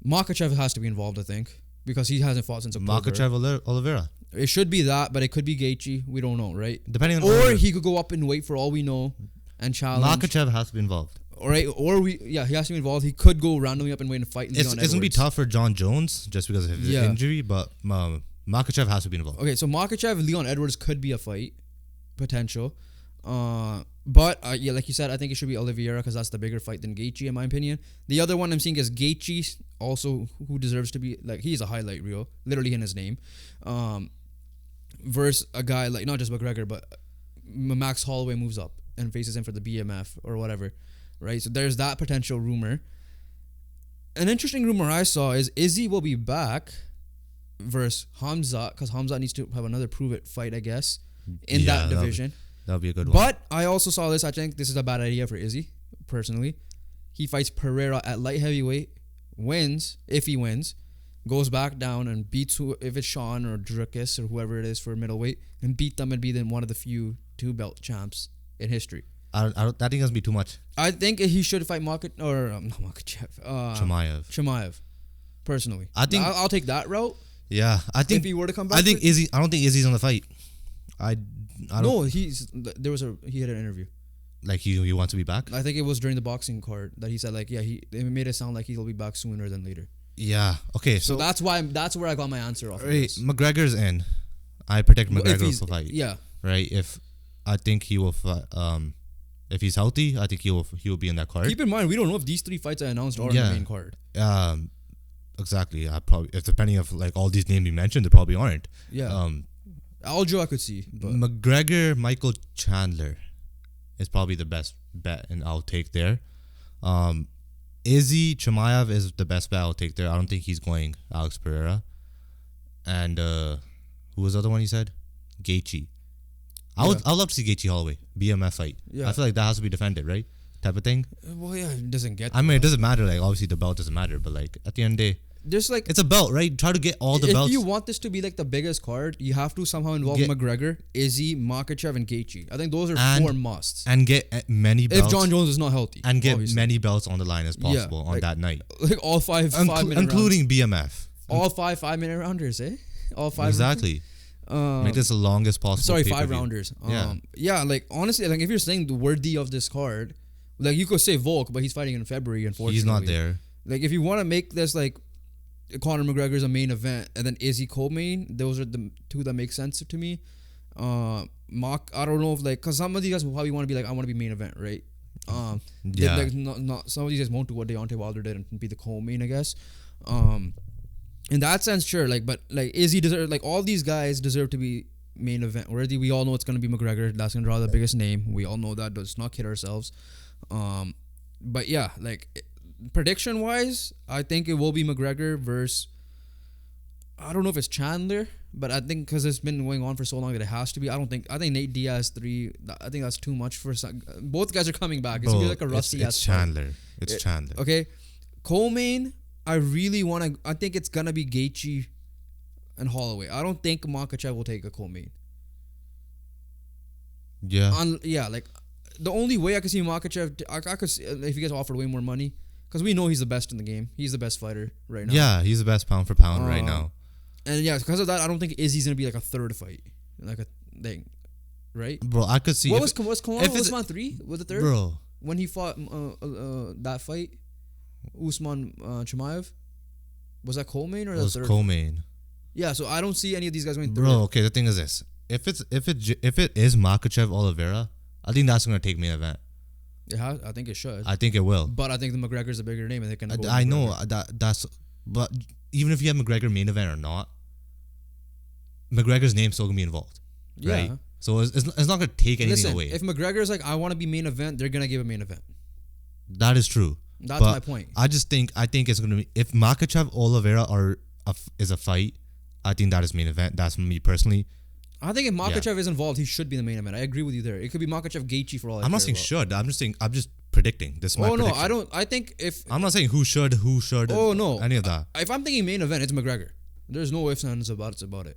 Makachev has to be involved, I think, because he hasn't fought since October. Makachev Oliveira. It should be that, but it could be Gaethje. We don't know, right? Depending on or he could go up in weight for all we know and challenge. Makachev has to be involved. All right, he has to be involved. He could go randomly up in weight and fight. It's going to be tough for John Jones just because of his injury, but Makachev has to be involved. Okay, so Makachev, Leon Edwards could be a fight potential. But like you said, I think it should be Oliveira because that's the bigger fight than Gaethje in my opinion. The other one I'm seeing is Gaethje, also who deserves to be, like, he's a highlight reel, literally in his name. Versus a guy like not just McGregor, but Max Holloway moves up and faces him for the BMF or whatever, right? So there's that potential rumor. An interesting rumor I saw is Izzy will be back versus Hamza because Hamza needs to have another prove-it fight, I guess, in that division. That'll be a good one. But I also saw this. I think this is a bad idea for Izzy, personally. He fights Pereira at light heavyweight, wins, if he wins, goes back down and beats if it's Sean or Dricus or whoever it is for middleweight, and beat them and be then one of the few 2-belt champs in history. I think that's going to be too much. I think he should fight Chimaev, personally. I think I'll take that route. Yeah, I think if he were to come back. I don't think Izzy's on the fight. I don't. No, he had an interview. Like he wants to be back. I think it was during the boxing card that he said they made it sound like he'll be back sooner than later. Yeah. Okay. So that's where I got my answer off. Right. McGregor's in. I predict McGregor will fight. Yeah. Right. If I think he will fight. If he's healthy, I think he will be in that card. Keep in mind, we don't know if these 3 fights I announced are in the main card. Exactly. If depending of like all these names you mentioned, they probably aren't. Yeah. Aljo I could see, but McGregor, Michael Chandler is probably the best bet, and I'll take there. Izzy Chimaev is the best bet I'll take there. I don't think he's going Alex Pereira. And who was the other one you said? Gaethje. I'd love to see Gaethje Holloway BMF fight. Yeah. I feel like that has to be defended, right? type of thing. Well, yeah, it doesn't get. I mean, it doesn't matter. Like, obviously, the belt doesn't matter, but like at the end of the day, There's like, it's a belt, right? Try to get all the if belts. you want this to be like the biggest card, you have to somehow involve McGregor, Izzy, Makachev, and Gaethje. I think those are 4 musts. And get many belts. If John Jones is not healthy, and get obviously. many belts on the line as possible on that night, like all 5-minute including rounds. BMF. All 5-minute rounders, eh? All 5 exactly. Make this the longest possible. Sorry, 5 rounders. Yeah, like honestly, like if you're saying the worthy of this card, like you could say Volk, but he's fighting in February. Unfortunately, he's not there. Like if you want to make this like Conor McGregor's a main event and then Izzy co-main, those are the 2 that make sense to me. I don't know if like, cause some of these guys will probably want to be like, I want to be main event, right? Yeah. Like not some of these guys won't do what Deontay Wilder did and be the co-main, I guess. In that sense, sure. Like, but like Izzy deserve, like all these guys deserve to be main event worthy. We all know it's gonna be McGregor. That's gonna draw the biggest name. We all know that. Let's not kid ourselves. But yeah, like prediction wise, I think it will be McGregor versus. I don't know if it's Chandler, but I think because it's been going on for so long that it has to be. I think Nate Diaz 3. I think that's too much for some. Both guys are coming back. It's gonna be like a rusty. It's Chandler. It's Chandler. Okay, co-main. I really want to. I think it's gonna be Gaethje and Holloway. I don't think Makachev will take a co-main. Yeah. Like the only way I could see Makachev, I could see, if he gets offered way more money, because we know he's the best in the game. He's the best fighter right now. Yeah, he's the best pound for pound right now. And yeah, because of that, I don't think Izzy's gonna be like a third fight, like a thing, right? Bro, I could see. What was Usman 3? Was it third? Bro, when he fought that fight, Usman Chimaev, was that co-main or it was third? co-main. Yeah, so I don't see any of these guys going third. Bro, okay, the thing is this: if it is Makachev Oliveira, I think that's gonna take main event. I think it should. I think it will. But I think the McGregor's a bigger name, and they can. I know that's. But even if you have McGregor main event or not, McGregor's name's still gonna be involved, right? Yeah. So it's not gonna take anything away. If McGregor's like, I want to be main event, they're gonna give a main event. That is true. That's my point. I think it's gonna be, if Makachev Oliveira is a fight, I think that is main event. That's me personally. I think if Makachev is involved, he should be the main event. I agree with you there. It could be Makachev Gaethje for all. I'm not saying should. I'm just predicting. This is my prediction. I don't. I think if I'm not saying who should. Oh no, any of that. If I'm thinking main event, it's McGregor. There's no ifs and ands about it.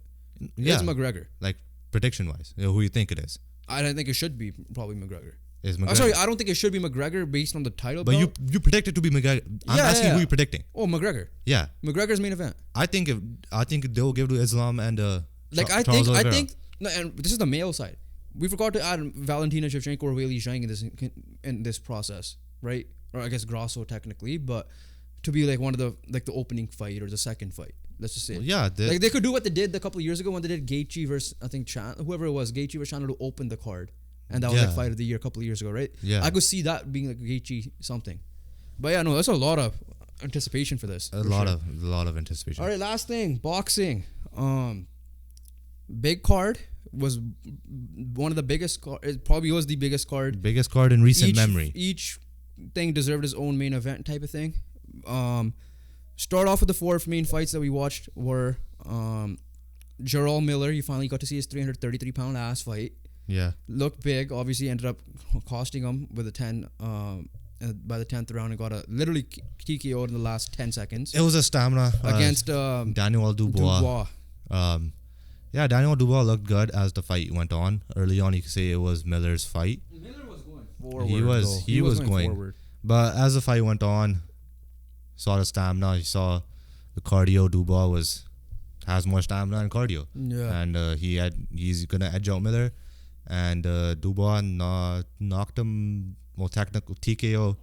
Yeah, it's McGregor. Like prediction wise, who you think it is? I don't think it should be probably McGregor. Is McGregor? Sorry, I don't think it should be McGregor based on the title. But belt. you predict it to be McGregor. I'm asking who you're predicting. Oh, McGregor. Yeah, McGregor's main event. I think they'll give it to Islam and Charles Oliveira. I think. No, and this is the male side. We forgot to add Valentina Shevchenko or Weili Zhang in this process, right? Or I guess Grasso technically, but to be like one of the opening fight or the second fight. Let's just say. Yeah, like they could do what they did a couple of years ago when they did Gaethje versus I think whoever it was, Gaethje versus Chandler to open the card, and that was like fight of the year a couple of years ago, right? Yeah, I could see that being like Gaethje something. But yeah, no, there's a lot of anticipation for this. A lot of anticipation. All right, last thing, boxing. Big card was one of the biggest. It probably was the biggest card. Biggest card in recent memory. Each thing deserved its own main event type of thing. Start off with the 4 main fights that we watched were Jarrell Miller. You finally got to see his 333-pound ass fight. Yeah, looked big. Obviously, ended up costing him with a 10. By the 10th round, and got literally TKO'd in the last 10 seconds. It was a stamina against Daniel Dubois. Yeah, Daniel Dubois looked good as the fight went on. Early on, you could say it was Miller's fight. Miller was going forward. He was going forward. But as the fight went on, saw the stamina. You saw the cardio. Dubois has more stamina and cardio. Yeah, and he's gonna edge out Miller, and Dubois knocked him. Well, technical TKO,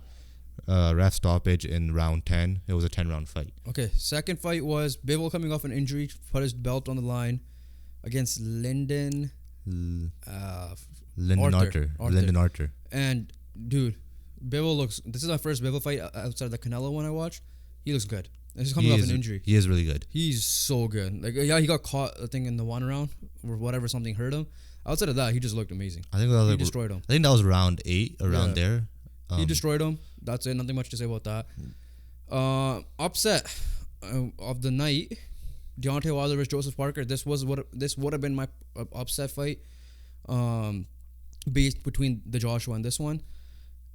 ref stoppage in round 10. It was a 10-round fight. Okay, second fight was Bivol coming off an injury, put his belt on the line against Lyndon Arthur. And dude, Bivol looks. This is my first Bivol fight outside of the Canelo one I watched. He looks good. He's coming off an injury. He is really good. He's so good. Like he got caught I think in the 1 round or whatever, something hurt him. Outside of that, he just looked amazing. I think that was he destroyed him. I think that was round 8, around there. He destroyed him. That's it. Nothing much to say about that. Upset of the night, Deontay Wilder versus Joseph Parker. This would have been my upset fight, based between the Joshua and this one.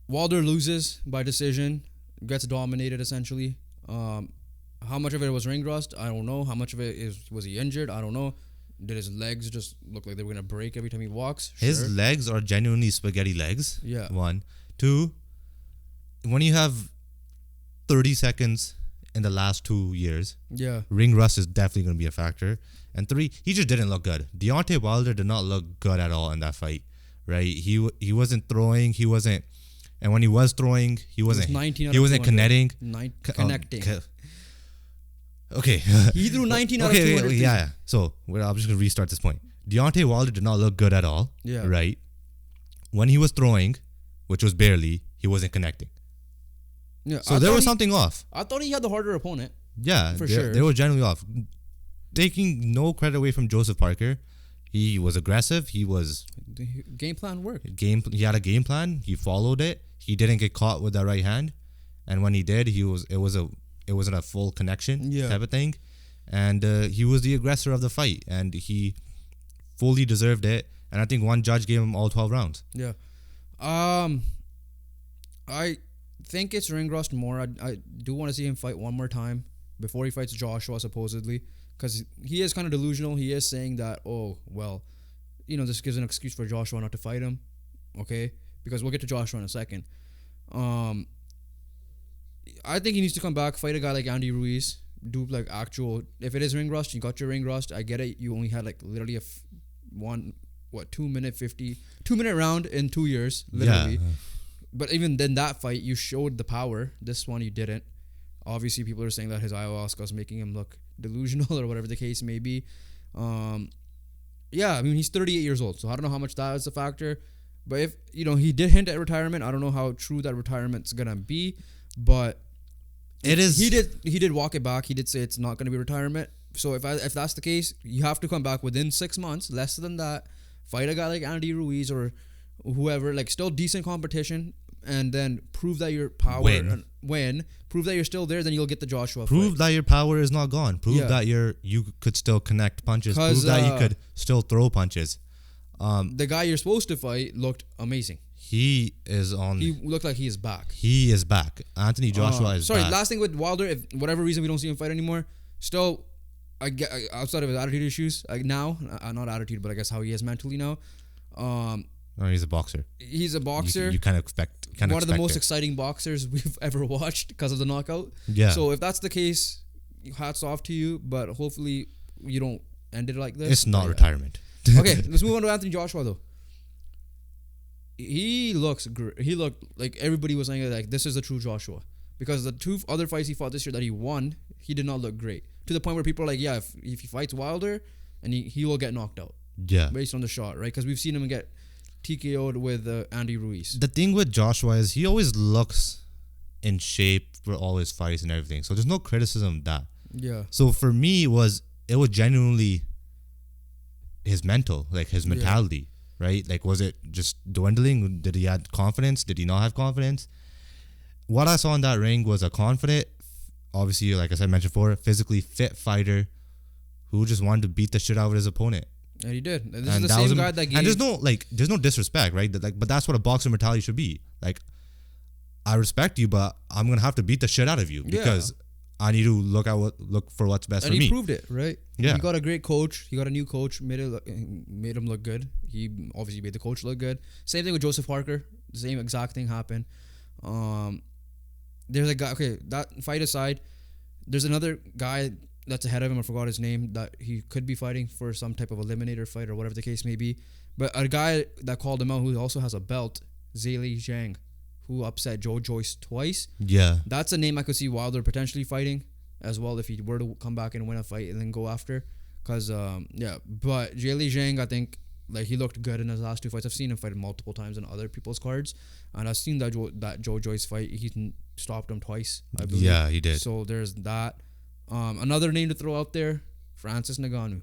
Wilder loses by decision, gets dominated essentially. How much of it was ring rust? I don't know. How much of it was he injured? I don't know. Did his legs just look like they were gonna break every time he walks? His legs are genuinely spaghetti legs. Yeah. 1, 2. When you have 30 seconds in the last 2 years, Yeah. ring rust is definitely going to be a factor. And 3, he just didn't look good. Deontay Wilder did not look good at all in that fight, right? He wasn't throwing. He wasn't, and when he was throwing, he wasn't. He wasn't connecting. Connecting. Okay. He threw 19 out of 200. Yeah. So I'm just going to restart this point. Deontay Wilder did not look good at all. Yeah. Right. When he was throwing, which was barely, he wasn't connecting. Yeah. So there was something off. I thought he had the harder opponent. Yeah, for sure. They were generally off. Taking no credit away from Joseph Parker, he was aggressive. The game plan worked. He had a game plan. He followed it. He didn't get caught with that right hand, and when he did, it wasn't a full connection type of thing, and he was the aggressor of the fight, and he fully deserved it. And I think one judge gave him all 12 rounds. Yeah. I think it's ring rust more. I do want to see him fight one more time before he fights Joshua, supposedly, because he is kind of delusional. He is saying that, oh, well, this gives an excuse for Joshua not to fight him, okay? Because we'll get to Joshua in a second. I think he needs to come back, fight a guy like Andy Ruiz, do like actual. If it is ring rust, you got your ring rust. I get it. You only had like literally a 2 minute round in 2 years, literally. Yeah. But even then, that fight, you showed the power. This one, you didn't. Obviously, people are saying that his ayahuasca is making him look delusional or whatever the case may be. Yeah, I mean, he's 38 years old, so I don't know how much that is a factor. But if, he did hint at retirement. I don't know how true that retirement's going to be. But it is. He did walk it back. He did say it's not going to be retirement. So if that's the case, you have to come back within 6 months, less than that. Fight a guy like Andy Ruiz or whoever, like still decent competition, and then prove that your power prove that you're still there, then you'll get the Joshua prove fight. That your power is not gone. Prove that you could still connect punches. Prove that you could still throw punches. The guy you're supposed to fight looked amazing. He looked like he is back. He is back. Anthony Joshua is back. Last thing with Wilder, if whatever reason we don't see him fight anymore, still, I get outside of his attitude issues, not attitude, but I guess how he is mentally now. He's a boxer. He's a boxer. You kind of expect. One of the most exciting boxers we've ever watched because of the knockout. Yeah. So if that's the case, hats off to you. But hopefully you don't end it like this. It's not retirement. Okay, let's move on to Anthony Joshua though. He looks great. He looked like everybody was saying like this is the true Joshua, because the 2 other fights he fought this year that he won, he did not look great, to the point where people are like, yeah, if he fights Wilder, and he will get knocked out. Yeah. Based on the shot, right? Because we've seen him get TKO'd with Andy Ruiz. The thing with Joshua is he always looks in shape for all his fights and everything, so there's no criticism of that. Yeah. So for me, it was genuinely his mental, like his mentality, right? Like, was it just dwindling? Did he have confidence? Did he not have confidence? What I saw in that ring was a confident, obviously, like I said, mentioned before, physically fit fighter who just wanted to beat the shit out of his opponent. And he did. And this is the same guy that gave. And there's no disrespect, right? But that's what a boxer mentality should be. Like, I respect you, but I'm gonna have to beat the shit out of you because I need to look for what's best for me. And he proved it, right? Yeah. He got a great coach. He got a new coach. Made him look good. He obviously made the coach look good. Same thing with Joseph Parker. The same exact thing happened. There's a guy. Okay, that fight aside, there's another guy that's ahead of him. I forgot his name. That he could be fighting for some type of eliminator fight or whatever the case may be. But a guy that called him out, who also has a belt, Zhilei Zhang, who upset Joe Joyce twice. Yeah. That's a name I could see Wilder potentially fighting as well if he were to come back and win a fight and then go after. Because, but Zhilei Zhang, I think, like, he looked good in his last 2 fights. I've seen him fight multiple times on other people's cards. And I've seen that Joe Joyce fight. He stopped him twice, I believe. Yeah, he did. So there's that. Another name to throw out there, Francis Ngannou.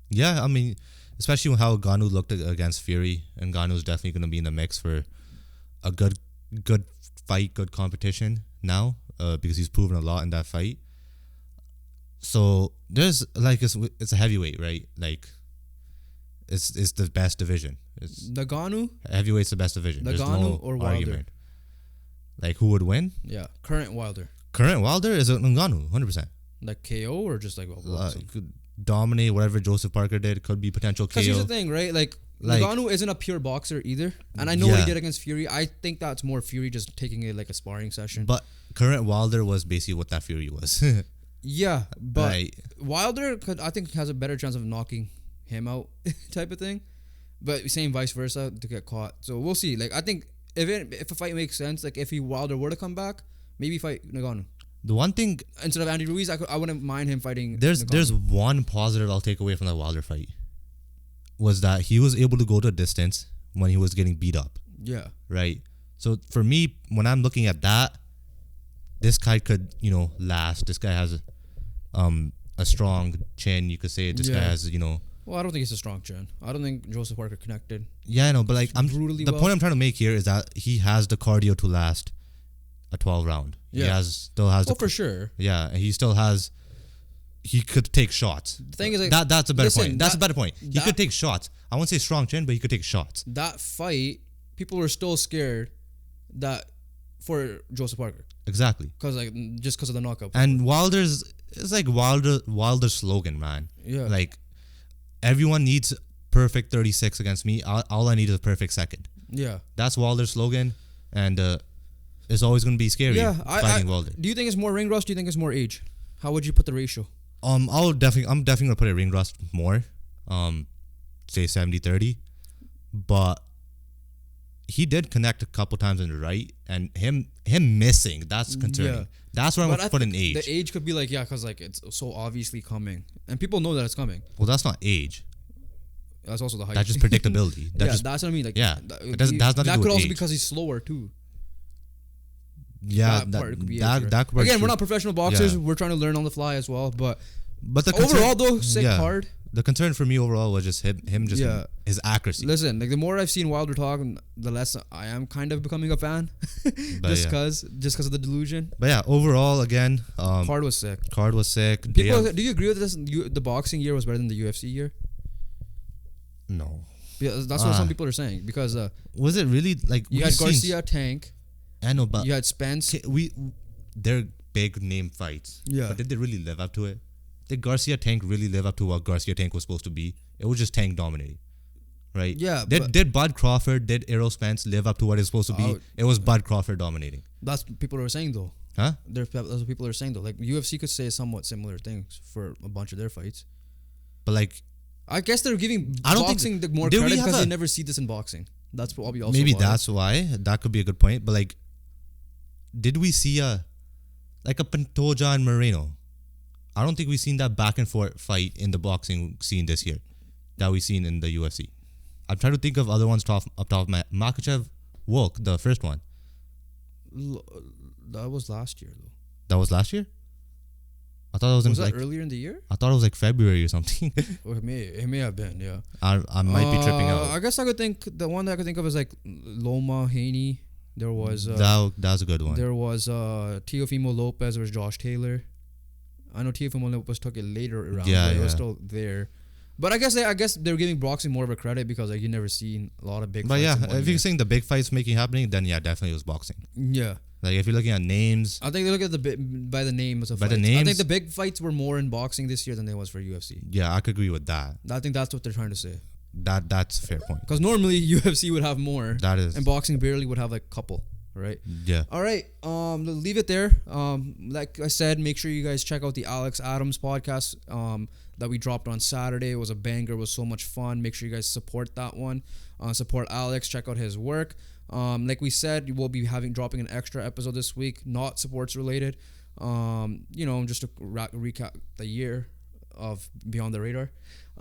Yeah, I mean, especially with how Ngannou looked against Fury. And Ngannou's definitely going to be in the mix for a good fight, good competition now, because he's proven a lot in that fight. So there's like it's a heavyweight, right? Like it's the best division. It's Ngannou? Heavyweight's the best division. There's Ngannou no or Wilder? argument. Like who would win? Yeah, current Wilder. Current Wilder is Ngannou, 100%. Like KO or just like Could dominate whatever Joseph Parker did. Could be potential KO. Because here's the thing, right? Like Ngannou isn't a pure boxer either, and I know what he did against Fury. I think that's more Fury just taking it like a sparring session. But current Wilder was basically what that Fury was. Yeah, but Right. Wilder I think has a better chance of knocking him out, type of thing. But same vice versa to get caught. So we'll see. Like I think if a fight makes sense, like if Wilder were to come back, maybe fight Ngannou. The one thing Instead of Andy Ruiz, I wouldn't mind him fighting. there's one positive I'll take away from that Wilder fight was that he was able to go to a distance when he was getting beat up. Yeah. Right. So for me, when I'm looking at that, this guy could last. This guy has a strong chin. You could say this guy has Well, I don't think it's a strong chin. I don't think Joseph Parker connected. Yeah, I know, but like Brutally the well. point I'm trying to make here is that he has the cardio to last a 12 round. Yeah. Still has Oh, for sure. Yeah, and he could take shots. The thing is, like, that's a better listen, point. That's a better point. He could take shots. I won't say strong chin, but he could take shots. That fight, people were still scared that for Joseph Parker. Exactly. Just because of the knockout. And it's like Wilder's slogan, man. Yeah. Like everyone needs perfect 36 against me. All I need is a perfect second. Yeah. That's Wilder's slogan, and it's always going to be scary. Fighting Wilder. Do you think it's more ring rust? Do you think it's more age? How would you put the ratio? I'm definitely gonna put it ring rust more. Say 70-30, but he did connect a couple times in the right, and him missing, that's concerning. Yeah. That's where I'm gonna put an age. The age could be like, because like it's so obviously coming, and people know that it's coming. Well, that's not age. That's also the height. That's just predictability. That's what I mean. Like, yeah, that has nothing to do could with also age. because he's slower too. Yeah, that part could be that part again, is we're true. not professional boxers. Yeah. We're trying to learn on the fly as well. But the overall, though, sick card. The concern for me overall was just him just his accuracy. Listen, like the more I've seen Wilder talk, the less I am kind of becoming a fan. just because of the delusion. But yeah, overall, again, Card was sick. Do Do you agree with this? The boxing year was better than the UFC year? No. Yeah, that's what some people are saying. Because was it really like you had Garcia, Tank. I know, but You had Spence. they're big name fights. Yeah. But did they really live up to it? Did Garcia Tank really live up to what Garcia Tank was supposed to be? It was just Tank dominating, right? Yeah. Did Bud Crawford, did Errol Spence live up to what it's supposed to be? It was Bud Crawford dominating. That's what people are saying though. Huh? That's what people are saying though. Like UFC could say somewhat similar things for a bunch of their fights. But like, I guess they're giving I don't boxing the more did we credit have because a- they never see this in boxing. That's probably also maybe why. that's why. That could be a good point. But like, did we see a Pantoja and Moreno? I don't think we've seen that back and forth fight in the boxing scene this year that we've seen in the UFC. I'm trying to think of other ones up top of my Makachev Volk, the first one. That was last year though. That was last year? I thought it was, Was in that like earlier in the year? I thought it was like February or something. Or it may have been, yeah. I might be tripping out. I guess I could think the one that I could think of is like Loma Haney. There was that was a good one. there was Teofimo Lopez versus Josh Taylor. I know Teofimo Lopez took it later around, but it was still there. But I guess they're giving boxing more of a credit because like you never seen a lot of big But fights. yeah, in one if year. you're saying the big fights happening, then yeah, definitely it was boxing. Yeah. Like if you're looking at names, I think they look at by the names of By the fights. I names? think the big fights were more in boxing this year than they was for UFC. yeah, I could agree with that. I think that's what they're trying to say. That's a fair point. Because normally UFC would have more, That is, and boxing barely would have like a couple, right? yeah. All right, leave it there. Like I said, make sure you guys check out the Alex Adams podcast that we dropped on Saturday. It was a banger. It was so much fun. Make sure you guys support that one. Support Alex. Check out his work. Like we said, we'll be dropping an extra episode this week, not sports related. Just to recap the year of Beyond the Radar.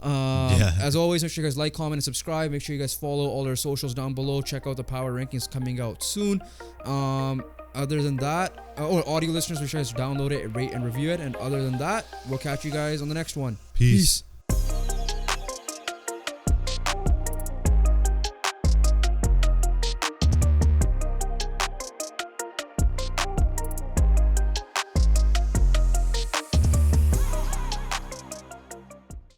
As always, make sure you guys like, comment, and subscribe. Make sure you guys follow all our socials down below. Check out the power rankings coming out soon. Other than that, or audio listeners, make sure you guys download it, rate, and review it. And other than that, we'll catch you guys on the next one. Peace.